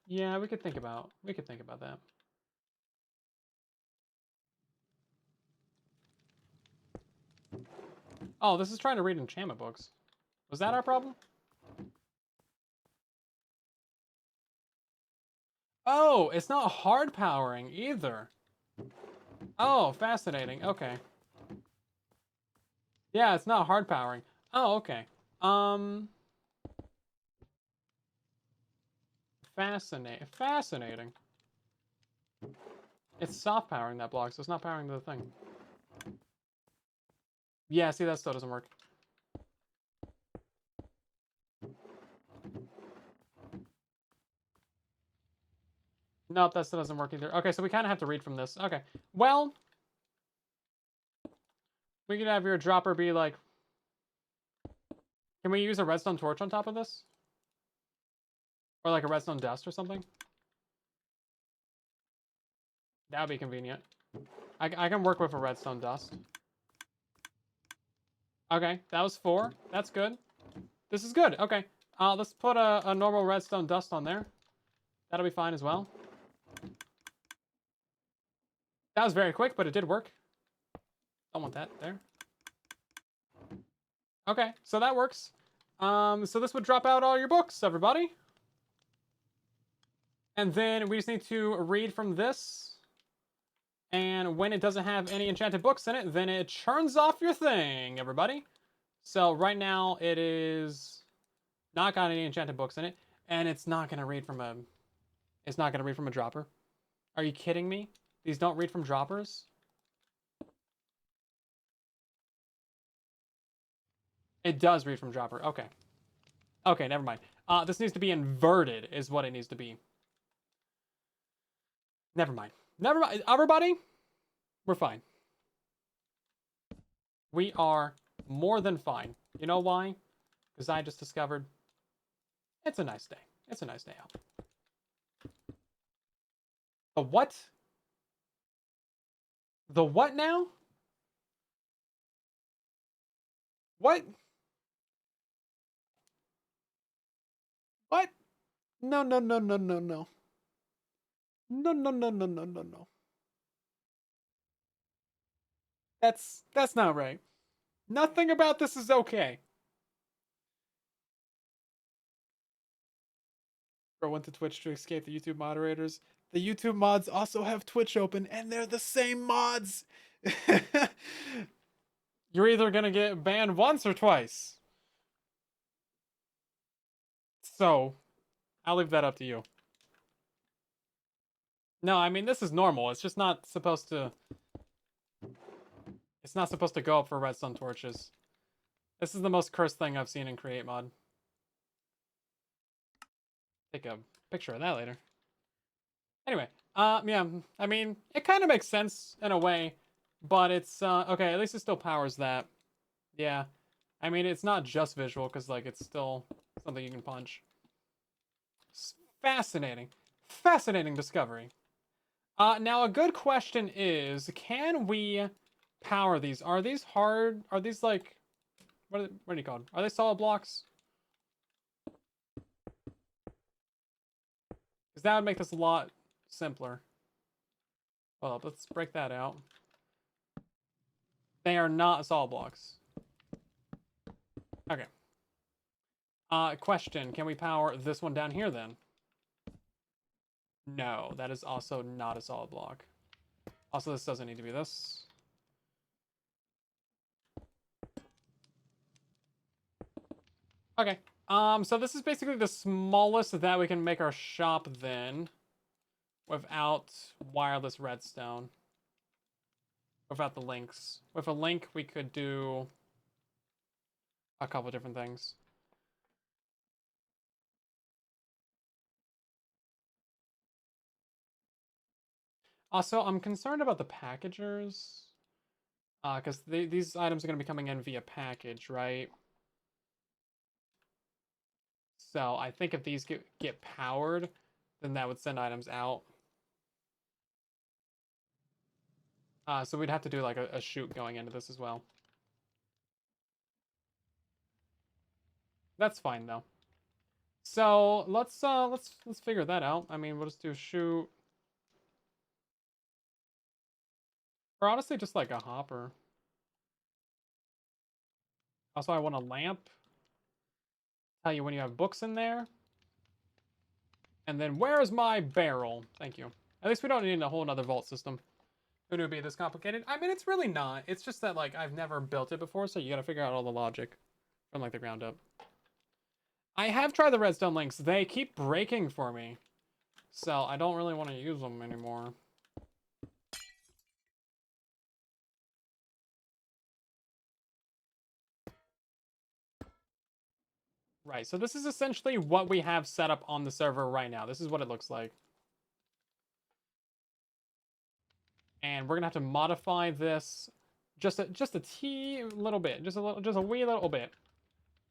Yeah, we could think about that. Oh, this is trying to read enchantment books. Was that our problem? Oh, it's not hard powering either. Oh, fascinating. Okay. Yeah, it's not hard powering. Oh, okay. Fascinating. It's soft powering that block, so it's not powering the thing. Yeah, see, that still doesn't work. Nope, that still doesn't work either. Okay, so we kind of have to read from this. Okay, well, we could have your dropper be like... Can we use a redstone torch on top of this? Or like a redstone dust or something? That would be convenient. I can work with a redstone dust. Okay, that was 4. That's good. This is good. Okay. Let's put a normal redstone dust on there. That'll be fine as well. That was very quick, but it did work. Don't want that there. Okay, so that works. So this would drop out all your books, everybody. And then we just need to read from this. And when it doesn't have any enchanted books in it, then it churns off your thing, everybody. So right now it is not got any enchanted books in it, and it's not gonna read from a dropper. Are you kidding me? These don't read from droppers? It does read from dropper. Okay. Okay, never mind. This needs to be inverted is what it needs to be. Never mind. Never mind. Everybody, we're fine. We are more than fine. You know why? Because I just discovered it's a nice day. It's a nice day out. The what? The what now? What? What? No, no, no, no, no, no. No, no, no, no, no, no, no. That's not right. Nothing about this is okay. Bro went to Twitch to escape the YouTube moderators. The YouTube mods also have Twitch open, and they're the same mods. You're either gonna get banned once or twice. So, I'll leave that up to you. No, I mean, this is normal. It's just not supposed to... It's not supposed to go up for redstone torches. This is the most cursed thing I've seen in Create Mod. Take a picture of that later. Anyway, yeah, I mean, it kind of makes sense in a way, but it's, okay, at least it still powers that. Yeah. I mean, it's not just visual, because, like, it's still something you can punch. It's fascinating. Fascinating discovery. Now a good question is, can we power these? Are these hard? Are these, like, what are you called? Are they solid blocks? Because that would make this a lot simpler. Well, let's break that out. They are not solid blocks. Okay. Question, can we power this one down here then? No, that is also not a solid block. Also, this doesn't need to be this. Okay. So this is basically the smallest that we can make our shop then, without wireless redstone. Without the links. With a link, we could do a couple different things. Also, I'm concerned about the packagers. Because these items are going to be coming in via package, right? So I think if these get powered, then that would send items out. So we'd have to do like a chute going into this as well. That's fine though. So let's figure that out. I mean, we'll just do chute. Or honestly, just like a hopper. Also, I want a lamp. Tell you when you have books in there. And then where's my barrel? Thank you. At least we don't need a whole another vault system. It would be this complicated. I mean, it's really not. It's just that, like, I've never built it before, so you gotta figure out all the logic from, like, the ground up. I have tried the redstone links. They keep breaking for me. So I don't really want to use them anymore. Right, so this is essentially what we have set up on the server right now. This is what it looks like. And we're gonna have to modify this just a tee little bit, just a wee little bit,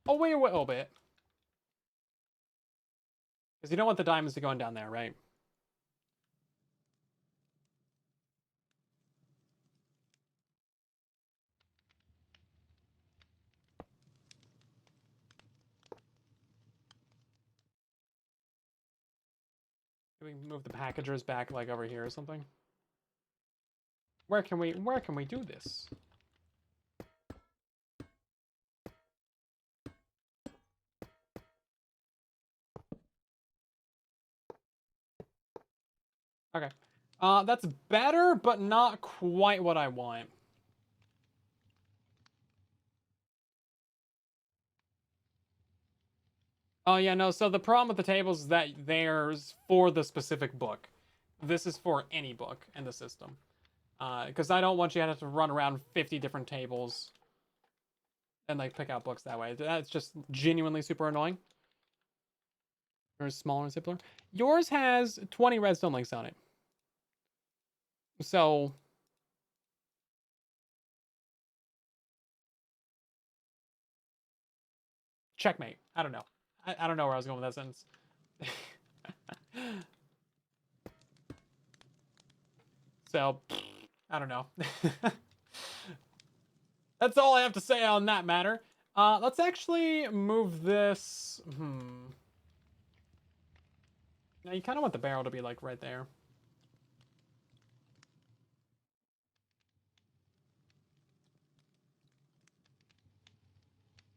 a wee little bit, because you don't want the diamonds to go in down there, right? Can we move the packagers back like over here or something? Where can we do this? Okay. That's better, but not quite what I want. Oh, yeah, no, so the problem with the tables is that there's for the specific book. This is for any book in the system. Because I don't want you to have to run around 50 different tables and, like, pick out books that way. That's just genuinely super annoying. Or smaller and simpler. Yours has 20 redstone links on it. So... checkmate. I don't know. I don't know where I was going with that sentence. So, I don't know. That's all I have to say on that matter. Let's actually move this. Now, you kind of want the barrel to be, like, right there.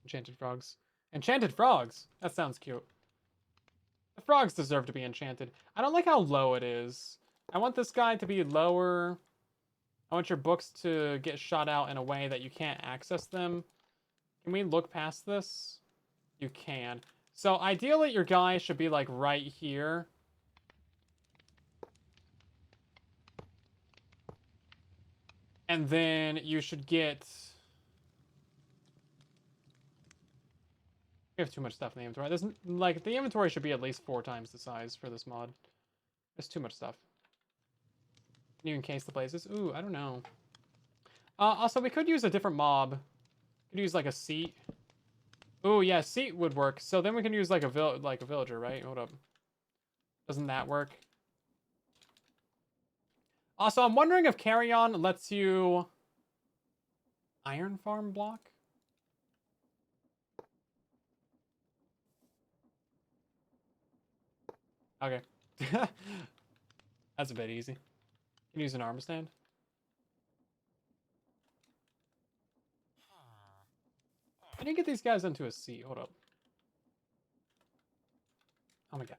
Enchanted frogs. Enchanted frogs! That sounds cute. The frogs deserve to be enchanted. I don't like how low it is. I want this guy to be lower. I want your books to get shot out in a way that you can't access them. Can we look past this? You can. So ideally your guy should be like right here. And then you should get... we have too much stuff in the inventory. There's, like, the inventory should be at least 4 times the size for this mod. There's too much stuff. Can you encase the places? Ooh, I don't know. Also, we could use a different mob. We could use, like, a seat. Ooh, yeah, seat would work. So then we can use, like, a villager, right? Hold up. Doesn't that work? Also, I'm wondering if Carry-On lets you... iron farm block? Okay. That's a bit easy. Can you use an armor stand? I didn't get these guys into a seat. Hold up. Oh my god.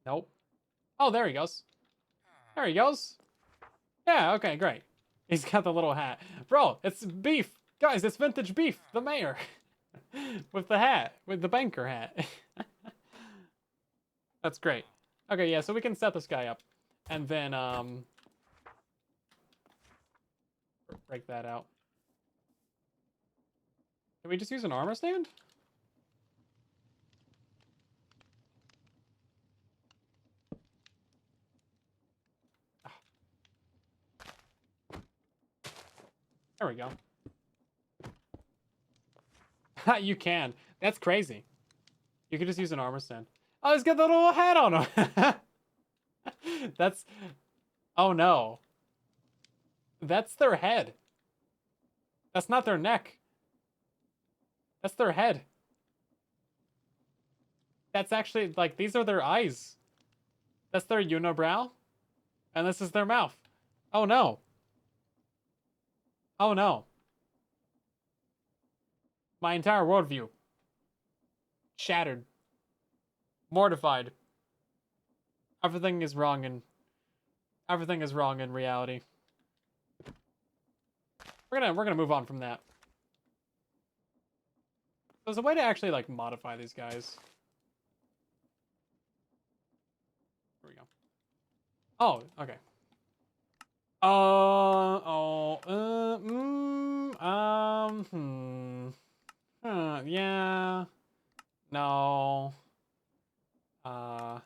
Nope. Oh, there he goes. There he goes. Yeah, okay, great. He's got the little hat. Bro, it's beef. Guys, it's vintage beef. The mayor. With the hat. With the banker hat. That's great. Okay, yeah, so we can set this guy up. And then, break that out. Can we just use an armor stand? There we go. You can. That's crazy. You could just use an armor stand. Oh, he's got the little hat on him. That's... oh, no. That's their head. That's not their neck. That's their head. That's actually, like, these are their eyes. That's their unibrow. And this is their mouth. Oh, no. Oh, no. My entire worldview. Shattered. Mortified. Everything is wrong in reality. We're gonna move on from that. There's a way to actually, like, modify these guys. Here we go. Oh, okay. Yeah. No. Huh.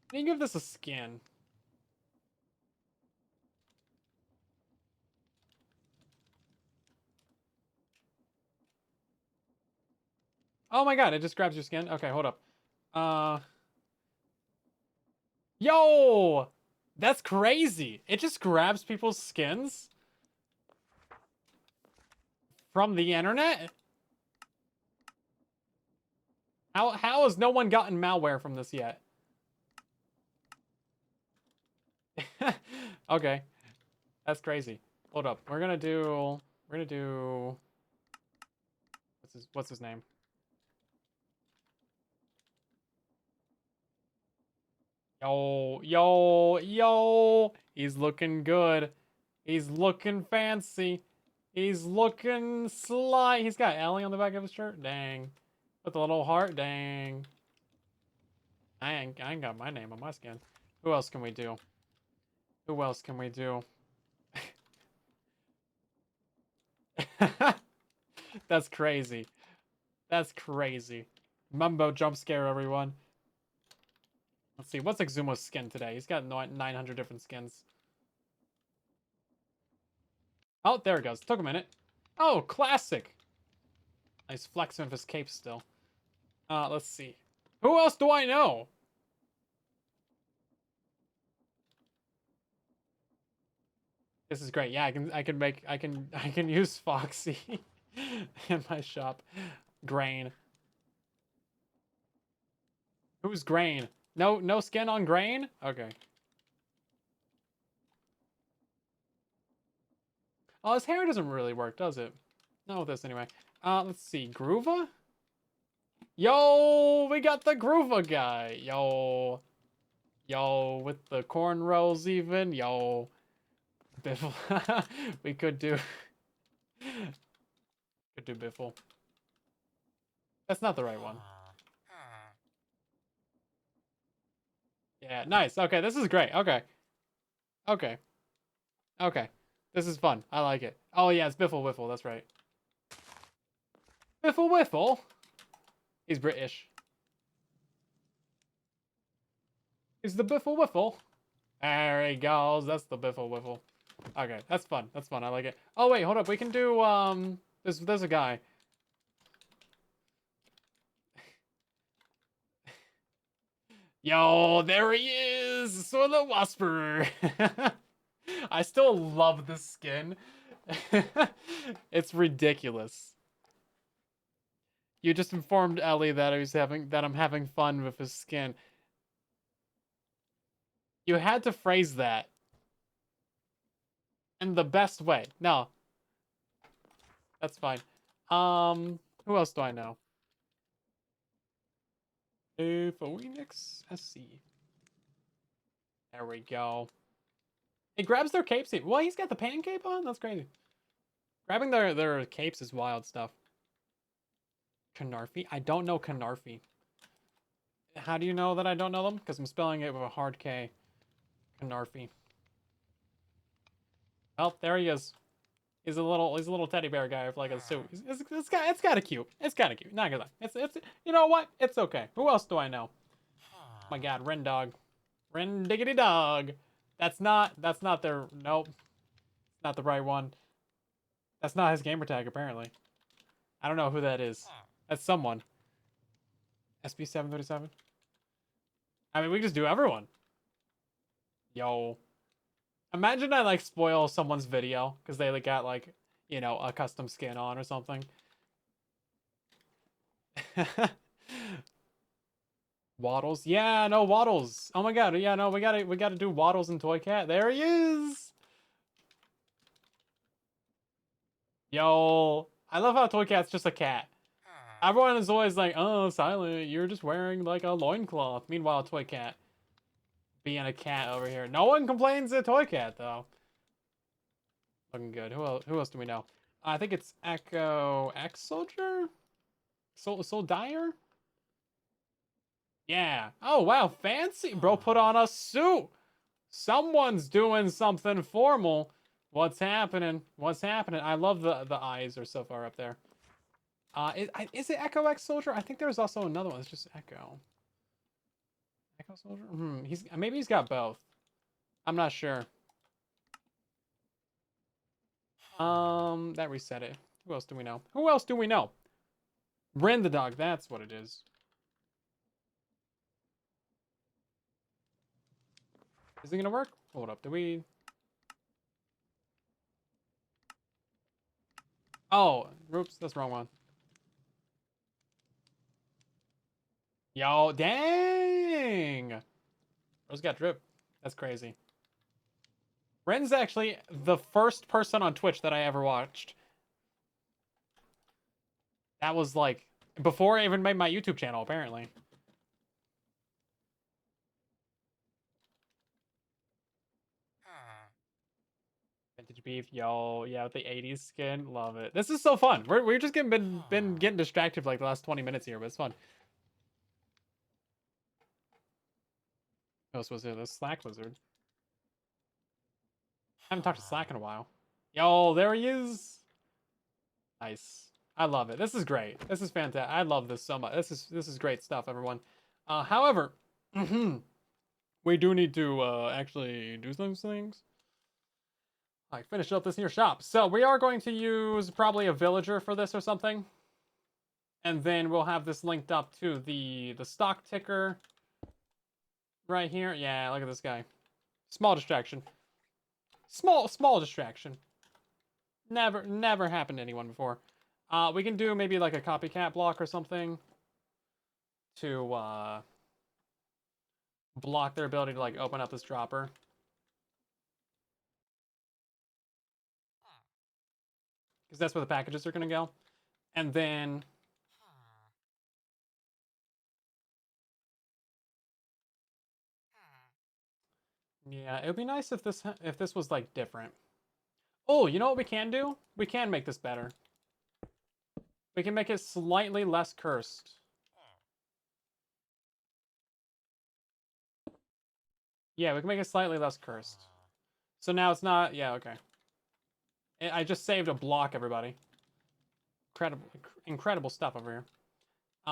Can you give this a skin? Oh my god, it just grabs your skin? Okay, hold up. Yo! That's crazy. It just grabs people's skins from the internet? How has no one gotten malware from this yet? Okay. That's crazy. Hold up. We're gonna do what's his name? Yo, yo, yo. He's looking good. He's looking fancy. He's looking sly. He's got Ellie on the back of his shirt. Dang. With a little heart. Dang. I ain't got my name on my skin. Who else can we do? Who else can we do? That's crazy. That's crazy. Mumbo jump scare, everyone. Let's see. What's Exumo's skin today? He's got 900 different skins. Oh, there it goes. Took a minute. Oh, classic. Nice flexing of his cape still. Let's see. Who else do I know? This is great. Yeah, I can use Foxy in my shop. Grain. Who's Grain? No skin on Grain? Okay. Oh, his hair doesn't really work, does it? Not with this anyway. Let's see. Groova? Yo, we got the Groova guy. Yo. Yo, with the cornrows even. Yo. Biffle. We could do Biffle. That's not the right one. Yeah, nice. Okay, this is great. Okay. Okay. Okay. This is fun. I like it. Oh yeah, it's Biffle Wiffle, that's right. Biffle Wiffle? He's British. He's the Biffle Wiffle. There he goes. That's the Biffle Wiffle. Okay, that's fun. That's fun. I like it. Oh wait, hold up. We can do there's a guy. Yo, there he is! So the Wasper. I still love this skin. It's ridiculous. You just informed Ellie that I'm having fun with his skin. You had to phrase that in the best way. No. That's fine. Who else do I know? Phoenix SC. There we go. He grabs their capes. Well, he's got the pan cape on? That's crazy. Grabbing their capes is wild stuff. Canarfy? I don't know Canarfy. How do you know that I don't know them? Because I'm spelling it with a hard K. Canarfy. Oh, there he is. He's a little teddy bear guy with like a suit. It's kind of cute. It's kind of cute. Not gonna lie. It's you know what? It's okay. Who else do I know? Oh my God, Ren Dog. Ren Diggity Dog. That's not their nope. Not the right one. That's not his gamer tag apparently. I don't know who that is. That's someone. SB737. I mean, we just do everyone. Yo. Imagine I like spoil someone's video because they like got like, you know, a custom skin on or something. Waddles. Yeah, no, Waddles. Oh my God. Yeah, no, we gotta do Waddles and Toy Cat. There he is. Yo. I love how Toy Cat's just a cat. Everyone is always like, oh, Silent, you're just wearing like a loincloth. Meanwhile, Toy Cat being a cat over here. No one complains at Toy Cat, though. Looking good. Who else do we know? I think it's Echo X Soldier? Soul Dyer? Yeah. Oh, wow. Fancy. Bro put on a suit. Someone's doing something formal. What's happening? What's happening? I love the eyes are so far up there. Is it Echo X Soldier? I think there's also another one. It's just Echo. Echo Soldier? Maybe he's got both. I'm not sure. That reset it. Who else do we know? Who else do we know? Ren the dog. That's what it is. Is it gonna work? Hold up. Do we? Oh, oops, that's the wrong one. Yo, dang! Rose got drip. That's crazy. Ren's actually the first person on Twitch that I ever watched. That was like before I even made my YouTube channel, apparently. Vintage beef, yo, yeah, with the 80s skin, love it. This is so fun. We're just been getting distracted for like the last 20 minutes here, but it's fun. What else was there? The Slack Wizard. I haven't talked to Slack in a while. Yo, there he is. Nice. I love it. This is great. This is fantastic. I love this so much. This is great stuff, everyone. However, we do need to actually do some things. Like finish up this here shop. So we are going to use probably a villager for this or something. And then we'll have this linked up to the stock ticker right here. Yeah, look at this guy. Small distraction. Small distraction. Never happened to anyone before. We can do maybe like a copycat block or something to block their ability to like open up this dropper. Because that's where the packages are gonna go. And then yeah, it would be nice if this was like different. Oh, you know what we can do? We can make this better. We can make it slightly less cursed. Yeah, we can make it slightly less cursed. So now it's not, yeah, okay. I just saved a block, everybody. Incredible stuff over here.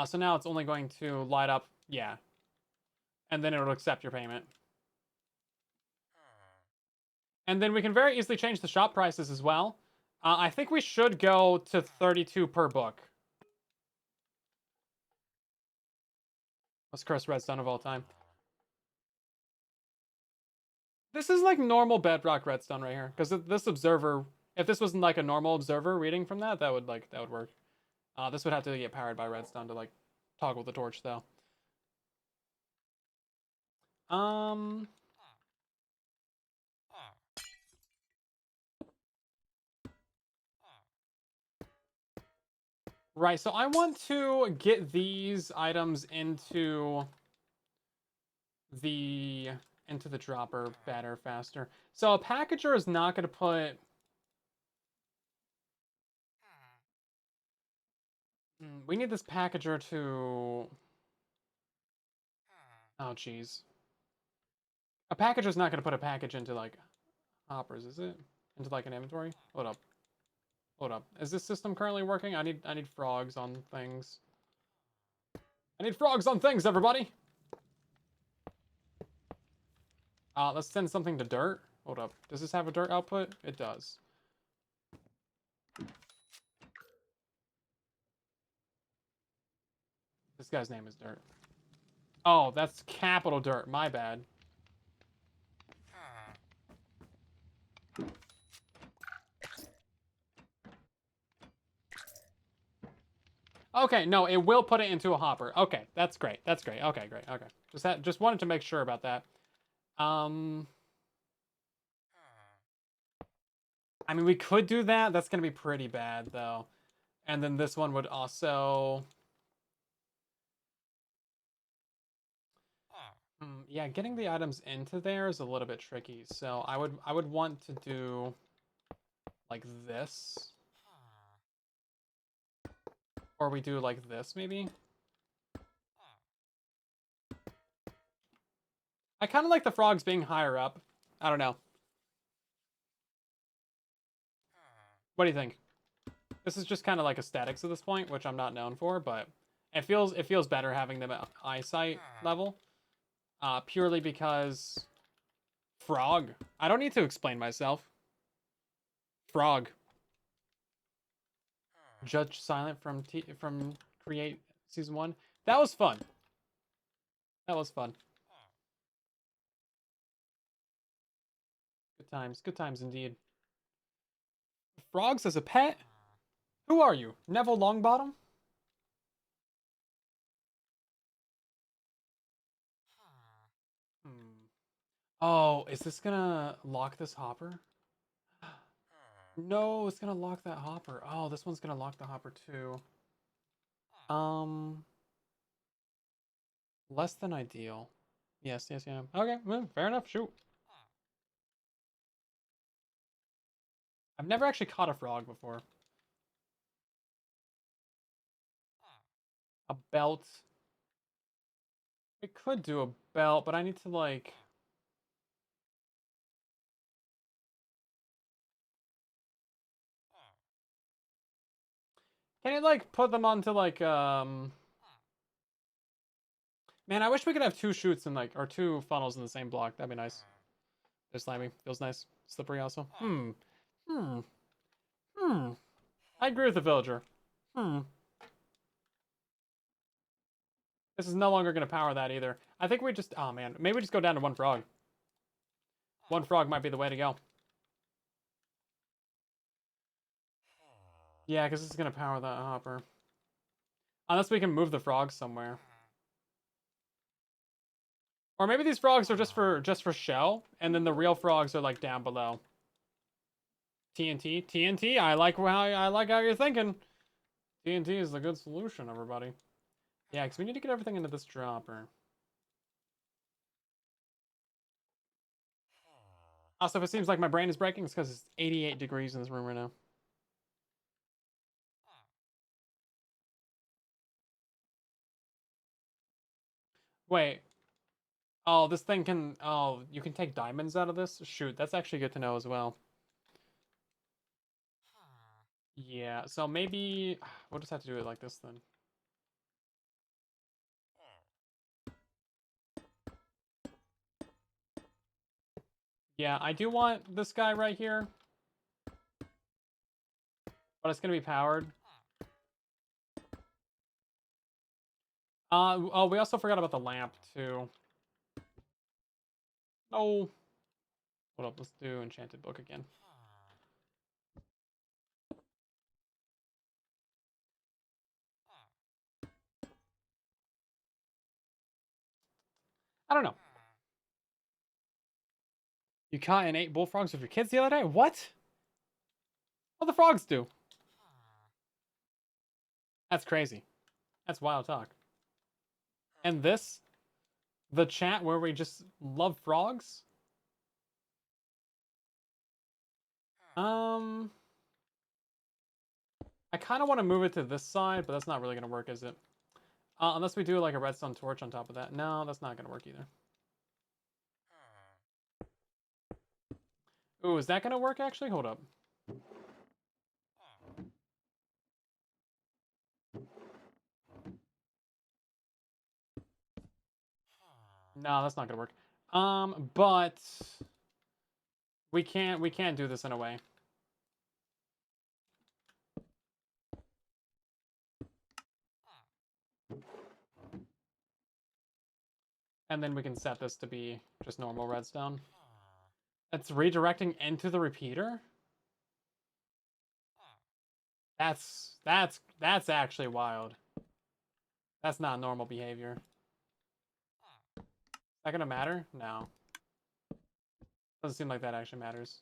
So now it's only going to light up, yeah. And then it'll accept your payment. And then we can very easily change the shop prices as well. I think we should go to 32 per book. Most cursed redstone of all time. This is like normal bedrock redstone right here. Because this observer, if this wasn't like a normal observer reading from that, that would work. This would have to get powered by redstone to like toggle the torch though. Right, so I want to get these items into the dropper better, faster. So a packager is not going to put... We need this packager to... Oh, jeez. A packager is not going to put a package into, like, hoppers, is it? Into, like, an inventory? Hold up. Hold up. Is this system currently working? I need frogs on things. I need frogs on things, everybody! Let's send something to dirt. Hold up. Does this have a dirt output? It does. This guy's name is Dirt. Oh, that's capital Dirt. My bad. Okay, no, it will put it into a hopper. Okay, that's great. That's great. Okay, great. Okay. Just wanted to make sure about that. I mean, we could do that. That's going to be pretty bad, though. And then this one would also... yeah, getting the items into there is a little bit tricky. So I would want to do like this. Or we do like this, maybe? I kind of like the frogs being higher up. I don't know. What do you think? This is just kind of like aesthetics at this point, which I'm not known for, but it feels better having them at eyesight level. Purely because frog. I don't need to explain myself. Frog. Judge Silent from Create Season 1. That was fun. That was fun. Good times indeed. Frogs as a pet? Who are you? Neville Longbottom? Hmm. Oh, is this gonna lock this hopper? No, it's gonna lock that hopper. Oh, this one's gonna lock the hopper too. Um, less than ideal. Yes, yes, yeah. Okay, well, fair enough. Shoot. I've never actually caught a frog before. A belt. It could do a belt, but I need to like. Can you like put them onto like Man, I wish we could have two chutes in like or two funnels in the same block. That'd be nice. They're slimy. Feels nice. Slippery also. Hmm. Hmm. Hmm. I agree with the villager. Hmm. This is no longer gonna power that either. I think we just oh man, maybe we just go down to one frog. One frog might be the way to go. Yeah, because this is gonna power that hopper. Unless we can move the frogs somewhere. Or maybe these frogs are just for shell, and then the real frogs are like down below. TNT, TNT. I like how you're thinking. TNT is the good solution, everybody. Yeah, because we need to get everything into this dropper. Also, if it seems like my brain is breaking, it's because it's 88 degrees in this room right now. Wait. Oh, this thing can... Oh, you can take diamonds out of this? Shoot, that's actually good to know as well. Yeah, so maybe... We'll just have to do it like this then. Yeah, I do want this guy right here. But it's going to be powered. Oh, we also forgot about the lamp, too. Oh. Hold up, let's do Enchanted Book again. I don't know. You caught and ate bullfrogs with your kids the other day? What? What the frogs do? That's crazy. That's wild talk. And this? The chat where we just love frogs? I kind of want to move it to this side, but that's not really going to work, is it? Unless we do like a redstone torch on top of that. No, that's not going to work either. Ooh, is that going to work actually? Hold up. No, that's not going to work. But we can't do this in a way. And then we can set this to be just normal redstone. It's redirecting into the repeater? That's actually wild. That's not normal behavior. Is that gonna matter? No. Doesn't seem like that actually matters.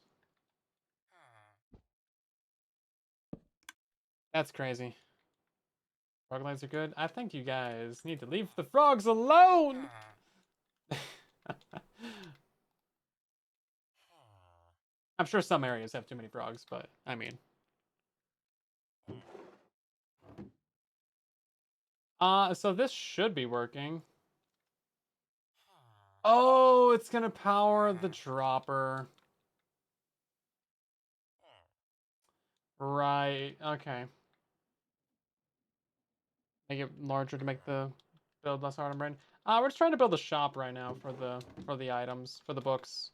That's crazy. Frog legs are good. I think you guys need to leave the frogs alone! I'm sure some areas have too many frogs, but I mean. So this should be working. Oh, it's gonna power the dropper. Right, okay. Make it larger to make the build less hard on brain. We're just trying to build a shop right now for the items, for the books.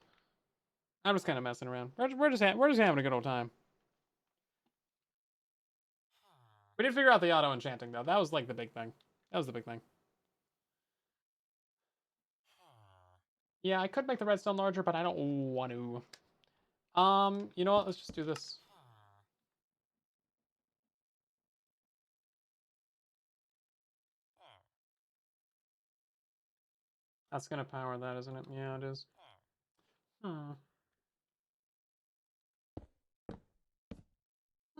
I'm just kind of messing around. We're just having a good old time. We did figure out the auto enchanting though. That was like the big thing. That was the big thing. Yeah, I could make the redstone larger, but I don't want to. You know what? Let's just do this. That's gonna power that, isn't it? Yeah, it is. Hmm.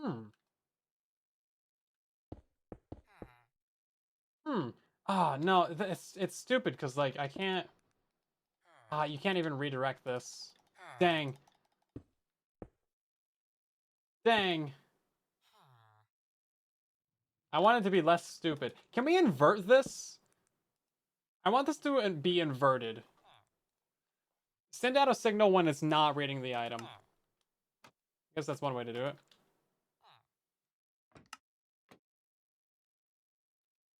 Hmm. Hmm. Ah, no, it's stupid because like I can't. Ah, you can't even redirect this. Dang. Dang. I want it to be less stupid. Can we invert this? I want this to be inverted. Send out a signal when it's not reading the item. I guess that's one way to do it.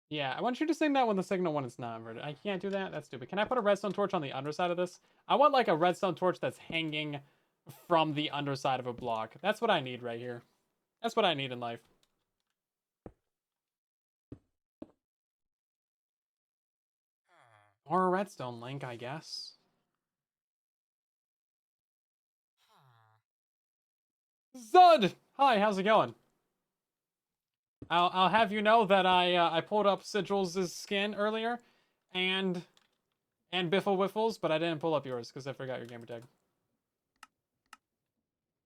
Yeah, I want you to sing that when the signal when it's not inverted. I can't do that. That's stupid. Can I put a redstone torch on the underside of this? I want like a redstone torch that's hanging from the underside of a block. That's what I need right here. That's what I need in life. Or a redstone link, I guess. Zud! Hi, how's it going? I'll have you know that I pulled up Sigil's skin earlier, and Biffle Wiffles, but I didn't pull up yours because I forgot your gamer tag.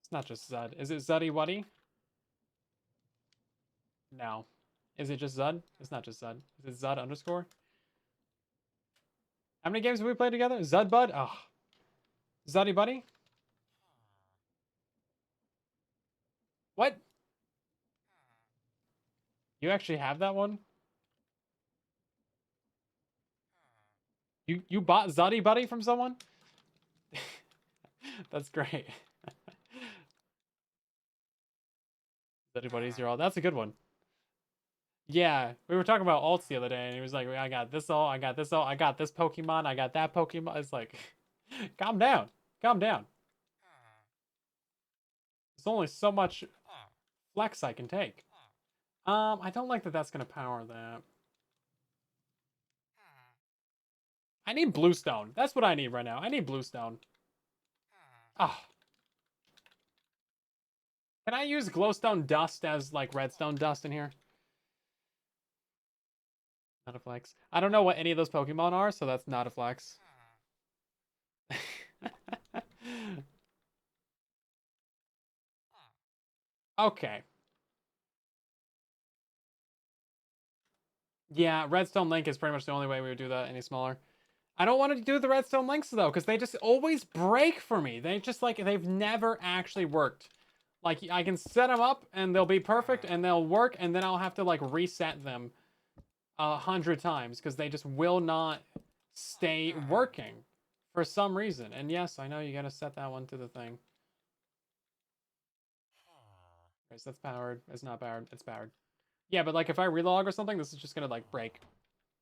It's not just Zud. Is it Zuddy Wuddy? No. Is it just Zud? It's not just Zud. Is it Zud underscore? How many games have we played together? Zud Bud? Oh. Zuddy Buddy? What? You actually have that one? You bought Zuddy Buddy from someone? That's great. Zuddy Buddy's your all. That's a good one. Yeah, we were talking about alts the other day, and he was like, I got this all, I got this all, I got this Pokemon, I got that Pokemon. It's like, calm down. Calm down. There's only so much flex I can take. I don't like that that's going to power that. I need bluestone. That's what I need right now. I need bluestone. Ah. Can I use glowstone dust as, like, redstone dust in here? Not a flex. I don't know what any of those Pokemon are, so that's not a flex. Okay. Yeah, redstone link is pretty much the only way we would do that any smaller. I don't want to do the redstone links though, because they just always break for me. They just like they've never actually worked. Like I can set them up and they'll be perfect and they'll work, and then I'll have to like reset them 100 times because they just will not stay working for some reason. And yes, I know you gotta set that one to the thing. Okay, so that's powered. It's not powered. It's powered. Yeah, but like if I relog or something, this is just gonna like break.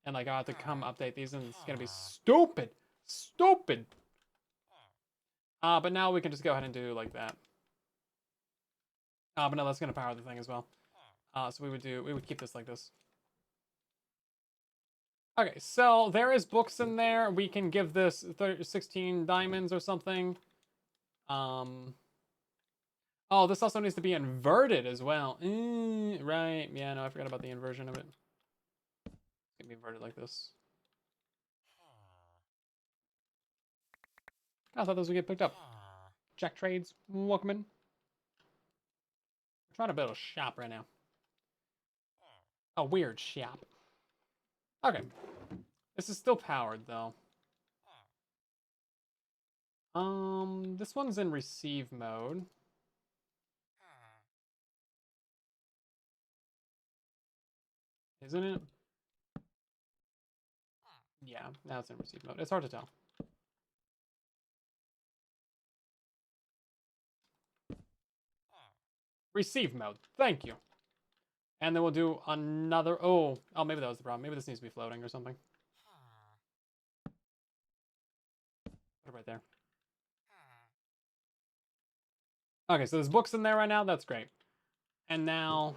And like I'll have to come update these and it's gonna be stupid. Stupid. But now we can just go ahead and do like that. But no, that's gonna power the thing as well. So we would keep this like this. Okay, so there is books in there. We can give this 16 diamonds or something. Oh, this also needs to be inverted as well. Right, yeah, no, I forgot about the inversion of it. It's gonna be inverted like this. I thought those would get picked up. Jack Trades, welcome in. I'm trying to build a shop right now. A weird shop. Okay. This is still powered though. This one's in receive mode. Isn't it? Yeah, now it's in receive mode. It's hard to tell. Receive mode. Thank you. And then we'll do another. Oh, maybe that was the problem. Maybe this needs to be floating or something. Put it right there. Okay, so there's books in there right now. That's great. And now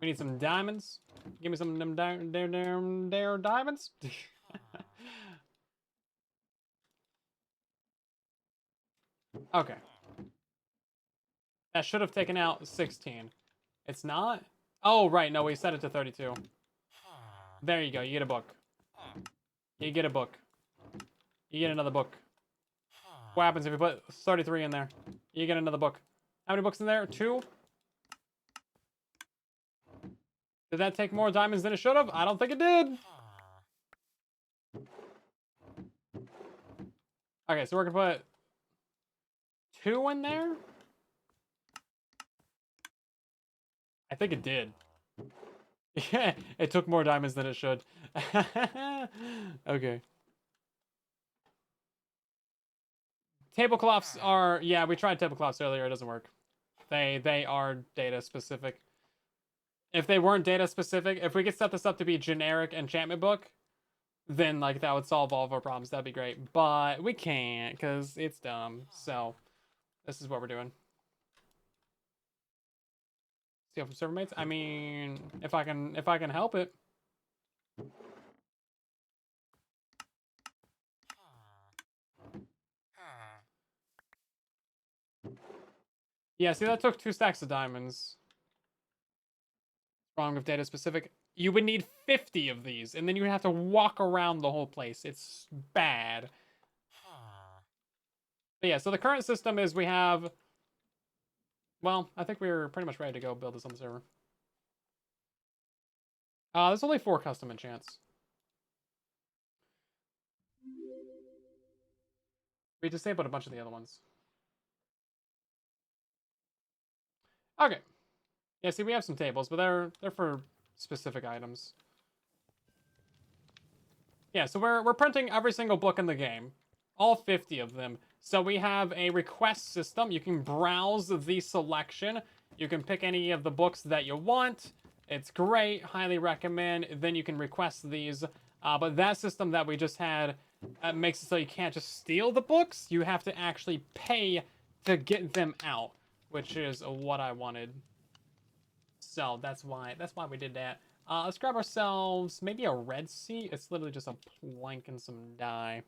we need some diamonds. Give me some of them diamonds. Okay. That should have taken out 16. It's not? Oh, right. No, we set it to 32. There you go. You get a book. You get a book. You get another book. What happens if you put 33 in there? You get another book. How many books in there? 2? Did that take more diamonds than it should have? I don't think it did. Okay, so we're gonna put 2 in there. I think it did. Yeah, it took more diamonds than it should. Okay. Tablecloths are, yeah, we tried tablecloths earlier. It doesn't work. They are data specific. If they weren't data specific, if we could set this up to be generic enchantment book, then like that would solve all of our problems. That'd be great. But we can't because it's dumb. So this is what we're doing. Steal from server mates. I mean, if I can help it. Yeah, see that took 2 stacks of diamonds. Wrong with data specific. You would need 50 of these, and then you would have to walk around the whole place. It's bad. But yeah, so the current system is we have... Well, I think we're pretty much ready to go build this on the server. There's only 4 custom enchants. We disabled a bunch of the other ones. Okay. Yeah, see, we have some tables, but they're for specific items. Yeah, so we're printing every single book in the game. All 50 of them. So we have a request system. You can browse the selection. You can pick any of the books that you want. It's great. Highly recommend. Then you can request these. But that system that we just had makes it so you can't just steal the books. You have to actually pay to get them out, which is what I wanted. So that's why we did that. Let's grab ourselves maybe a red seat. It's literally just a plank and some dye.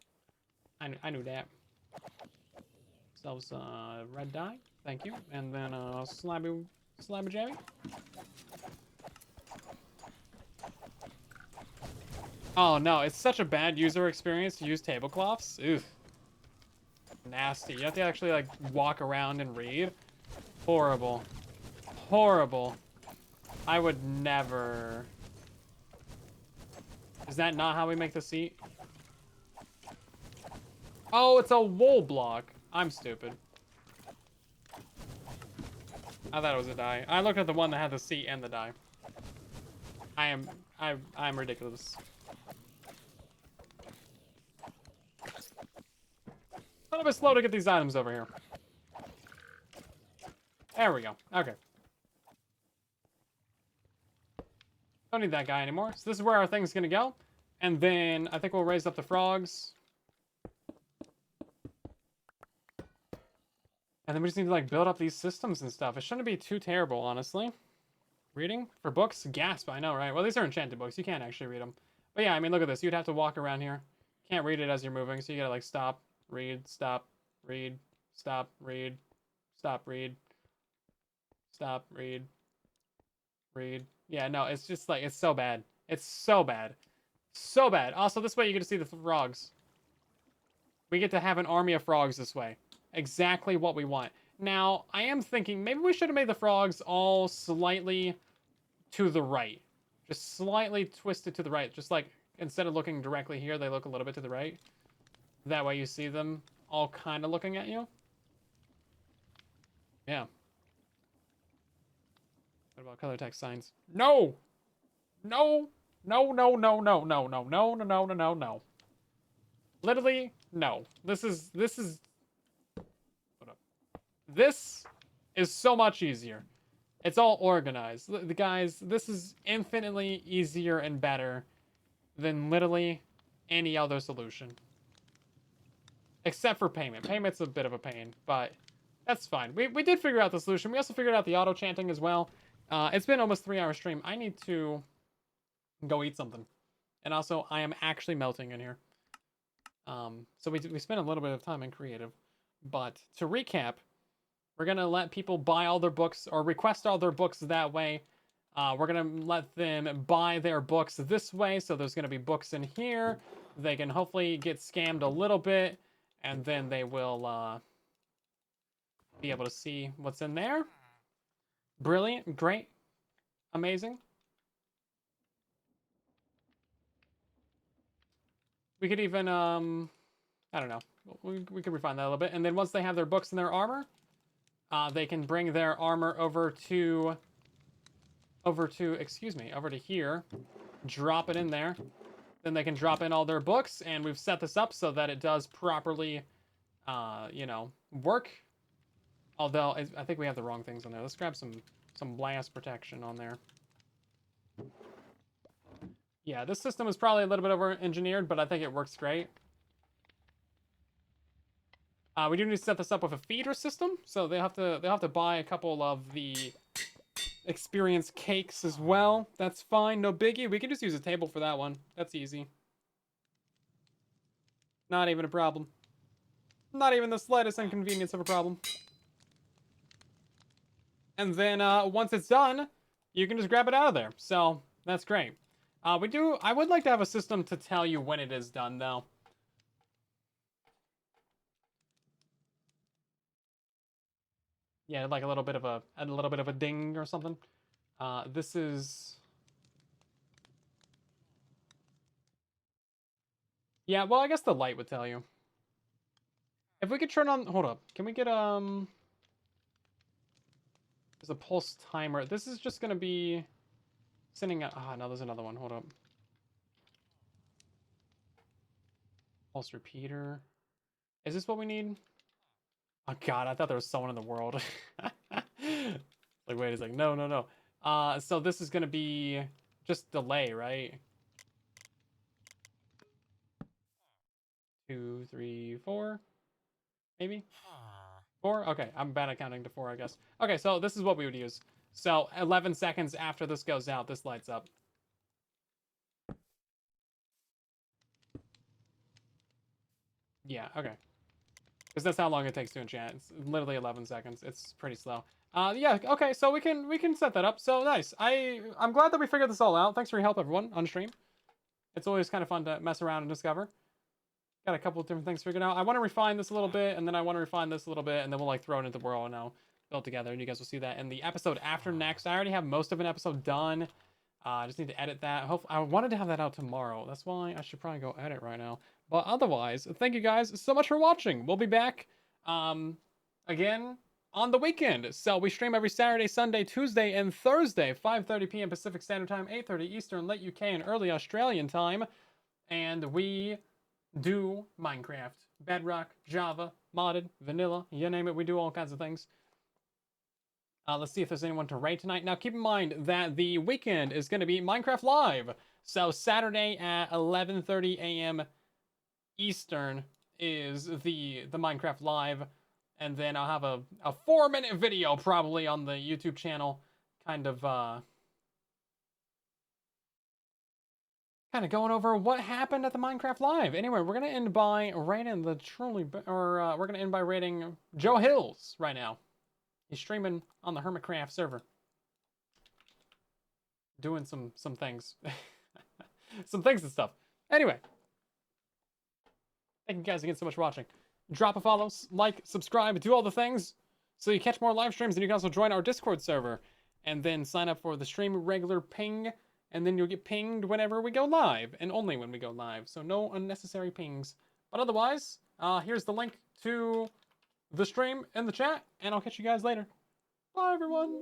I knew that. Ourselves red dye. Thank you. And then slabby jammy. Oh no, it's such a bad user experience to use tablecloths. Oof. Nasty. You have to actually like walk around and read. Horrible. Horrible. I would never. Is that not how we make the seat? Oh, it's a wool block. I'm stupid. I thought it was a die. I looked at the one that had the seat and the die. I'm ridiculous. A little bit slow to get these items over here. There we go. Okay. Don't need that guy anymore. So this is where our thing's gonna go. And then I think we'll raise up the frogs. And then we just need to like build up these systems and stuff. It shouldn't be too terrible, honestly. Reading for books? Gasp, I know, right? Well, these are enchanted books. You can't actually read them. But yeah, I mean, look at this. You'd have to walk around here. Can't read it as you're moving, so you gotta like stop, read, stop, read, stop, read, stop, read, stop, read, read. Yeah, no, it's just like, it's so bad. It's so bad. So bad. Also, this way you get to see the frogs. We get to have an army of frogs this way. Exactly what we want. Now, I am thinking maybe we should have made the frogs all slightly to the right. Just slightly twisted to the right. Just like, instead of looking directly here, they look a little bit to the right. That way you see them all kind of looking at you. Yeah. What about color text signs? No! No! No, no, no, no, no, no, no, no, no, no, no, no. Literally, no. This is This is so much easier. It's all organized. The guys, this is infinitely easier and better than literally any other solution. Except for payment. Payment's a bit of a pain, but that's fine. We did figure out the solution. We also figured out the auto chanting as well. It's been almost 3-hour stream. I need to go eat something. And also, I am actually melting in here. So we spent a little bit of time in creative. But to recap, We're going to let people buy all their books or request all their books that way. We're going to let them buy their books this way. So there's going to be books in here. They can hopefully get scammed a little bit. And then they will be able to see what's in there. Brilliant. Great. Amazing. We could even, I don't know. We could refine that a little bit. And then once they have their books and their armor, they can bring their armor over to here, drop it in there. Then they can drop in all their books, and we've set this up so that it does properly, you know, work. Although, I think we have the wrong things on there. Let's grab some blast protection on there. Yeah, this system is probably a little bit over-engineered, but I think it works great. We do need to set this up with a feeder system, so they'll have to buy a couple of the experience cakes as well. That's fine, no biggie. We can just use a table for that one. That's easy. Not even a problem. Not even the slightest inconvenience of a problem. And then once it's done, you can just grab it out of there. So that's great. I would like to have a system to tell you when it is done, though. Yeah, like a little bit of a ding or something. This is. Yeah, well, I guess the light would tell you. If we could turn on, hold up. Can we get there's a pulse timer. This is just gonna be sending a, no, there's another one. Hold up. Pulse repeater. Is this what we need? Oh god, I thought there was someone in the world. Like, wait a second. No. So this is gonna be just delay, right? 2, 3, 4, maybe 4. Okay, I'm bad at counting to 4, I guess. Okay, so this is what we would use. So 11 seconds after this goes out, this lights up. Yeah, okay. Because that's how long it takes to enchant. It's literally 11 seconds. It's pretty slow. Yeah, okay, so we can set that up. So nice. I'm glad that we figured this all out. Thanks for your help, everyone, on stream. It's always kind of fun to mess around and discover. Got a couple of different things figured out. I want to refine this a little bit, and then I want to refine this a little bit, and then we'll like throw it into the world now, built together, and you guys will see that in the episode after next. I already have most of an episode done. I just need to edit that. I wanted to have that out tomorrow. That's why I should probably go edit right now. But otherwise, thank you guys so much for watching. We'll be back again on the weekend. So we stream every Saturday, Sunday, Tuesday, and Thursday, 5:30 p.m. Pacific Standard Time, 8:30 Eastern, late UK and early Australian time. And we do Minecraft, Bedrock, Java, modded, vanilla, you name it. We do all kinds of things. Let's see if there's anyone to raid tonight. Now, keep in mind that the weekend is going to be Minecraft Live. So Saturday at 11:30 a.m. Eastern is the Minecraft Live. And then I'll have a 4-minute video probably on the YouTube channel. Kind of going over what happened at the Minecraft Live. Anyway, we're going to end by rating we're going to end by rating Joe Hills right now. He's streaming on the Hermitcraft server. Doing some things. Some things and stuff. Anyway. Thank you guys again so much for watching. Drop a follow, like, subscribe, do all the things so you catch more live streams, and you can also join our Discord server. And then sign up for the stream regular ping, and then you'll get pinged whenever we go live, and only when we go live. So no unnecessary pings. But otherwise, here's the link to the stream in the chat, and I'll catch you guys later. Bye, everyone.